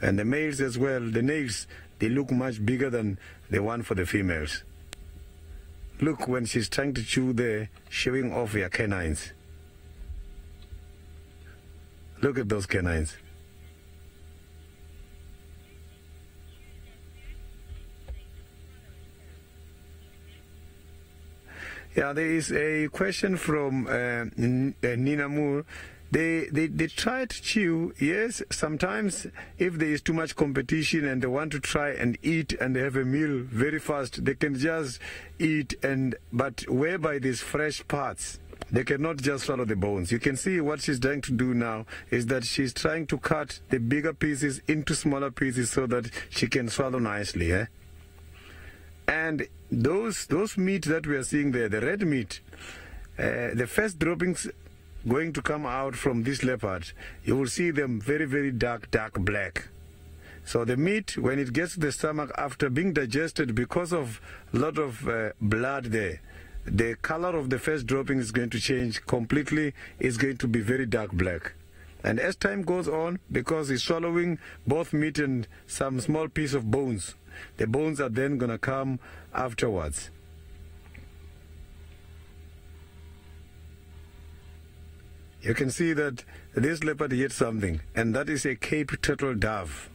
And the males as well, the nails, they look much bigger than the one for the females. Look, when she's trying to chew there, showing off her canines. Look at those canines. Yeah, there is a question from Nina Moore. They try to chew, yes, sometimes if there is too much competition and they want to try and eat and they have a meal very fast, they can just eat, but whereby these fresh parts, they cannot just swallow the bones. You can see what she's trying to do now is that she's trying to cut the bigger pieces into smaller pieces so that she can swallow nicely. Eh? And those meat that we are seeing there, the red meat, the first droppings going to come out from this leopard, you will see them very, very dark black. So the meat, when it gets to the stomach after being digested, because of a lot of blood there, the color of the first dropping is going to change completely. It's going to be very dark black. And as time goes on, because it's swallowing both meat and some small piece of bones, the bones are then going to come afterwards. You can see that this leopard ate something, and that is a Cape turtle dove.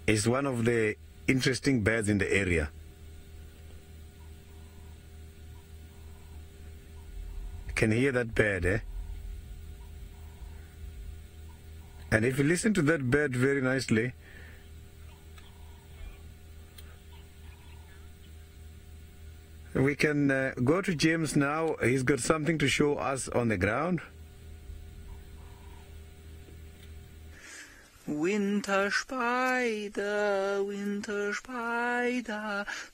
It's one of the interesting birds in the area. Can hear that bird, eh? And if you listen to that bird very nicely, we can go to James now. He's got something to show us on the ground. Winter spider,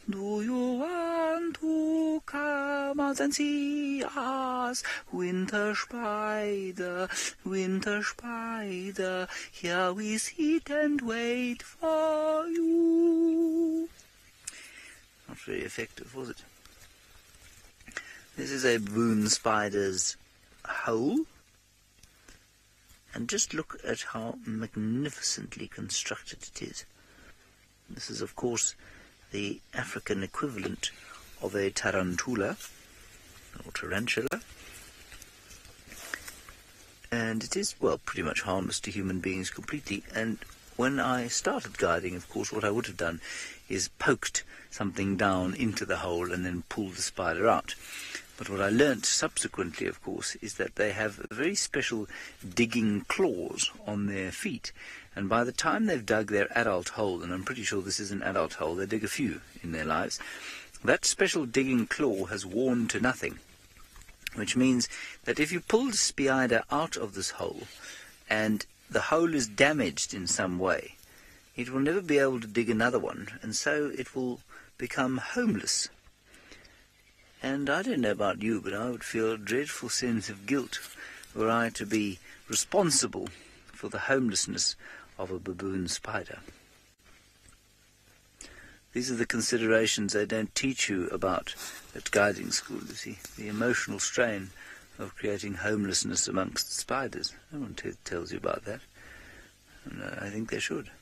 do you want to come out and see us? Winter spider, here we sit and wait for you. Not very effective, was it? This is a baboon spider's hole. And just look at how magnificently constructed it is. This is, of course, the African equivalent of a tarantula, or tarantula. And it is, well, pretty much harmless to human beings completely. And when I started guiding, of course, what I would have done is poked something down into the hole and then pulled the spider out. But what I learnt subsequently, of course, is that they have very special digging claws on their feet. And by the time they've dug their adult hole, and I'm pretty sure this is an adult hole, they dig a few in their lives, that special digging claw has worn to nothing. Which means that if you pull the spider out of this hole, and the hole is damaged in some way, it will never be able to dig another one, and so it will become homeless. And I don't know about you, but I would feel a dreadful sense of guilt were I to be responsible for the homelessness of a baboon spider. These are the considerations they don't teach you about at guiding school, you see. The emotional strain of creating homelessness amongst spiders. No one tells you about that. And I think they should.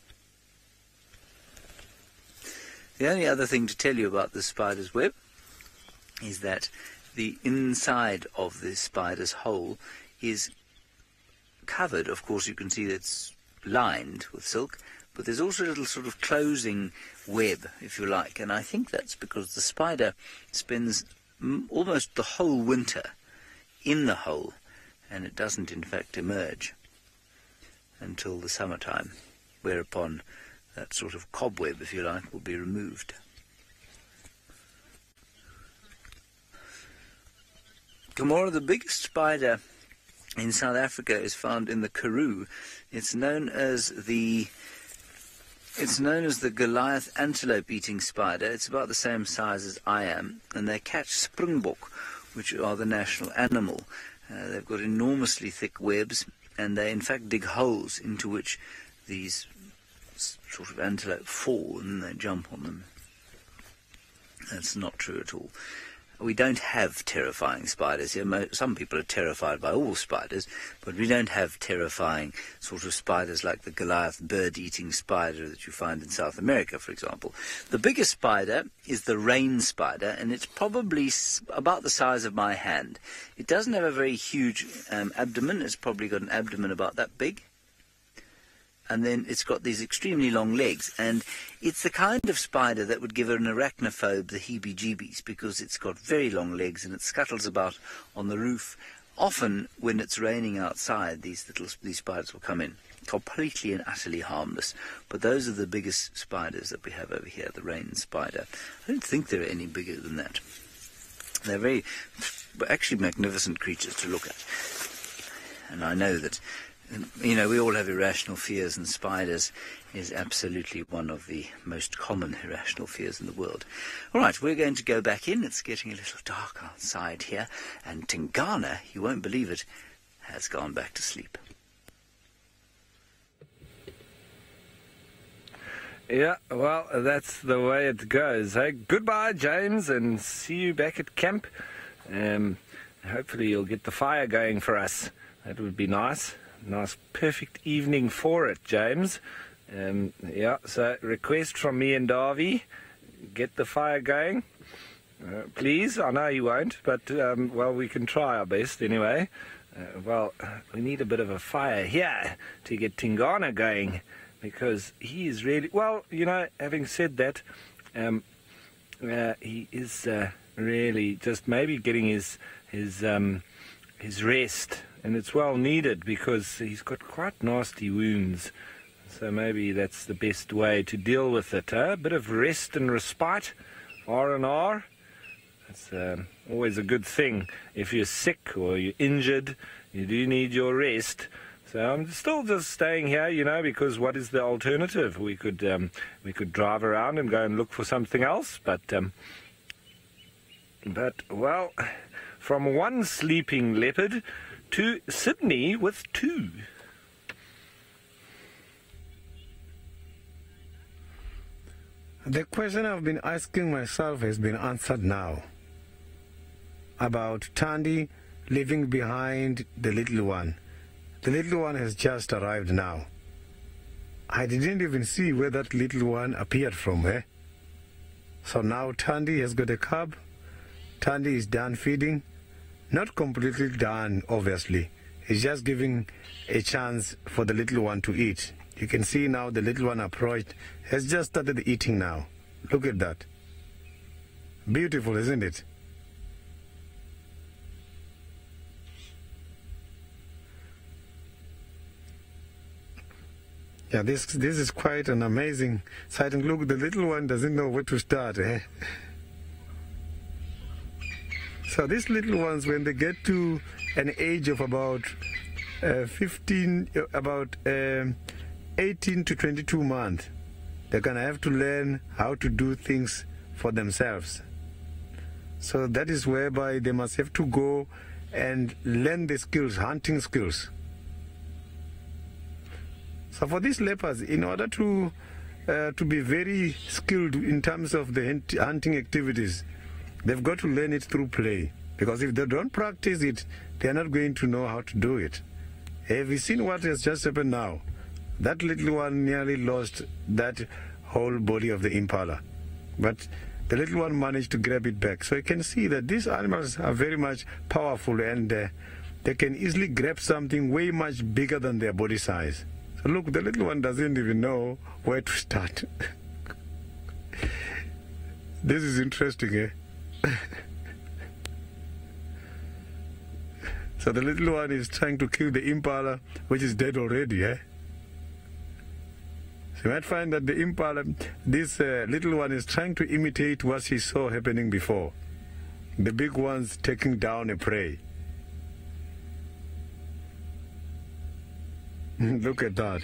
The only other thing to tell you about the spider's web is that the inside of the spider's hole is covered. Of course, you can see that it's lined with silk, but there's also a little sort of closing web, if you like, and I think that's because the spider spends almost the whole winter in the hole, and it doesn't in fact emerge until the summertime, whereupon that sort of cobweb, if you like, will be removed. Gamora, the biggest spider in South Africa, is found in the Karoo. It's known as the Goliath antelope-eating spider. It's about the same size as I am, and they catch springbok, which are the national animal. They've got enormously thick webs, and they in fact dig holes into which these sort of antelope fall, and then they jump on them. That's not true at all. we don't have terrifying spiders here. Some people are terrified by all spiders, but we don't have terrifying sort of spiders like the Goliath bird-eating spider that you find in South America, for example. The biggest spider is the rain spider, and it's probably about the size of my hand. It doesn't have a very huge abdomen. It's probably got an abdomen about that big. And then it's got these extremely long legs, and it's the kind of spider that would give an arachnophobe the heebie-jeebies, because it's got very long legs and it scuttles about on the roof. Often, when it's raining outside, these spiders will come in, completely and utterly harmless. But those are the biggest spiders that we have over here, the rain spider. I don't think there are any bigger than that. They're actually magnificent creatures to look at. And I know that, you know, we all have irrational fears, and spiders is absolutely one of the most common irrational fears in the world. All right, we're going to go back in. It's getting a little dark outside here, and Tingana, you won't believe it, has gone back to sleep. Yeah, well, that's the way it goes. Hey, goodbye, James, and see you back at camp. Hopefully you'll get the fire going for us. That would be nice. Nice, perfect evening for it, James. Yeah, so request from me and Davy, get the fire going. Please, I know you won't, but, well, we can try our best anyway. Well, we need a bit of a fire here to get Tingana going, because he is really, well, you know, having said that, he is really just maybe getting his rest. And it's well needed, because he's got quite nasty wounds. So maybe that's the best way to deal with it. A bit of rest and respite, R&R. That's always a good thing. If you're sick or you're injured, you do need your rest. So I'm still just staying here, you know, because what is the alternative? We could drive around and go and look for something else. But well, from one sleeping leopard to Sydney with 2. The question I've been asking myself has been answered now. About Tandy leaving behind the little one. The little one has just arrived now. I didn't even see where that little one appeared from, eh? So now Tandy has got a cub. Tandy is done feeding. Not completely done, obviously. It's just giving a chance for the little one to eat. You can see now the little one approached, has just started eating now. Look at that. Beautiful, isn't it? Yeah, this is quite an amazing sighting. Look, the little one doesn't know where to start, eh? So these little ones, when they get to an age of about 18 to 22 months, they're going to have to learn how to do things for themselves. So that is whereby they must have to go and learn the skills, hunting skills. So for these leopards, in order to be very skilled in terms of the hunting activities, they've got to learn it through play, because if they don't practice it, they're not going to know how to do it. Have you seen what has just happened now? That little one nearly lost that whole body of the impala, but the little one managed to grab it back. So you can see that these animals are very much powerful, and they can easily grab something way much bigger than their body size. So look, the little one doesn't even know where to start. This is interesting, eh? So the little one is trying to kill the impala, which is dead already, eh? So you might find that the impala, this little one is trying to imitate what he saw happening before. The big ones taking down a prey. Look at that.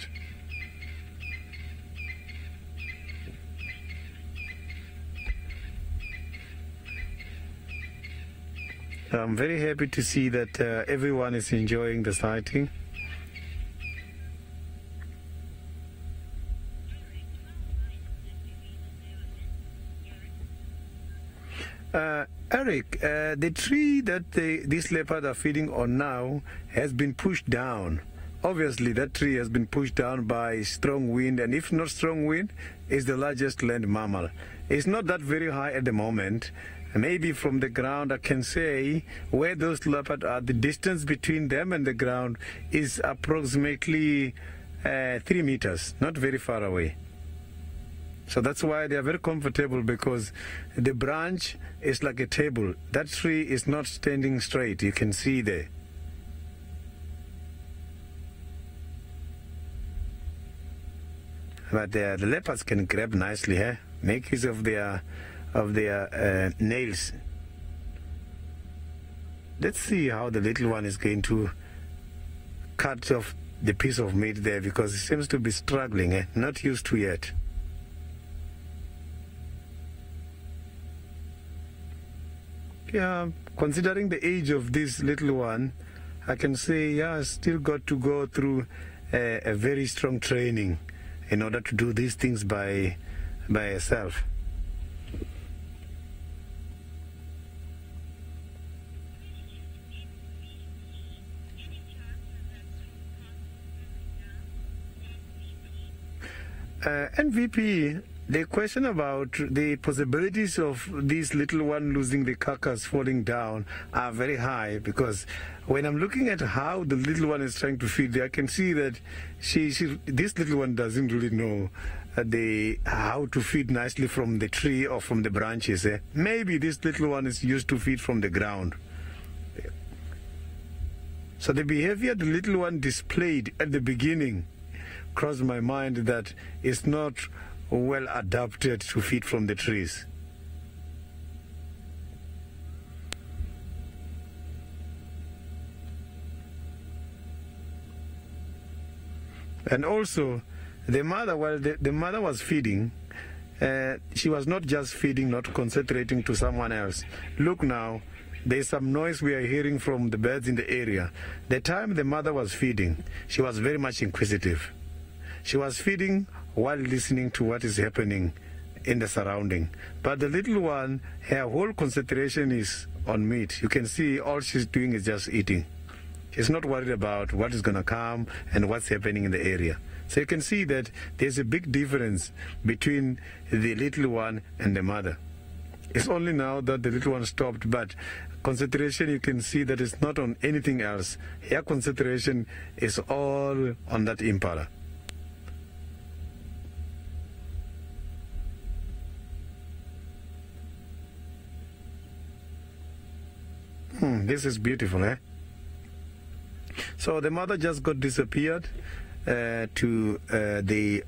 I'm very happy to see that everyone is enjoying the sighting. Eric, the tree that these leopards are feeding on now has been pushed down. Obviously, that tree has been pushed down by strong wind, and if not strong wind, it's the largest land mammal. It's not that very high at the moment. Maybe from the ground, I can say where those leopards are, the distance between them and the ground is approximately 3 meters, not very far away. So that's why they are very comfortable, because the branch is like a table. That tree is not standing straight, you can see there. But the leopards can grab nicely, make use of their nails. Let's see how the little one is going to cut off the piece of meat there, because it seems to be struggling, not used to yet. Yeah, considering the age of this little one, I can say, yeah, still got to go through a very strong training in order to do these things by herself. MVP, the question about the possibilities of this little one losing the carcass, falling down, are very high, because when I'm looking at how the little one is trying to feed, I can see that this little one doesn't really know how to feed nicely from the tree or from the branches. Maybe this little one is used to feed from the ground. So the behavior the little one displayed at the beginning crossed my mind that it's not well adapted to feed from the trees. And also, the mother, while the mother was feeding, she was not just feeding, not concentrating to someone else. Look now, there's some noise we are hearing from the birds in the area. The time the mother was feeding, she was very much inquisitive. She was feeding while listening to what is happening in the surrounding. But the little one, her whole concentration is on meat. You can see all she's doing is just eating. She's not worried about what is going to come and what's happening in the area. So you can see that there's a big difference between the little one and the mother. It's only now that the little one stopped, but concentration, you can see that it's not on anything else. Her concentration is all on that impala. This is beautiful, So the mother just got disappeared to the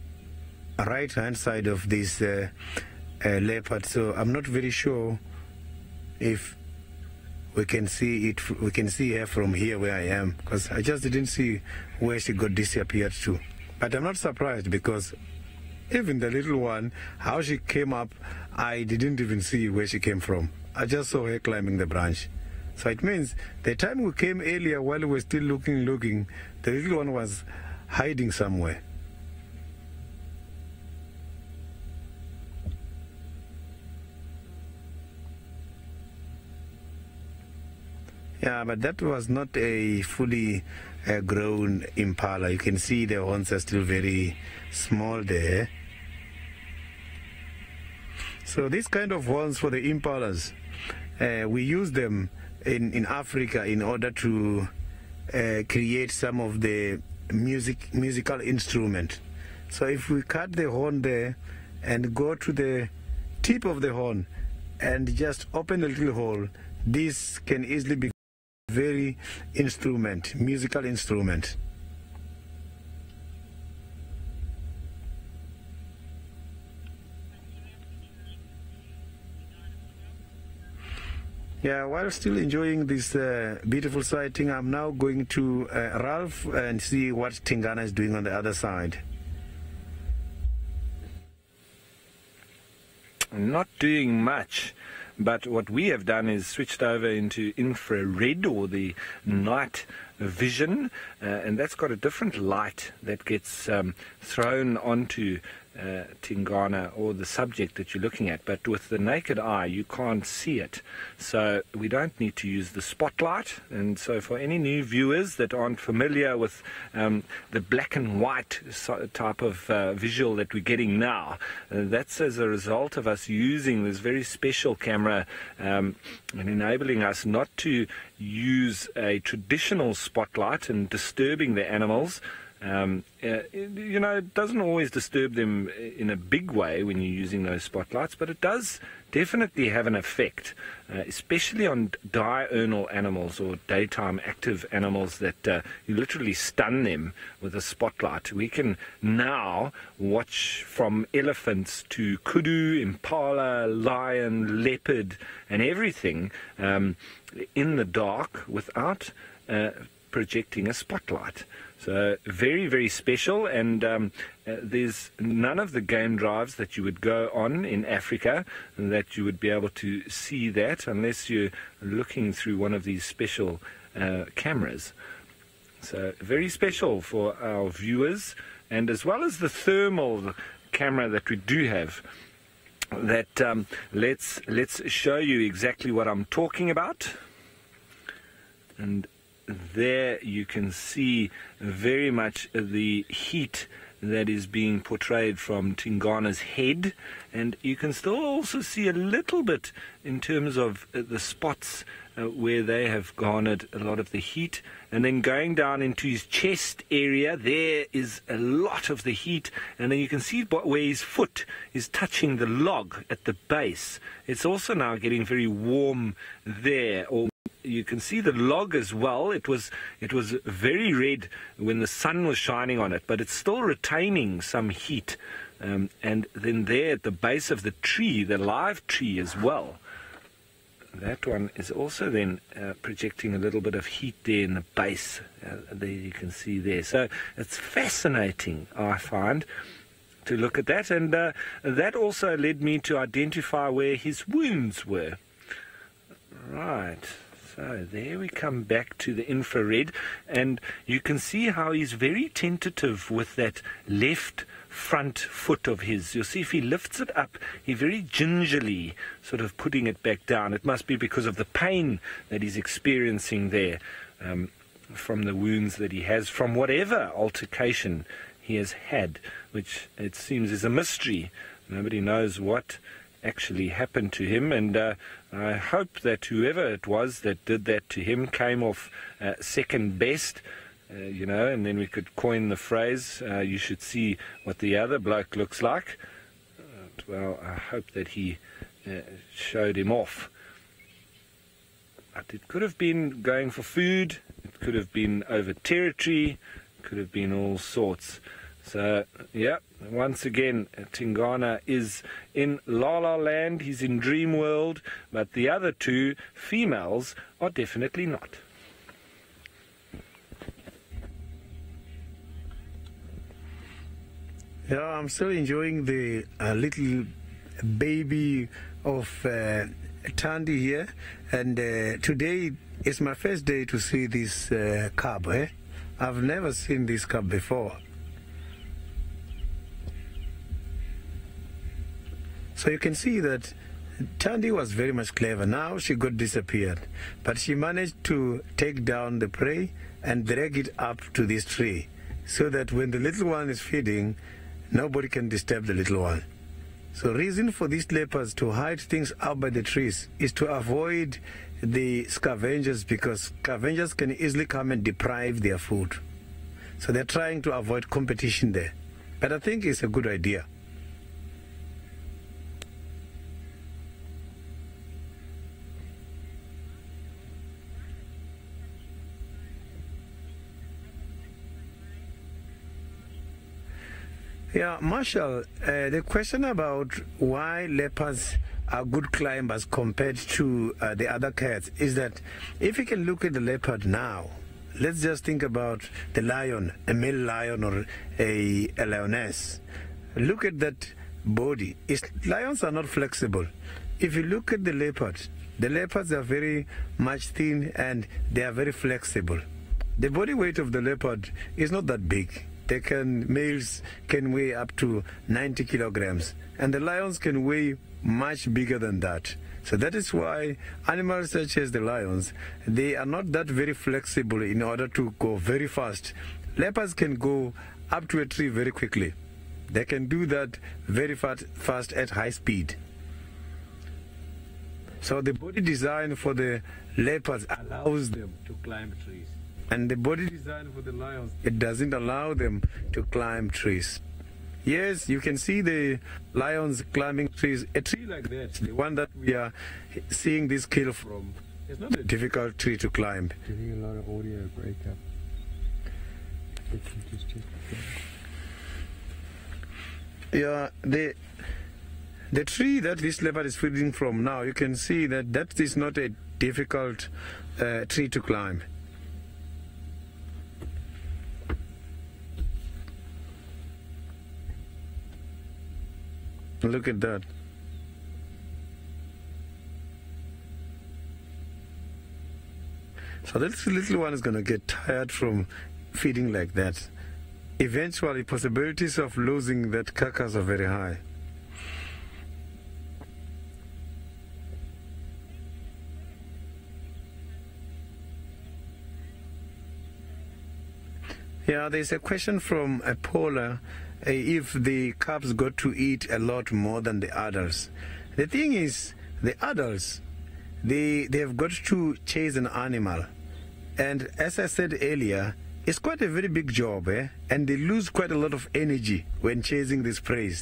right hand side of this leopard. So I'm not very sure if we can see it. We can see her from here where I am, because I just didn't see where she got disappeared to. But I'm not surprised, because even the little one, how she came up, I didn't even see where she came from. I just saw her climbing the branch. So it means the time we came earlier, while we were still looking, the little one was hiding somewhere. Yeah, but that was not a fully grown impala. You can see the horns are still very small there. So these kind of horns for the impalas, we use them in Africa in order to create some of the musical instrument. So if we cut the horn there and go to the tip of the horn and just open a little hole, this can easily be very musical instrument. Yeah, while still enjoying this beautiful sighting, I'm now going to Ralph and see what Tingana is doing on the other side. Not doing much, but what we have done is switched over into infrared, or the night vision, and that's got a different light that gets thrown onto Tingana or the subject that you're looking at, but with the naked eye you can't see it, so we don't need to use the spotlight. And so for any new viewers that aren't familiar with the black and white type of visual that we're getting now, that's as a result of us using this very special camera and enabling us not to use a traditional spotlight and disturbing the animals. You know, it doesn't always disturb them in a big way when you're using those spotlights, but it does definitely have an effect, especially on diurnal animals or daytime active animals that you literally stun them with a spotlight. We can now watch from elephants to kudu, impala, lion, leopard and everything in the dark without projecting a spotlight. So very, very special, and there's none of the game drives that you would go on in Africa that you would be able to see that unless you're looking through one of these special cameras. So very special for our viewers, and as well as the thermal camera that we do have, that let's show you exactly what I'm talking about. And there you can see very much the heat that is being portrayed from Tingana's head, and you can still also see a little bit in terms of the spots where they have garnered a lot of the heat. And then going down into his chest area, there is a lot of the heat, and then you can see where his foot is touching the log at the base. It's also now getting very warm there, or you can see the log as well. It was very red when the sun was shining on it, but it's still retaining some heat. And then there at the base of the tree, the live tree as well, that one is also then projecting a little bit of heat there in the base. There you can see there. So it's fascinating, I find, to look at that. And that also led me to identify where his wounds were. Right. So there we come back to the infrared, and you can see how he's very tentative with that left front foot of his. You'll see if he lifts it up, he very gingerly sort of putting it back down. It must be because of the pain that he's experiencing there from the wounds that he has from whatever altercation he has had, which it seems is a mystery. Nobody knows what actually happened to him, and I hope that whoever it was that did that to him came off second best, you know, and then we could coin the phrase, you should see what the other bloke looks like. Well, I hope that he showed him off. But it could have been going for food, it could have been over territory, it could have been all sorts. So, yeah, once again, Tingana is in La La Land, he's in Dream World, but the other two females are definitely not. Yeah, I'm still enjoying the little baby of Tandy here, and today is my first day to see this cub. I've never seen this cub before. So you can see that Tandy was very much clever. Now she got disappeared, but she managed to take down the prey and drag it up to this tree, so that when the little one is feeding, nobody can disturb the little one. So reason for these leopards to hide things up by the trees is to avoid the scavengers, because scavengers can easily come and deprive their food. So they're trying to avoid competition there. But I think it's a good idea. Yeah, Marshall, the question about why leopards are good climbers compared to the other cats is that if you can look at the leopard now, let's just think about the lion, a male lion or a lioness. Look at that body. Lions are not flexible. If you look at the leopards are very much thin and they are very flexible. The body weight of the leopard is not that big. males can weigh up to 90 kilograms, and the lions can weigh much bigger than that. So that is why animals such as the lions, they are not that very flexible in order to go very fast. Leopards can go up to a tree very quickly. They can do that very fast at high speed. So the body design for the leopards allows them to climb trees. And the body design for the lions, it doesn't allow them to climb trees. Yes, you can see the lions climbing trees. A tree like that, the one that we are seeing this kill from, it's not a difficult tree to climb. Getting a lot of audio breakup. Yeah, the tree that this leopard is feeding from now, you can see that that is not a difficult tree to climb. Look at that. So this little one is going to get tired from feeding like that. Eventually, possibilities of losing that carcass are very high. Yeah, there's a question from a Paula. If the cubs got to eat a lot more than the adults. The thing is, the adults, they have got to chase an animal. And as I said earlier, it's quite a very big job, and they lose quite a lot of energy when chasing this prey.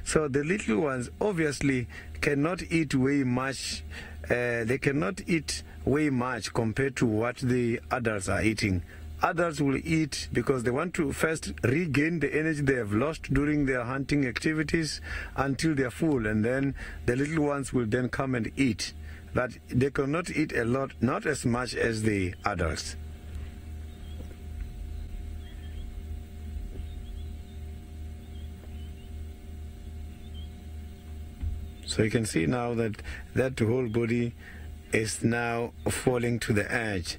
So the little ones obviously cannot eat way much. They cannot eat way much compared to what the adults are eating. Adults will eat because they want to first regain the energy they have lost during their hunting activities until they're full, and then the little ones will then come and eat. But they cannot eat a lot, not as much as the adults. So you can see now that that whole body is now falling to the edge.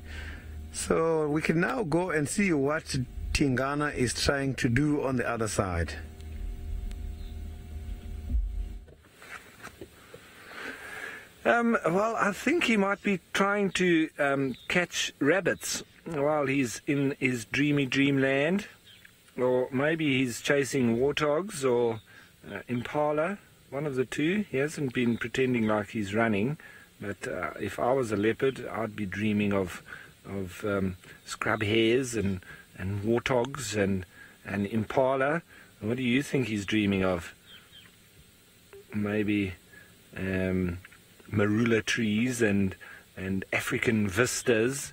So we can now go and see what Tingana is trying to do on the other side. Well, I think he might be trying to catch rabbits while he's in his dreamy dreamland. Or maybe he's chasing warthogs or impala, one of the two. He hasn't been pretending like he's running, but if I was a leopard, I'd be dreaming of scrub hares and warthogs and impala. What do you think he's dreaming of? Maybe marula trees and African vistas,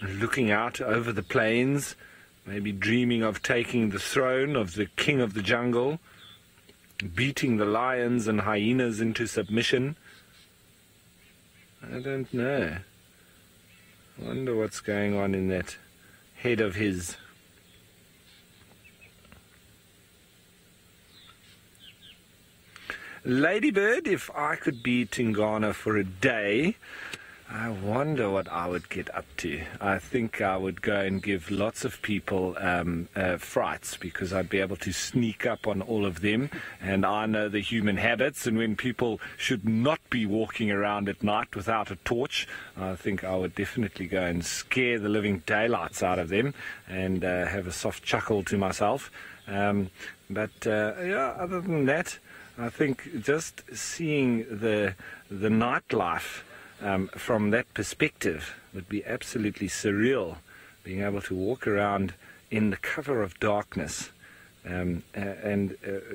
looking out over the plains, maybe dreaming of taking the throne of the king of the jungle, beating the lions and hyenas into submission. I don't know. Wonder what's going on in that head of his. Ladybird, if I could be Tingana for a day, I wonder what I would get up to. I think I would go and give lots of people frights, because I'd be able to sneak up on all of them, and I know the human habits, and when people should not be walking around at night without a torch, I think I would definitely go and scare the living daylights out of them and have a soft chuckle to myself. But other than that, I think just seeing the nightlife from that perspective would be absolutely surreal, being able to walk around in the cover of darkness and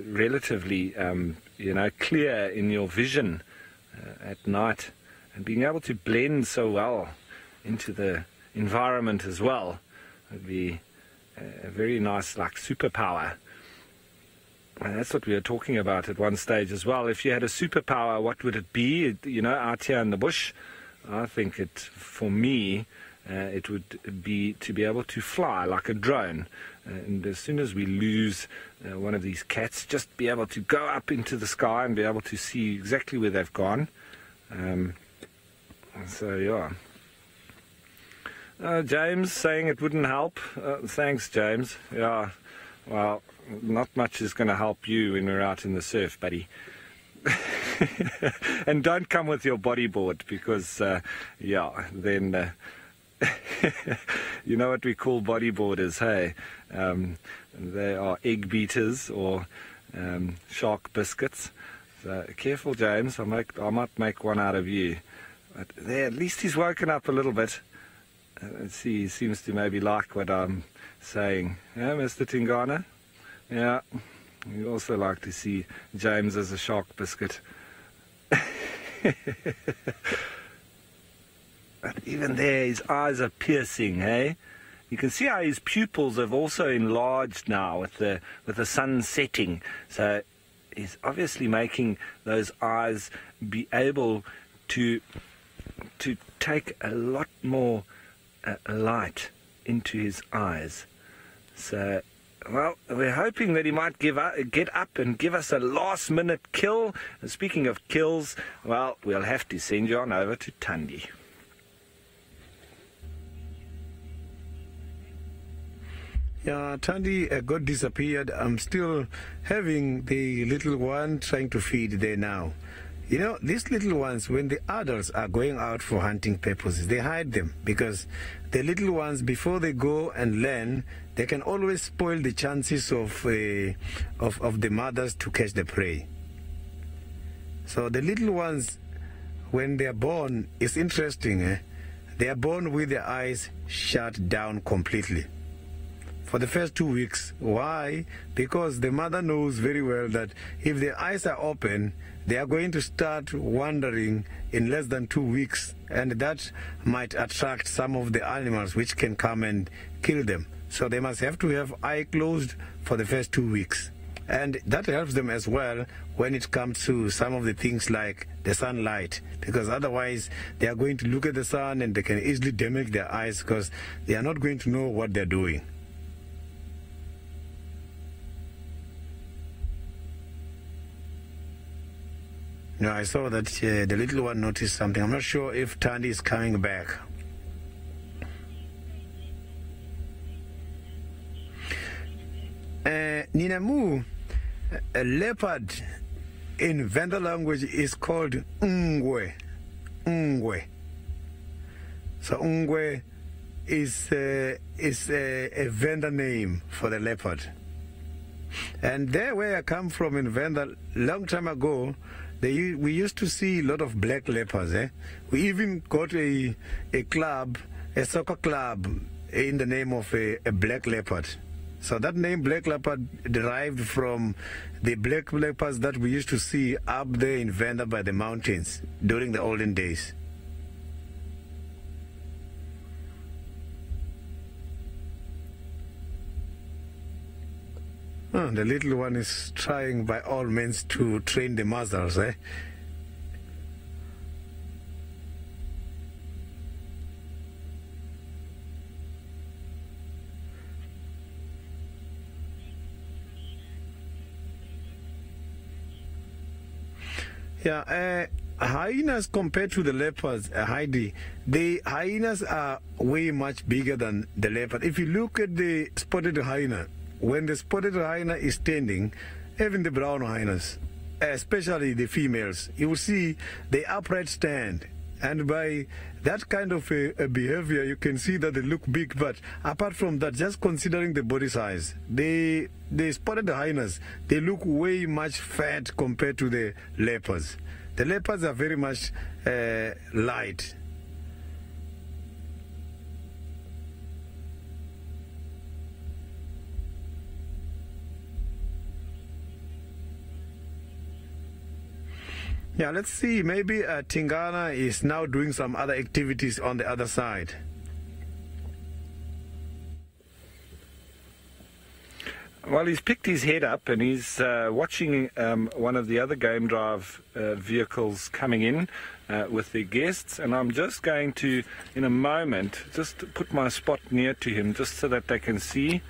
relatively clear in your vision at night, and being able to blend so well into the environment as well would be a very nice, like, superpower. And that's what we were talking about at one stage as well. If you had a superpower, what would it be? Out here in the bush, I think for me, it would be to be able to fly like a drone. And as soon as we lose one of these cats, just be able to go up into the sky and be able to see exactly where they've gone. So, yeah. James saying it wouldn't help. Thanks, James. Yeah, well, not much is going to help you when we're out in the surf, buddy. And don't come with your bodyboard because, then you know what we call bodyboarders, hey? They are egg beaters or shark biscuits. So careful, James. I might make one out of you. But there, at least he's woken up a little bit. Let's see, he seems to maybe like what I'm saying. Yeah, Mr. Tingana? Yeah, we also like to see James as a shark biscuit. But even there, his eyes are piercing, hey? You can see how his pupils have also enlarged now with the sun setting. So he's obviously making those eyes be able to take a lot more light into his eyes. So, well, we're hoping that he might get up and give us a last-minute kill. And speaking of kills, well, we'll have to send you on over to Thandi. Yeah, Thandi got disappeared. I'm still having the little one trying to feed there now. You know, these little ones, when the adults are going out for hunting purposes, they hide them because the little ones, before they go and learn, they can always spoil the chances of the mothers to catch the prey. So the little ones, when they are born, it's interesting. They are born with their eyes shut down completely for the first 2 weeks. Why? Because the mother knows very well that if their eyes are open, they are going to start wandering in less than 2 weeks, and that might attract some of the animals which can come and kill them. So they must have to have eye closed for the first 2 weeks. And that helps them as well when it comes to some of the things like the sunlight, because otherwise they are going to look at the sun and they can easily damage their eyes because they are not going to know what they're doing. Now, I saw that the little one noticed something. I'm not sure if Thandi is coming back. Ninamu, a leopard in Venda language is called ngwe. Ngwe. So ngwe is a Venda name for the leopard. And there where I come from in Venda, long time ago, we used to see a lot of black leopards. We even got a club, a soccer club, in the name of a black leopard. So that name black leopard derived from the black leopards that we used to see up there in Venda by the mountains during the olden days. Oh, the little one is trying by all means to train the mothers, Yeah, hyenas compared to the leopards, Heidi, the hyenas are way much bigger than the leopard. If you look at the spotted hyena, when the spotted hyena is standing, even the brown hyenas, especially the females, you will see the upright stand. And by that kind of a behavior, you can see that they look big. But apart from that, just considering the body size, the spotted hyenas, they look way much fat compared to the leopards. The leopards are very much light. Yeah, let's see. Maybe Tingana is now doing some other activities on the other side. Well, he's picked his head up and he's watching one of the other game drive vehicles coming in with their guests. And I'm just going to, in a moment, just put my spot near to him just so that they can see.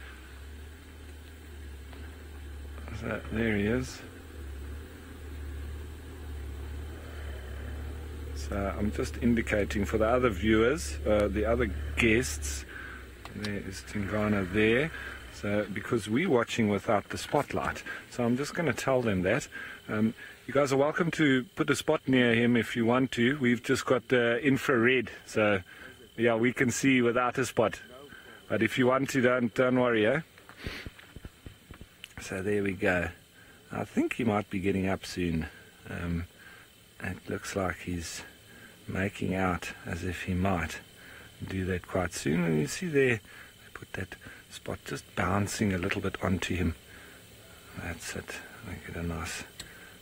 So, there he is. So I'm just indicating for the other viewers, the other guests, there is Tingana there. So because we're watching without the spotlight, so I'm just going to tell them that. You guys are welcome to put a spot near him if you want to. We've just got infrared, so yeah, we can see without a spot. But if you want to, don't worry, eh? So there we go. I think he might be getting up soon. It looks like he's making out as if he might do that quite soon. And you see there, they put that spot just bouncing a little bit onto him. That's it. I get a nice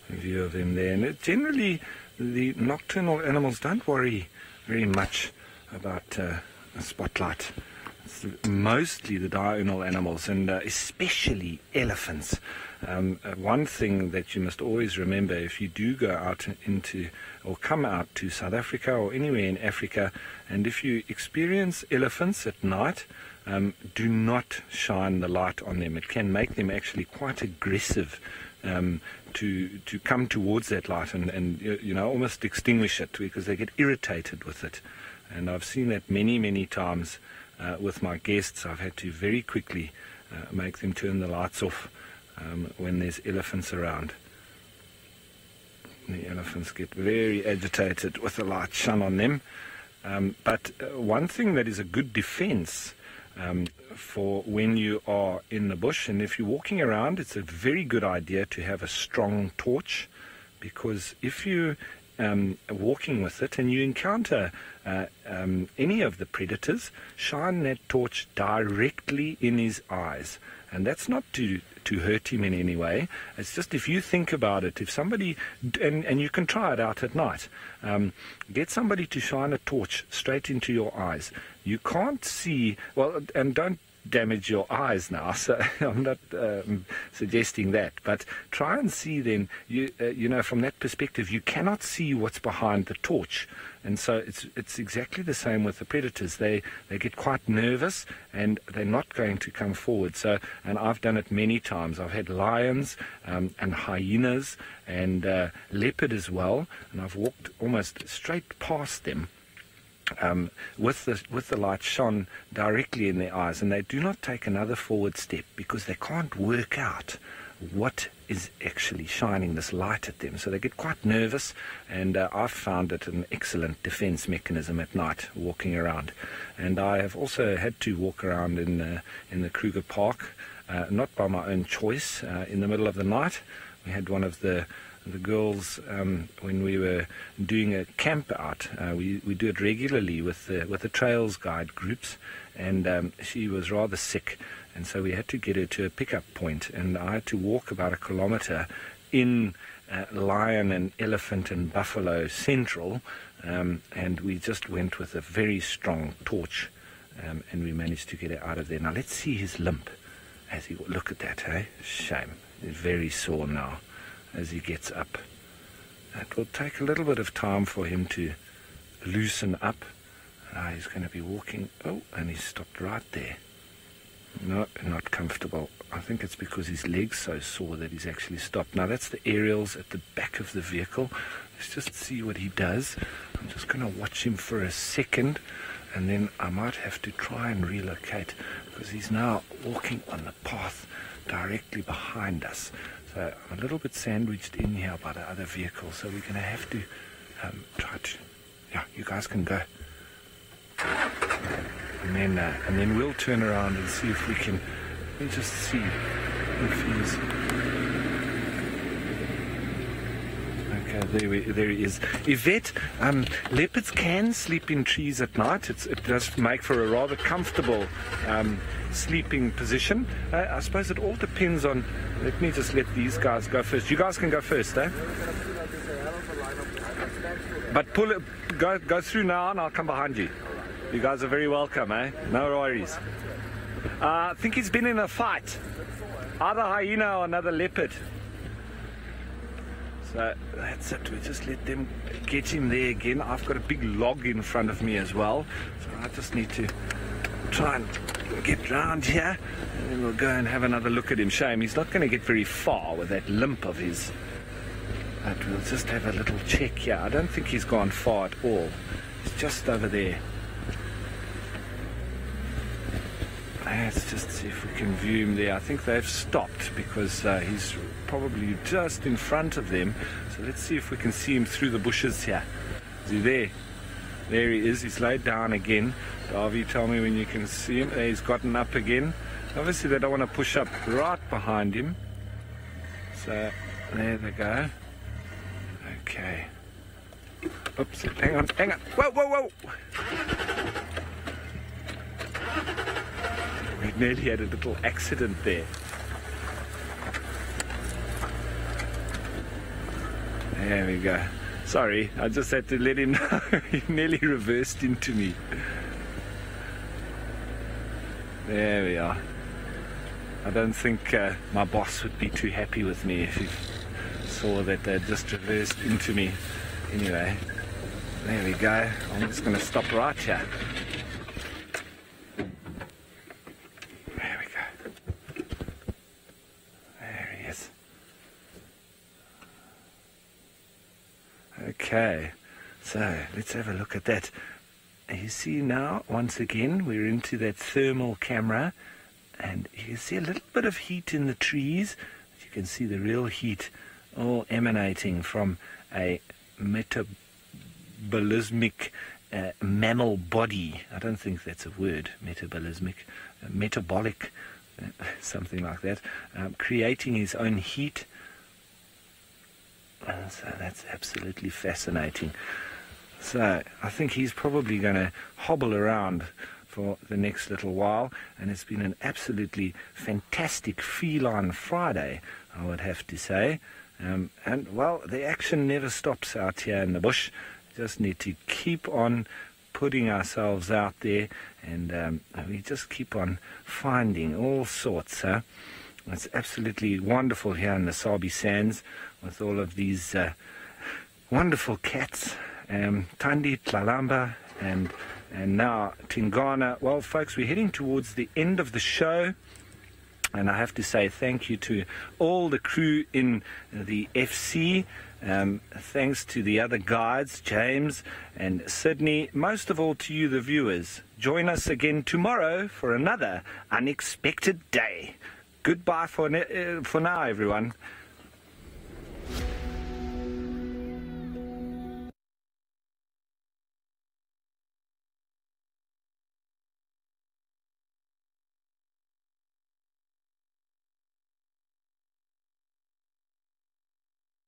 view of him there. And generally, the nocturnal animals don't worry very much about a spotlight. It's mostly the diurnal animals, and especially elephants. One thing that you must always remember if you do go out into or come out to South Africa or anywhere in Africa, and if you experience elephants at night, do not shine the light on them. It can make them actually quite aggressive to come towards that light and you know, almost extinguish it, because they get irritated with it. And I've seen that many times with my guests. I've had to very quickly make them turn the lights off when there's elephants around. The elephants get very agitated with the light shone on them. But one thing that is a good defense for when you are in the bush, and if you're walking around, it's a very good idea to have a strong torch, because if you walking with it and you encounter any of the predators, shine that torch directly in his eyes. And that's not to hurt him in any way. It's just, if you think about it, if somebody, and you can try it out at night, get somebody to shine a torch straight into your eyes. You can't see, well, and don't damage your eyes now, so I'm not suggesting that, but try and see then, you know, from that perspective, you cannot see what's behind the torch. And so it's exactly the same with the predators. They get quite nervous and they're not going to come forward. So, and I've done it many times. I've had lions and hyenas and leopard as well, and I've walked almost straight past them with the light shone directly in their eyes, and they do not take another forward step because they can't work out what is actually shining this light at them. So they get quite nervous, and I've found it an excellent defense mechanism at night, walking around. And I have also had to walk around in the Kruger Park, not by my own choice, in the middle of the night. We had one of the girls, when we were doing a camp out, we do it regularly with the Trails Guide groups, and she was rather sick, and so we had to get her to a pickup point, and I had to walk about 1 kilometer in lion and elephant and buffalo central, and we just went with a very strong torch, and we managed to get her out of there. Now let's see his limp as he, look at that, hey? Shame. He's very sore now as he gets up. It will take a little bit of time for him to loosen up. Now he's going to be walking. Oh, and he stopped right there. No, not comfortable. I think it's because his leg's so sore that he's actually stopped. Now that's the aerials at the back of the vehicle. Let's just see what he does. I'm just going to watch him for a second, and then I might have to try and relocate, because he's now walking on the path directly behind us. So I'm a little bit sandwiched in here by the other vehicle, so we're going to have to try to, yeah, you guys can go. And then we'll turn around and see if we can, we'll just see if he's, okay, there he is. Yvette, leopards can sleep in trees at night. It does make for a rather comfortable sleeping position. I suppose it all depends on, let me just let these guys go first. You guys can go first, eh? But pull it, go through now and I'll come behind you. You guys are very welcome, eh? No worries. I think he's been in a fight. Either hyena or another leopard. So that's it. We just let them get him there again. I've got a big log in front of me as well. So I just need to try and get round here. And then we'll go and have another look at him. Shame he's not going to get very far with that limp of his. But we'll just have a little check here. I don't think he's gone far at all. He's just over there. Let's just see if we can view him there. I think they've stopped because he's probably just in front of them. So let's see if we can see him through the bushes here. Is he there? There he is. He's laid down again. Darby, tell me when you can see him. There, he's gotten up again. Obviously they don't want to push up right behind him. So there they go. Okay. Oops, hang on. Whoa, whoa, whoa! We nearly had a little accident there. There we go. Sorry, I just had to let him know. He nearly reversed into me. There we are. I don't think my boss would be too happy with me if he saw that they just reversed into me. Anyway, there we go. I'm just going to stop right here. There we go. There he is. Okay, so let's have a look at that. You see now, once again, we're into that thermal camera, and you can see a little bit of heat in the trees. You can see the real heat all emanating from a metabolismic mammal body. I don't think that's a word, metabolismic, metabolic, something like that, creating his own heat. So that's absolutely fascinating. So I think he's probably going to hobble around for the next little while, and it's been an absolutely fantastic feline Friday, I would have to say. And well, the action never stops out here in the bush. Just need to keep on putting ourselves out there, and we just keep on finding all sorts. It's absolutely wonderful here in the Sabi Sands with all of these wonderful cats. Tandi, Tlalamba, and now Tingana. Well, folks, we're heading towards the end of the show, and I have to say thank you to all the crew in the FC. Thanks to the other guides, James and Sydney. Most of all to you, the viewers. Join us again tomorrow for another unexpected day. Goodbye for now, everyone.